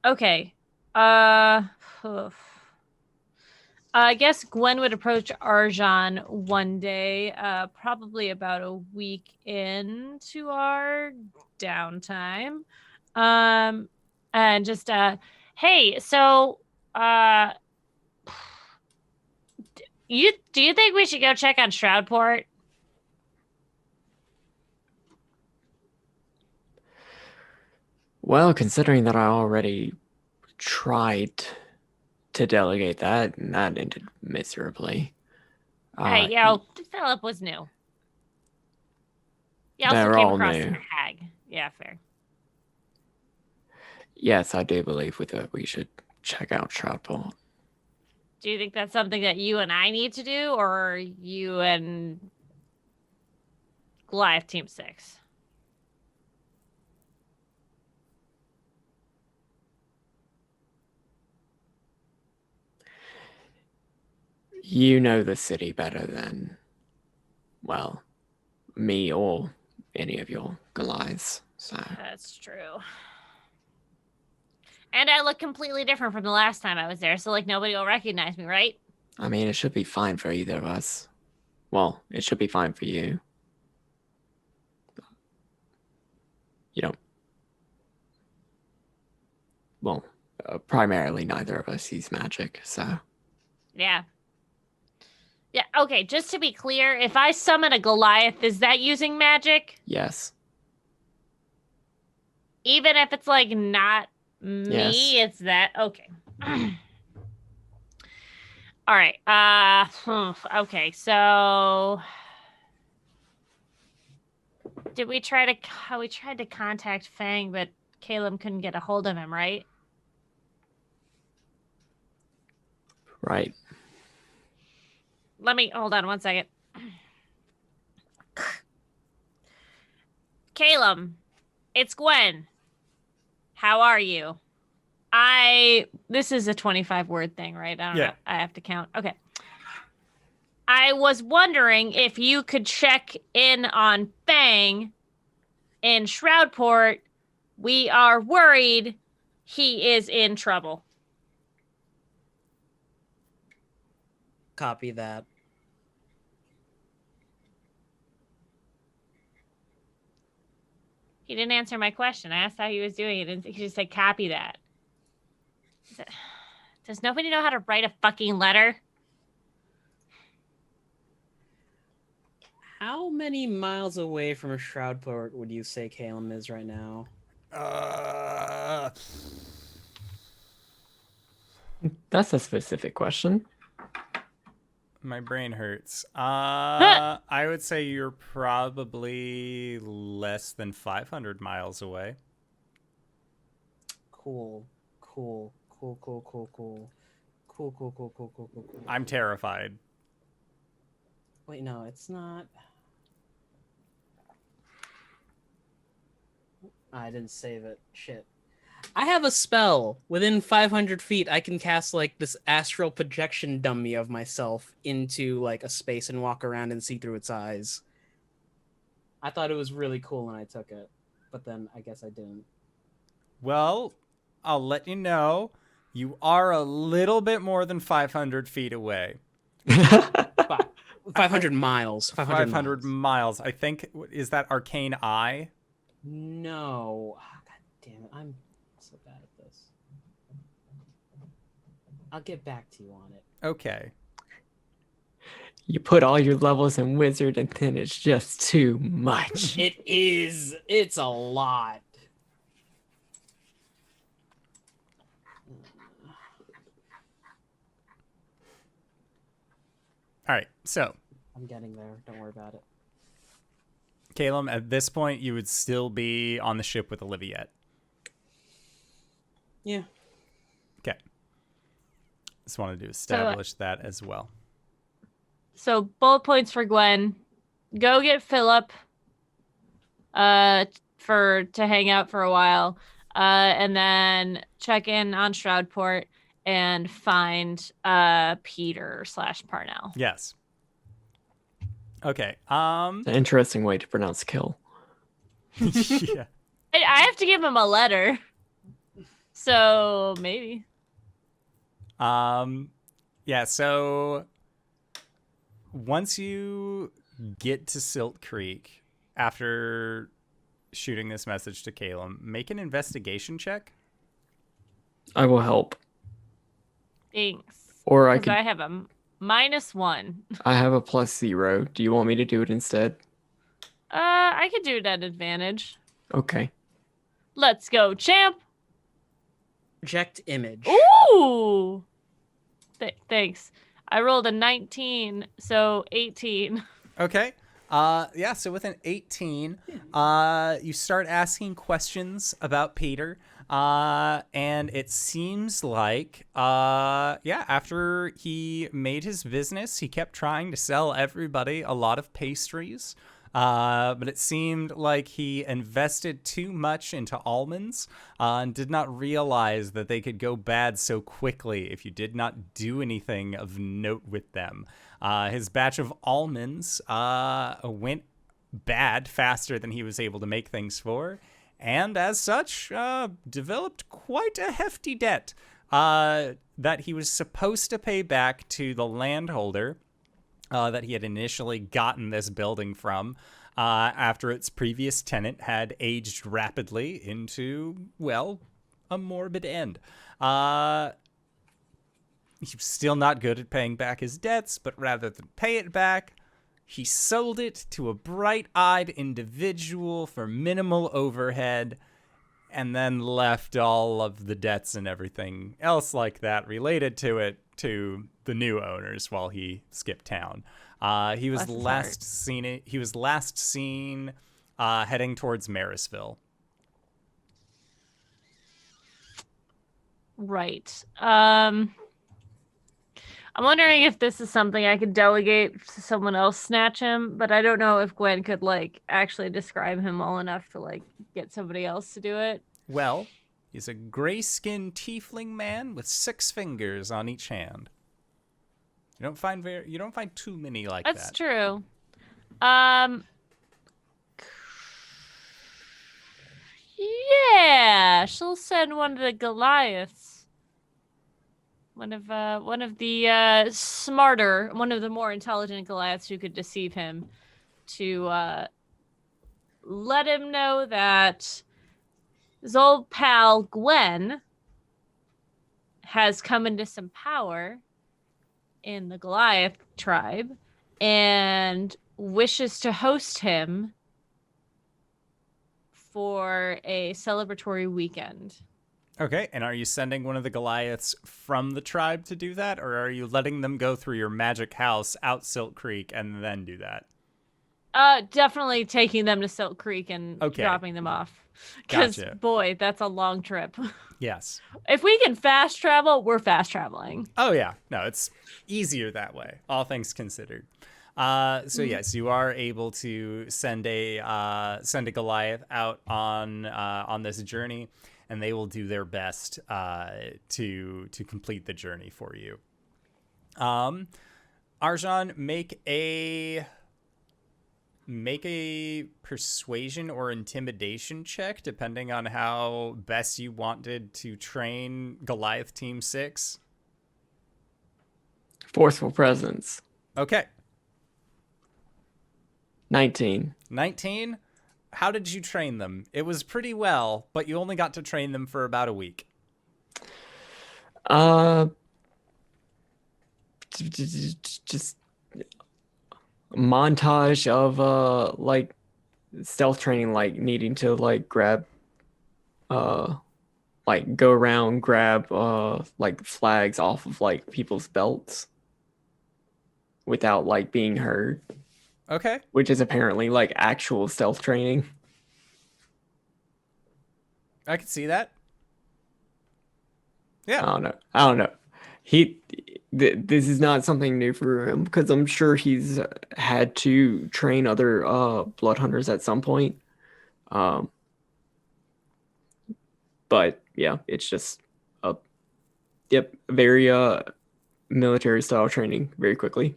Okay. I guess Gwen would approach Arjhan one day, probably about a week into our downtime. And just, hey, so, do you think we should go check on Shroudport? Well, considering that I already tried to delegate that, and that ended miserably. Hey, Philip was new. You They're also came all across new. a hag. Yeah, fair. Yes, I do believe we should check out Shroudport. Do you think that's something that you and I need to do, or you and Goliath Team 6? You know the city better than, well, me or any of your Goliaths, so. That's true. And I look completely different from the last time I was there, so like nobody will recognize me, right? I mean, it should be fine for either of us. Well, it should be fine for you. You don't. Well, primarily neither of us use magic, so. Yeah. Yeah, okay, just to be clear, if I summon a Goliath, is that using magic? Yes. Even if it's like not me, Yes. it's that. Okay. All right. Okay, so we tried to contact Fang, but Caelum couldn't get a hold of him, right? Right. Let me hold on 1 second. Caelum, it's Gwen. How are you? This is a 25-word thing, right? I don't know. I have to count. Okay. I was wondering if you could check in on Fang in Shroudport. We are worried he is in trouble. Copy that. He didn't answer my question. I asked how he was doing it, and he just said, copy that. Does nobody know how to write a fucking letter? How many miles away from Shroudport would you say Caelum is right now? That's a specific question. My brain hurts. I would say you're probably less than 500 miles away. Cool. I'm terrified. Wait, no, it's not. I didn't save it. Shit. I have a spell. Within 500 feet, I can cast like this astral projection dummy of myself into like a space and walk around and see through its eyes. I thought it was really cool when I took it, but then I guess I didn't. Well, I'll let you know. You are a little bit more than 500 feet away. 500 miles. 500 miles. I think, is that Arcane Eye? No. Oh, God damn it. I'm so bad at this. I'll get back to you on it. Okay. You put all your levels in Wizard and then it's just too much. It is. It's a lot. All right. So, I'm getting there. Don't worry about it. Caelum, at this point, you would still be on the ship with Oliviette. Yeah. Okay. Just wanted to establish that as well. So bullet points for Gwen. Go get Philip to hang out for a while. And then check in on Shroudport and find Peter / Parnell. Yes. Okay. An interesting way to pronounce kill. Yeah. I have to give him a letter. So maybe. Yeah, so once you get to Silt Creek after shooting this message to Caelum, make an investigation check. I will help. Thanks. Or I 'Cause could. I have a -1. I have a +0. Do you want me to do it instead? I could do it at advantage. Okay. Let's go, champ. Project image. Ooh. Thanks. I rolled a 19, so 18. Okay. Yeah, so with an 18, you start asking questions about Peter. And it seems like, after he made his business, he kept trying to sell everybody a lot of pastries. But it seemed like he invested too much into almonds and did not realize that they could go bad so quickly if you did not do anything of note with them. His batch of almonds went bad faster than he was able to make things for, and as such, developed quite a hefty debt that he was supposed to pay back to the landholder that he had initially gotten this building from after its previous tenant had aged rapidly into, well, a morbid end. He was still not good at paying back his debts, but rather than pay it back, he sold it to a bright-eyed individual for minimal overhead, and then left all of the debts and everything else like that related to it to the new owners while he skipped town. He was last seen heading towards Marysville. Right. I'm wondering if this is something I could delegate to someone else snatch him, but I don't know if Gwen could actually describe him well enough to get somebody else to do it. Well, he's a gray-skinned tiefling man with 6 fingers on each hand. You don't find too many like that. That's true. Yeah, she'll send one of the Goliaths. One of the more intelligent Goliaths who could deceive him, to let him know that his old pal Gwen has come into some power in the Goliath tribe and wishes to host him for a celebratory weekend. Okay, and are you sending one of the Goliaths from the tribe to do that, or are you letting them go through your magic house out Silk Creek and then do that? Definitely taking them to Silk Creek and dropping them off. Because, Gotcha. boy, that's a long trip. Yes. If we can fast travel, we're fast traveling. Oh, yeah. No, it's easier that way, all things considered. So yes, you are able to send a Goliath out on this journey, and they will do their best to complete the journey for you. Arjhan, make a persuasion or intimidation check, depending on how best you wanted to train Goliath Team 6. Forceful presence. Okay. 19. 19? How did you train them? It was pretty well, but you only got to train them for about a week. Just montage of like stealth training, like needing to like grab like go around, grab like flags off of like people's belts without like being heard. Okay. Which is apparently like actual stealth training. I can see that. Yeah. I don't know. This is not something new for him, because I'm sure he's had to train other blood hunters at some point. But yeah, it's just very military style training very quickly.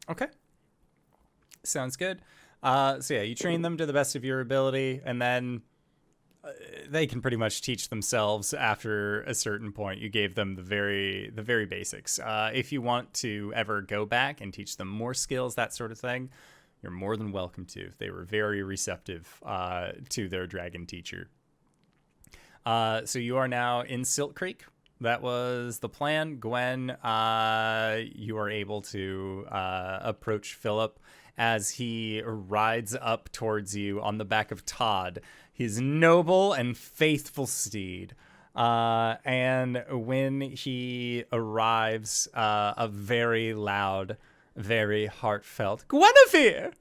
Okay. Sounds good. So yeah, you train them to the best of your ability, and then they can pretty much teach themselves after a certain point. You gave them the very basics. If you want to ever go back and teach them more skills, that sort of thing, you're more than welcome to. They were very receptive to their dragon teacher. So you are now in Silk Creek. That was the plan. Gwen, you are able to approach Philip as he rides up towards you on the back of Todd, his noble and faithful steed. And when he arrives, a very loud, very heartfelt Guinevere!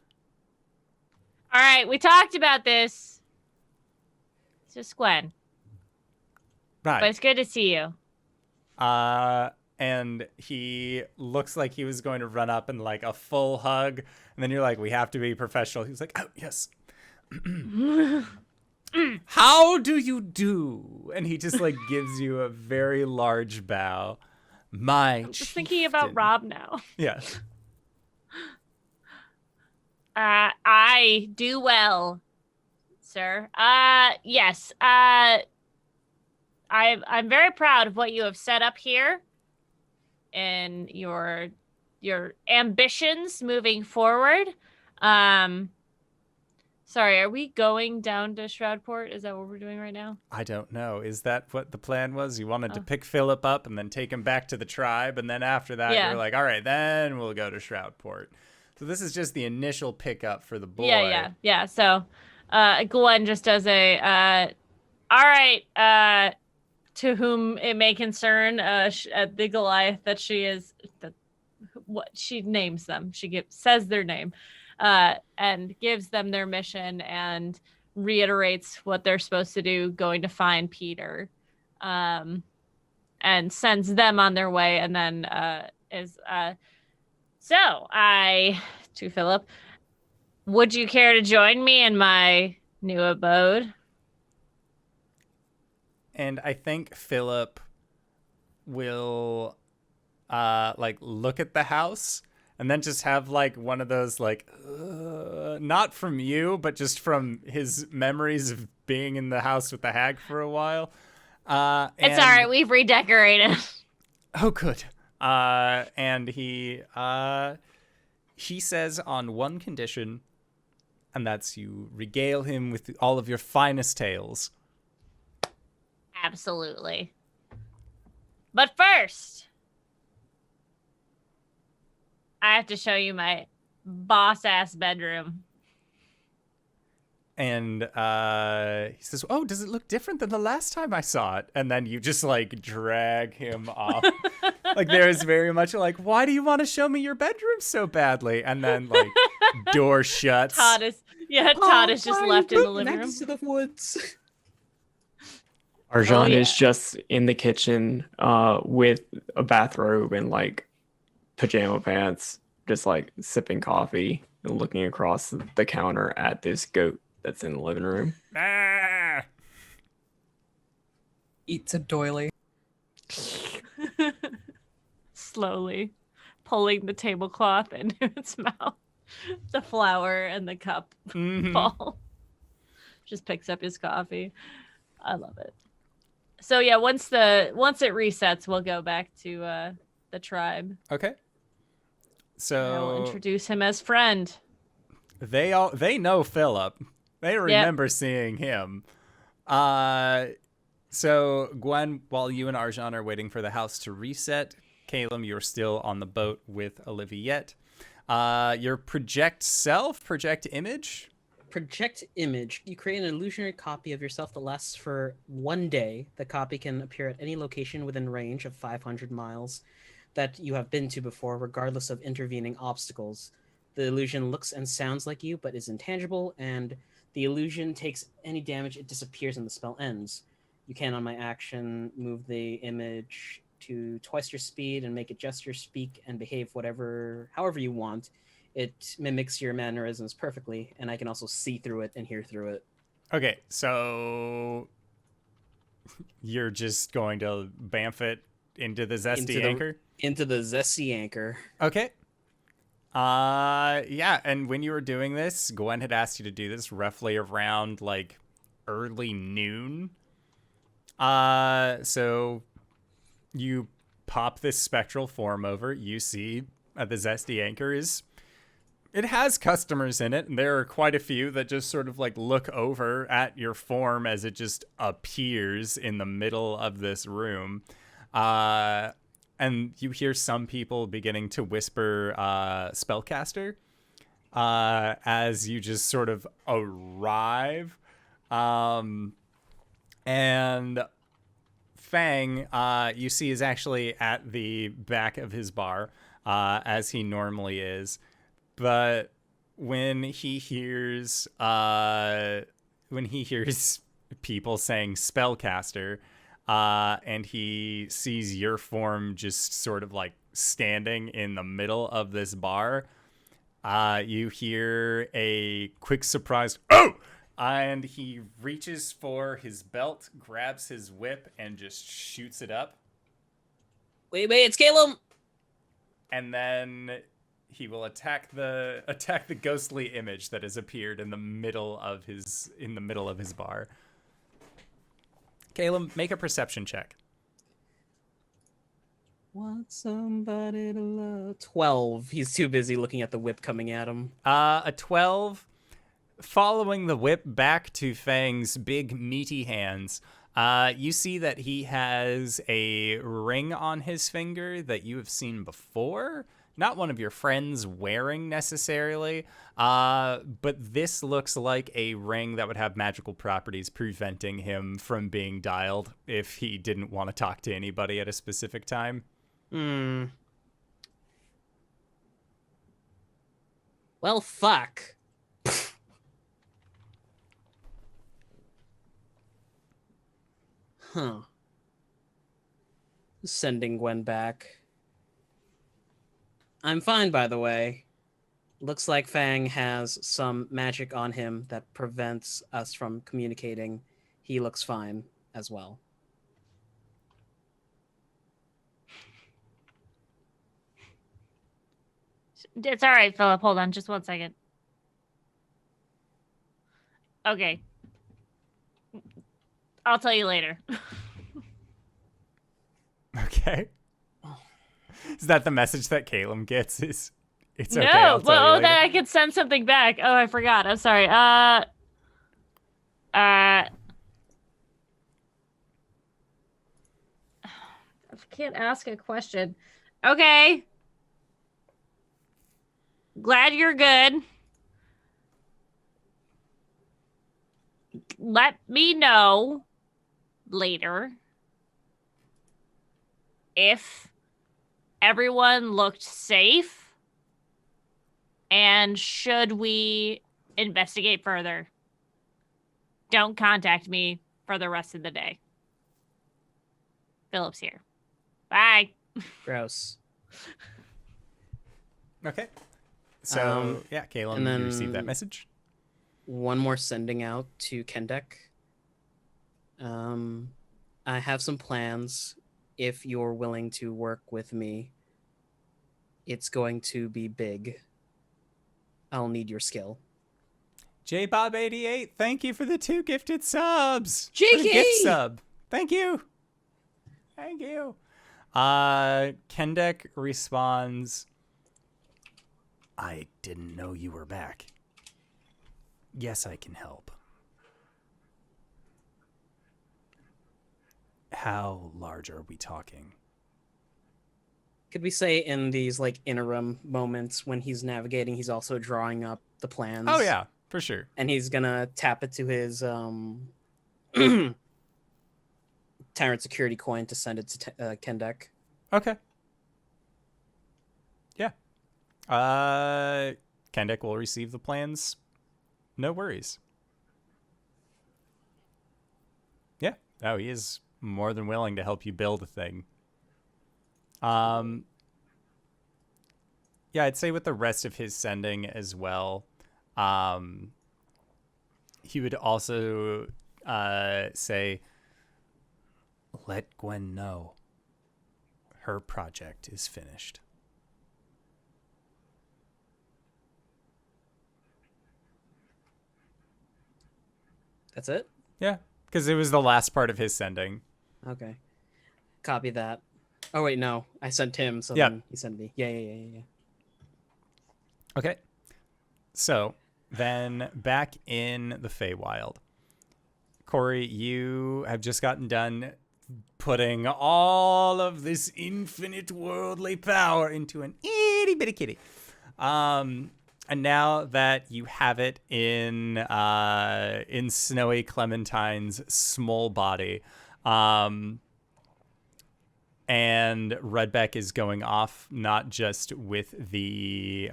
All right, we talked about this. It's just Gwen. Right. But it's good to see you. And he looks like he was going to run up and like a full hug. And then you're like, we have to be professional. He's like, oh, yes. How do you do? And he just like gives you a very large bow. I'm just thinking about Rob now. Yes. I do well, sir. Yes. I'm very proud of what you have set up here and your ambitions moving forward. Sorry, are we going down to Shroudport? Is that what we're doing right now? I don't know. Is that what the plan was? You wanted to pick Philip up and then take him back to the tribe, and then after that you're like, all right, then we'll go to Shroudport. So this is just the initial pickup for the boy. Yeah. So Gwen just does a all right, to whom it may concern, the Goliath that she is, what she names them. She says their name, and gives them their mission and reiterates what they're supposed to do, going to find Peter, and sends them on their way. And then to Philip, would you care to join me in my new abode? And I think Philip will like look at the house and then just have like one of those like not from you, but just from his memories of being in the house with the hag for a while. It's all right, we've redecorated. Oh, good. And he says on one condition, and that's you regale him with all of your finest tales. Absolutely. But first, I have to show you my boss-ass bedroom. and he says, "Oh, does it look different than the last time I saw it?" And then you just like drag him off. Like there's very much like, "Why do you want to show me your bedroom so badly?" And then like door shuts. Todd is just left in the living room. Next to the woods. Arjhan yeah. is just in the kitchen with a bathrobe and like pajama pants, just like sipping coffee and looking across the counter at this goat that's in the living room. Ah! Eats a doily. Slowly pulling the tablecloth into its mouth. The flour and the cup fall. Just picks up his coffee. I love it. So yeah, once it resets, we'll go back to the tribe. Okay. So I will introduce him as friend. they know Philip. They remember seeing him. So Gwen, while you and Arjhan are waiting for the house to reset, Caelum, you're still on the boat with Oliviette. Your project image. Project image. You create an illusionary copy of yourself that lasts for 1 day. The copy can appear at any location within range of 500 miles that you have been to before, regardless of intervening obstacles. The illusion looks and sounds like you, but is intangible, and the illusion takes any damage, it disappears and the spell ends. You can, on my action, move the image to twice your speed and make it gesture, speak, and behave however you want. It mimics your mannerisms perfectly, and I can also see through it and hear through it. Okay, so you're just going to bamf it into the zesty anchor? Into the zesty anchor. Okay. Yeah, and when you were doing this, Gwen had asked you to do this roughly around like early noon. So you pop this spectral form over. You see the zesty anchor it has customers in it, and there are quite a few that just sort of like look over at your form as it just appears in the middle of this room. And you hear some people beginning to whisper spellcaster as you just sort of arrive. And Fang, you see, is actually at the back of his bar, as he normally is. But when he hears people saying spellcaster, and he sees your form just sort of like standing in the middle of this bar, you hear a quick surprise, "Oh!" And he reaches for his belt, grabs his whip, and just shoots it up. Wait, it's Caelum! And then he will attack the ghostly image that has appeared in the middle of his bar. Caelum, make a perception check. Want somebody to love. 12. He's too busy looking at the whip coming at him. A 12. Following the whip back to Fang's big meaty hands, you see that he has a ring on his finger that you have seen before. Not one of your friends wearing necessarily, but this looks like a ring that would have magical properties preventing him from being dialed if he didn't want to talk to anybody at a specific time. Well, fuck. Huh. Sending Gwen back. I'm fine, by the way. Looks like Fang has some magic on him that prevents us from communicating. He looks fine as well. It's all right, Philip. Hold on just 1 second. Okay. I'll tell you later. Okay. Is that the message that Caelum gets? It's okay. No, well, that I could send something back. Oh, I forgot. I'm sorry. I can't ask a question. Okay. Glad you're good. let me know later if everyone looked safe and should we investigate further. Don't contact me for the rest of the day. Philip's here. Bye. Gross. Okay. So, Caelum, and then- you received that message? One more sending out to Kendek. I have some plans. If you're willing to work with me, it's going to be big. I'll need your skill. JBob88, thank you for the 2 gifted subs. Cheeky! For the gift sub. Thank you. Thank you. Kendek responds, I didn't know you were back. Yes, I can help. How large are we talking? Could we say in these like interim moments when he's navigating, he's also drawing up the plans? Oh, yeah, for sure. And he's gonna tap it to his Tyrant Security coin to send it to Kendek. Okay. Yeah. Kendek will receive the plans. No worries. Yeah. Oh, he is more than willing to help you build a thing. Yeah, I'd say with the rest of his sending as well, he would also say, let Gwen know her project is finished. That's it? Yeah, because it was the last part of his sending. Okay. Copy that. Oh, wait, no. I sent him, so Yep. then he sent me. Yeah. Okay. So then back in the Feywild, Cori, you have just gotten done putting all of this infinite worldly power into an itty bitty kitty. And now that you have it in Snowy Clementine's small body, and Redbeck is going off not just with the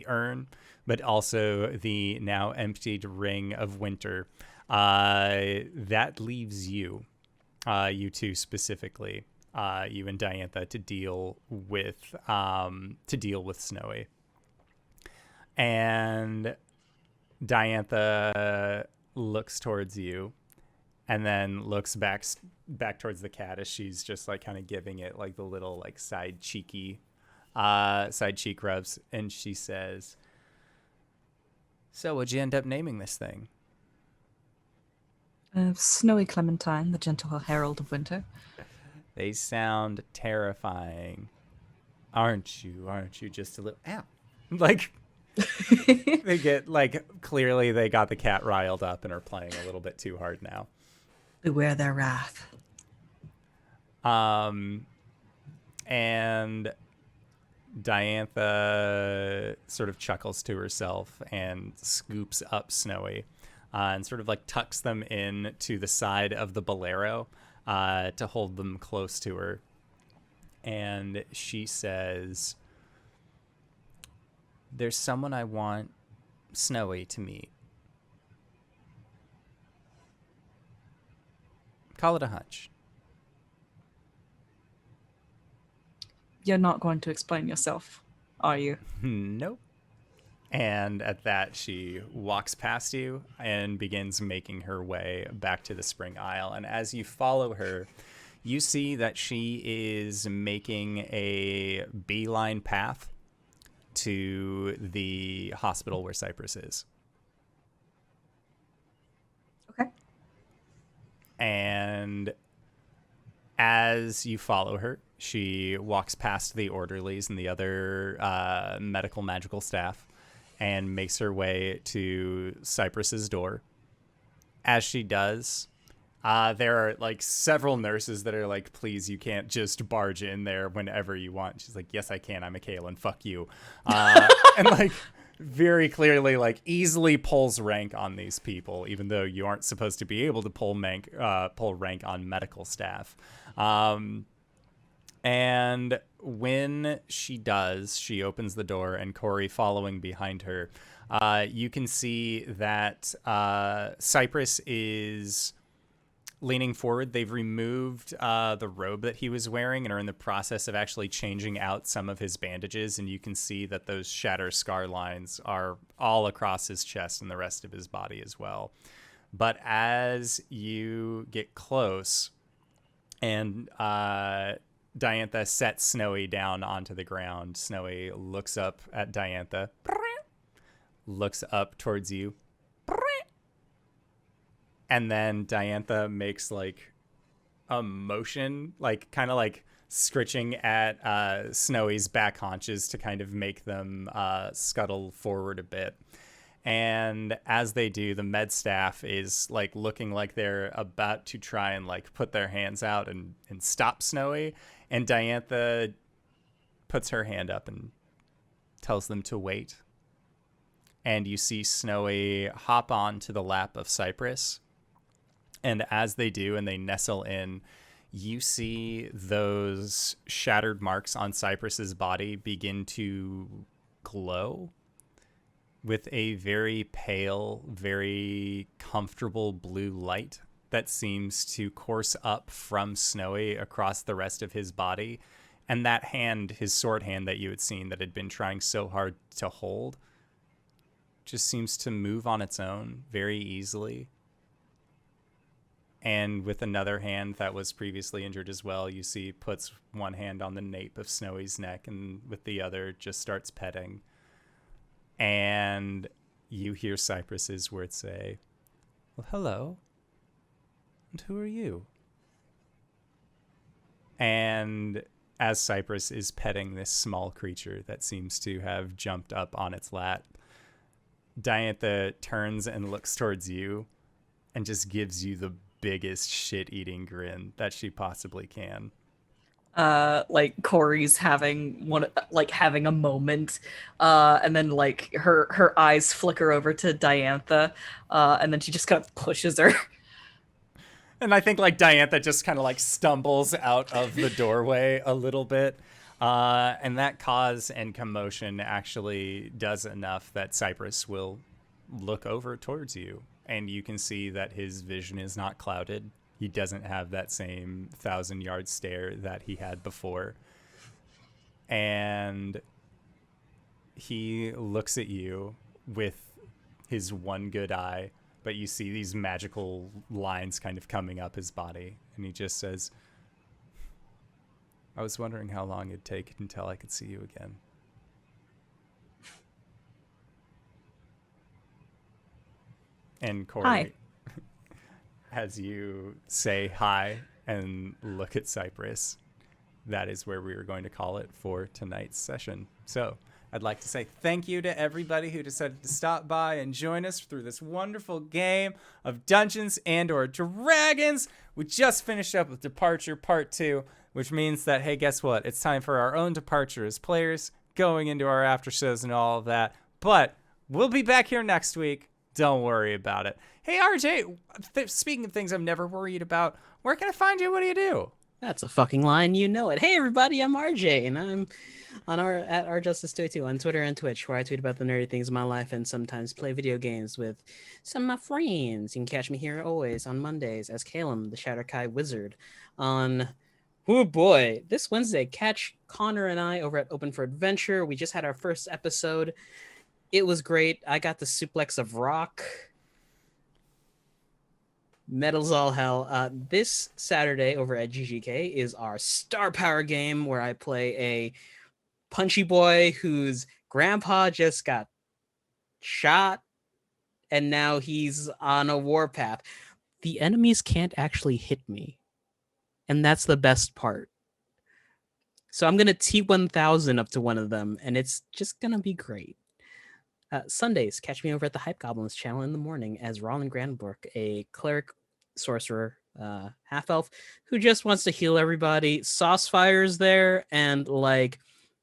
urn, but also the now emptied ring of winter. That leaves you, you two specifically, you and Diantha, to deal with Snowy. And Diantha looks towards you, and then looks back towards the cat as she's just like kind of giving it like the little like side cheek rubs, and she says, "So, what'd you end up naming this thing?" Snowy Clementine, the gentle herald of winter. They sound terrifying, aren't you? Aren't you just a little ow? Like they get like clearly they got the cat riled up and are playing a little bit too hard now. Beware their wrath. And Diantha sort of chuckles to herself and scoops up Snowy, and sort of like tucks them in to the side of the bolero, to hold them close to her. And she says, "There's someone I want Snowy to meet. Call it a hunch." You're not going to explain yourself, are you? Nope. And at that, she walks past you and begins making her way back to the Spring Isle. And as you follow her, you see that she is making a beeline path to the hospital where Cypress is. Okay. And as you follow her, she walks past the orderlies and the other medical magical staff and makes her way to Cypress's door. As she does, there are like several nurses that are like, "Please, you can't just barge in there whenever you want." She's like, "Yes, I can. I'm a Caelum. Fuck you." And like very clearly like easily pulls rank on these people, even though you aren't supposed to be able to pull rank on medical staff. And when she does, she opens the door, and Cori following behind her, you can see that Cypress is leaning forward. They've removed the robe that he was wearing and are in the process of actually changing out some of his bandages, and you can see that those shatter scar lines are all across his chest and the rest of his body as well. But as you get close and Diantha sets Snowy down onto the ground, Snowy looks up at Diantha, looks up towards you, and then Diantha makes like a motion, like kind of like scritching at Snowy's back haunches to kind of make them scuttle forward a bit. And as they do, the med staff is like looking like they're about to try and like put their hands out and stop Snowy. And Diantha puts her hand up and tells them to wait. And you see Snowy hop on to the lap of Cypress. And as they do and they nestle in, you see those shattered marks on Cypress's body begin to glow with a very pale, very comfortable blue light that seems to course up from Snowy across the rest of his body. And that hand, his sword hand that you had seen that had been trying so hard to hold, just seems to move on its own very easily. And with another hand that was previously injured as well, you see puts one hand on the nape of Snowy's neck and with the other just starts petting. And you hear Cypress's words say, "Well, hello. And who are you?" And as Cypress is petting this small creature that seems to have jumped up on its lap, Diantha turns and looks towards you and just gives you the biggest shit-eating grin that she possibly can. Like Cori's having a moment, and then like her eyes flicker over to Diantha, and then she just kind of pushes her. And I think like Diantha just kind of like stumbles out of the doorway a little bit. And that cause and commotion actually does enough that Cypress will look over towards you. And you can see that his vision is not clouded. He doesn't have that same 1,000-yard stare that he had before. And he looks at you with his one good eye, but you see these magical lines kind of coming up his body. And he just says, "I was wondering how long it'd take until I could see you again." And Cori, hi. As you say hi and look at Cypress, that is where we are going to call it for tonight's session. So I'd like to say thank you to everybody who decided to stop by and join us through this wonderful game of Dungeons and or Dragons. We just finished up with Departure Part 2, which means that, hey, guess what? It's time for our own departure as players, going into our after shows and all of that. But we'll be back here next week. Don't worry about it. Hey, RJ, speaking of things I'm never worried about, where can I find you? What do you do? That's a fucking line, you know it. Hey everybody, I'm RJ, and I'm on at RJustice22 on Twitter and Twitch, where I tweet about the nerdy things in my life and sometimes play video games with some of my friends. You can catch me here always on Mondays as Caelum, the Shatterkai Wizard. On, oh boy, this Wednesday, catch Connor and I over at Open for Adventure. We just had our first episode. It was great. I got the suplex of rock. Metal's all hell. This Saturday over at GGK is our Star Power game where I play a punchy boy whose grandpa just got shot and now he's on a warpath. The enemies can't actually hit me, and that's the best part. So I'm going to T1000 up to one of them, and it's just going to be great. Sundays, catch me over at the Hype Goblins channel in the morning as Roland Grandbrook, a cleric sorcerer, half-elf, who just wants to heal everybody. Saucefire's there, and like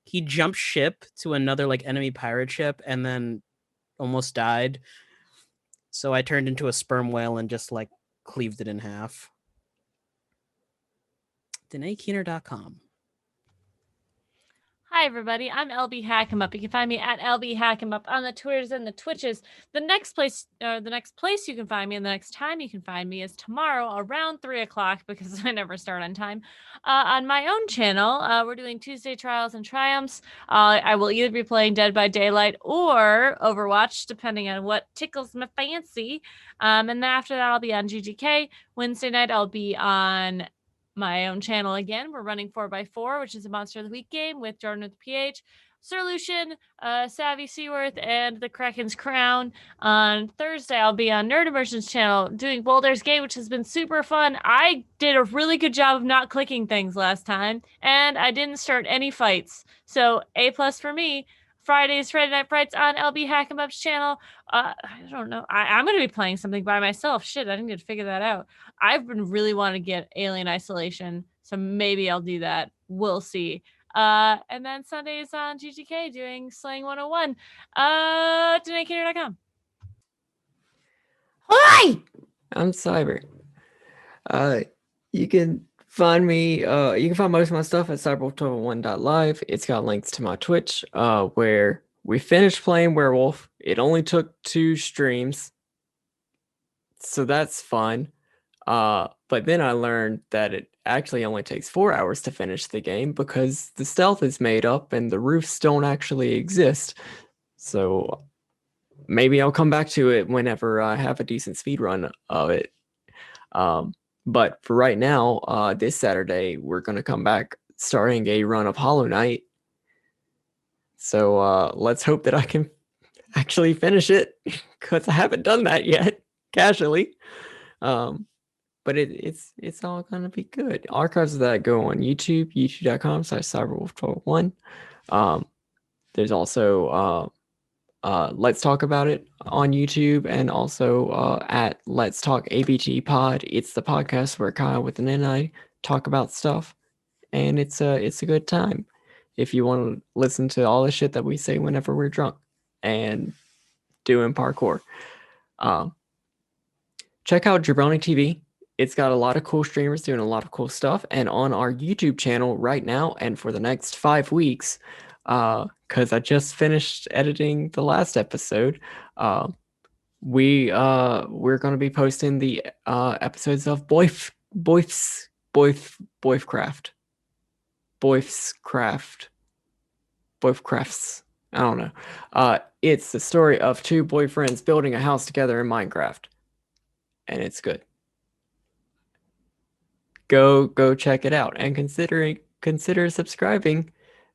he jumped ship to another like enemy pirate ship and then almost died. So I turned into a sperm whale and just like cleaved it in half. DanaeKeener.com. Hi, everybody. I'm LBHackEmUp. You can find me at LBHackEmUp on the Twitters and the Twitches. The next place you can find me and the next time you can find me is tomorrow around 3 o'clock because I never start on time. On my own channel, we're doing Tuesday Trials and Triumphs. I will either be playing Dead by Daylight or Overwatch, depending on what tickles my fancy. And then after that, I'll be on GGK. Wednesday night, I'll be on my own channel again. We're running 4x4, which is a Monster of the Week game with Jordan with the PH, Sir Lucian, Savvy Seaworth, and the Kraken's Crown. On Thursday, I'll be on Nerd Immersion's channel doing Boulder's Gate, which has been super fun. I did a really good job of not clicking things last time, and I didn't start any fights. So A+ for me. Friday Night Frights on LBHackEmUp's channel. I don't know. I'm going to be playing something by myself. Shit, I didn't get to figure that out. I've been really wanting to get Alien Isolation, so maybe I'll do that. We'll see. And then Sundays on GTK doing Slaying 101. DanaeKeener.com. Hi! I'm Cyber. You can find me, you can find most of my stuff at cyberwolf101.live. It's got links to my Twitch, where we finished playing Werewolf. It only took 2 streams, so that's fun. But then I learned that it actually only takes 4 hours to finish the game because the stealth is made up and the roofs don't actually exist. So maybe I'll come back to it whenever I have a decent speed run of it. But for right now, this Saturday, we're going to come back starting a run of Hollow Knight. So let's hope that I can actually finish it because I haven't done that yet, casually. But it's all going to be good. Archives of that go on YouTube, youtube.com/cyberwolf1201. There's also Let's Talk About It on YouTube, and also at Let's Talk ABT Pod. It's the podcast where Kyle with an N and I talk about stuff, and it's a good time if you want to listen to all the shit that we say whenever we're drunk and doing parkour. Check out Jabroni TV. It's got a lot of cool streamers doing a lot of cool stuff, and on our YouTube channel right now and for the next 5 weeks, because I just finished editing the last episode, we're going to be posting the episodes of Boifcraft. I don't know. It's the story of 2 boyfriends building a house together in Minecraft, and it's good. Go check it out and consider subscribing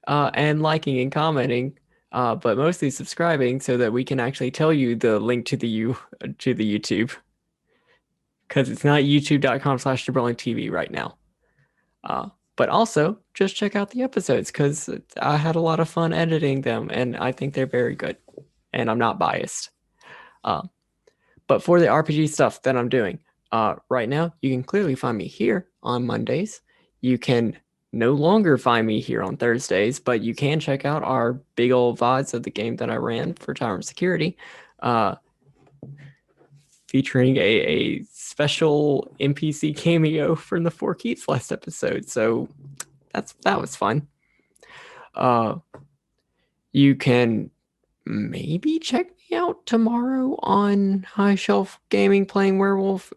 and liking and commenting, but mostly subscribing so that we can actually tell you the link to the YouTube, because it's not youtube.com/JabroniTV right now. But also just check out the episodes because I had a lot of fun editing them and I think they're very good, and I'm not biased. But for the RPG stuff that I'm doing right now, you can clearly find me here on Mondays. You can no longer find me here on Thursdays, but you can check out our big old VODs of the game that I ran for Tower Security, featuring a special NPC cameo from the 4 Keats last episode. So that was fun. You can maybe check me out tomorrow on High Shelf Gaming playing Werewolf.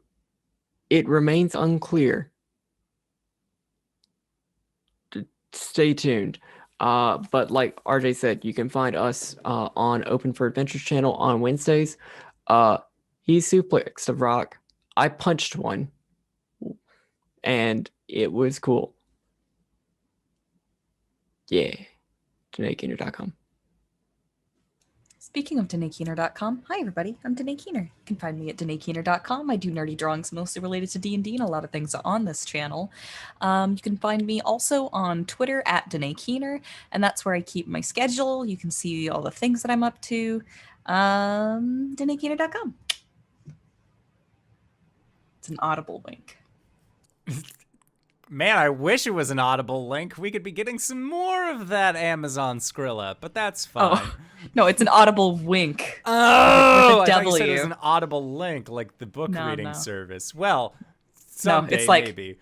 It remains unclear. Stay tuned. But like RJ said, you can find us on Open for Adventures channel on Wednesdays. He suplexed a rock. I punched one. And it was cool. Yeah. DanaeKeener.com. Speaking of DanaeKeener.com, hi everybody, I'm Danae Keener. You can find me at DanaeKeener.com. I do nerdy drawings mostly related to D&D and a lot of things on this channel. You can find me also on Twitter at Danae Keener, and that's where I keep my schedule. You can see all the things that I'm up to. DanaeKeener.com. It's an audible wink. Man, I wish it was an Audible link. We could be getting some more of that Amazon Skrilla, but that's fine. Oh, no, it's an audible wink. Oh, with a I thought you said it was W. an Audible link, like the book No, reading no. service. Well, someday it's like- maybe.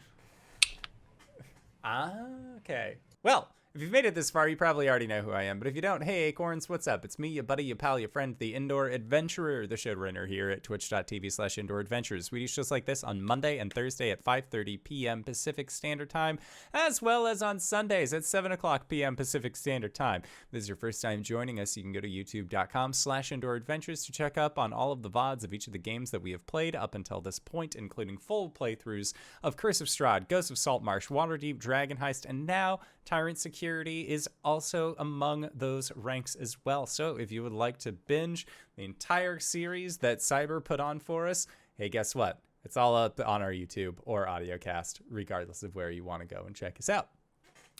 Okay. Well, if you've made it this far, you probably already know who I am. But if you don't, hey, Acorns, what's up? It's me, your buddy, your pal, your friend, the Indoor Adventurer, the showrunner here at twitch.tv/Indoor Adventures. We do shows like this on Monday and Thursday at 5:30 p.m. Pacific Standard Time, as well as on Sundays at 7 o'clock p.m. Pacific Standard Time. If this is your first time joining us, you can go to youtube.com/Indoor Adventures to check up on all of the VODs of each of the games that we have played up until this point, including full playthroughs of Curse of Strahd, Ghost of Saltmarsh, Waterdeep, Dragon Heist, and now Tyrant Security is also among those ranks as well. So if you would like to binge the entire series that Cyber put on for us, hey, guess what? It's all up on our YouTube or AudioCast, regardless of where you want to go and check us out.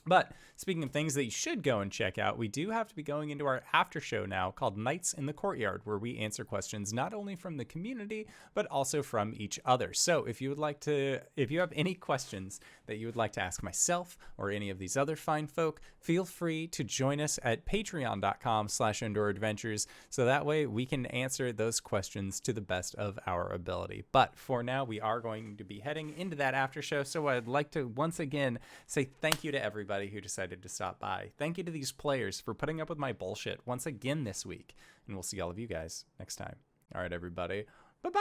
But speaking of things that you should go and check out, we do have to be going into our after show now called Nights in the Courtyard, where we answer questions not only from the community, but also from each other. So if you have any questions that you would like to ask myself or any of these other fine folk, feel free to join us at patreon.com/Indoor Adventures. So that way we can answer those questions to the best of our ability. But for now, we are going to be heading into that after show. So I'd like to once again say thank you to everybody who decided to stop by. Thank you to these players for putting up with my bullshit once again this week. And we'll see all of you guys next time. All right, everybody. Bye-bye!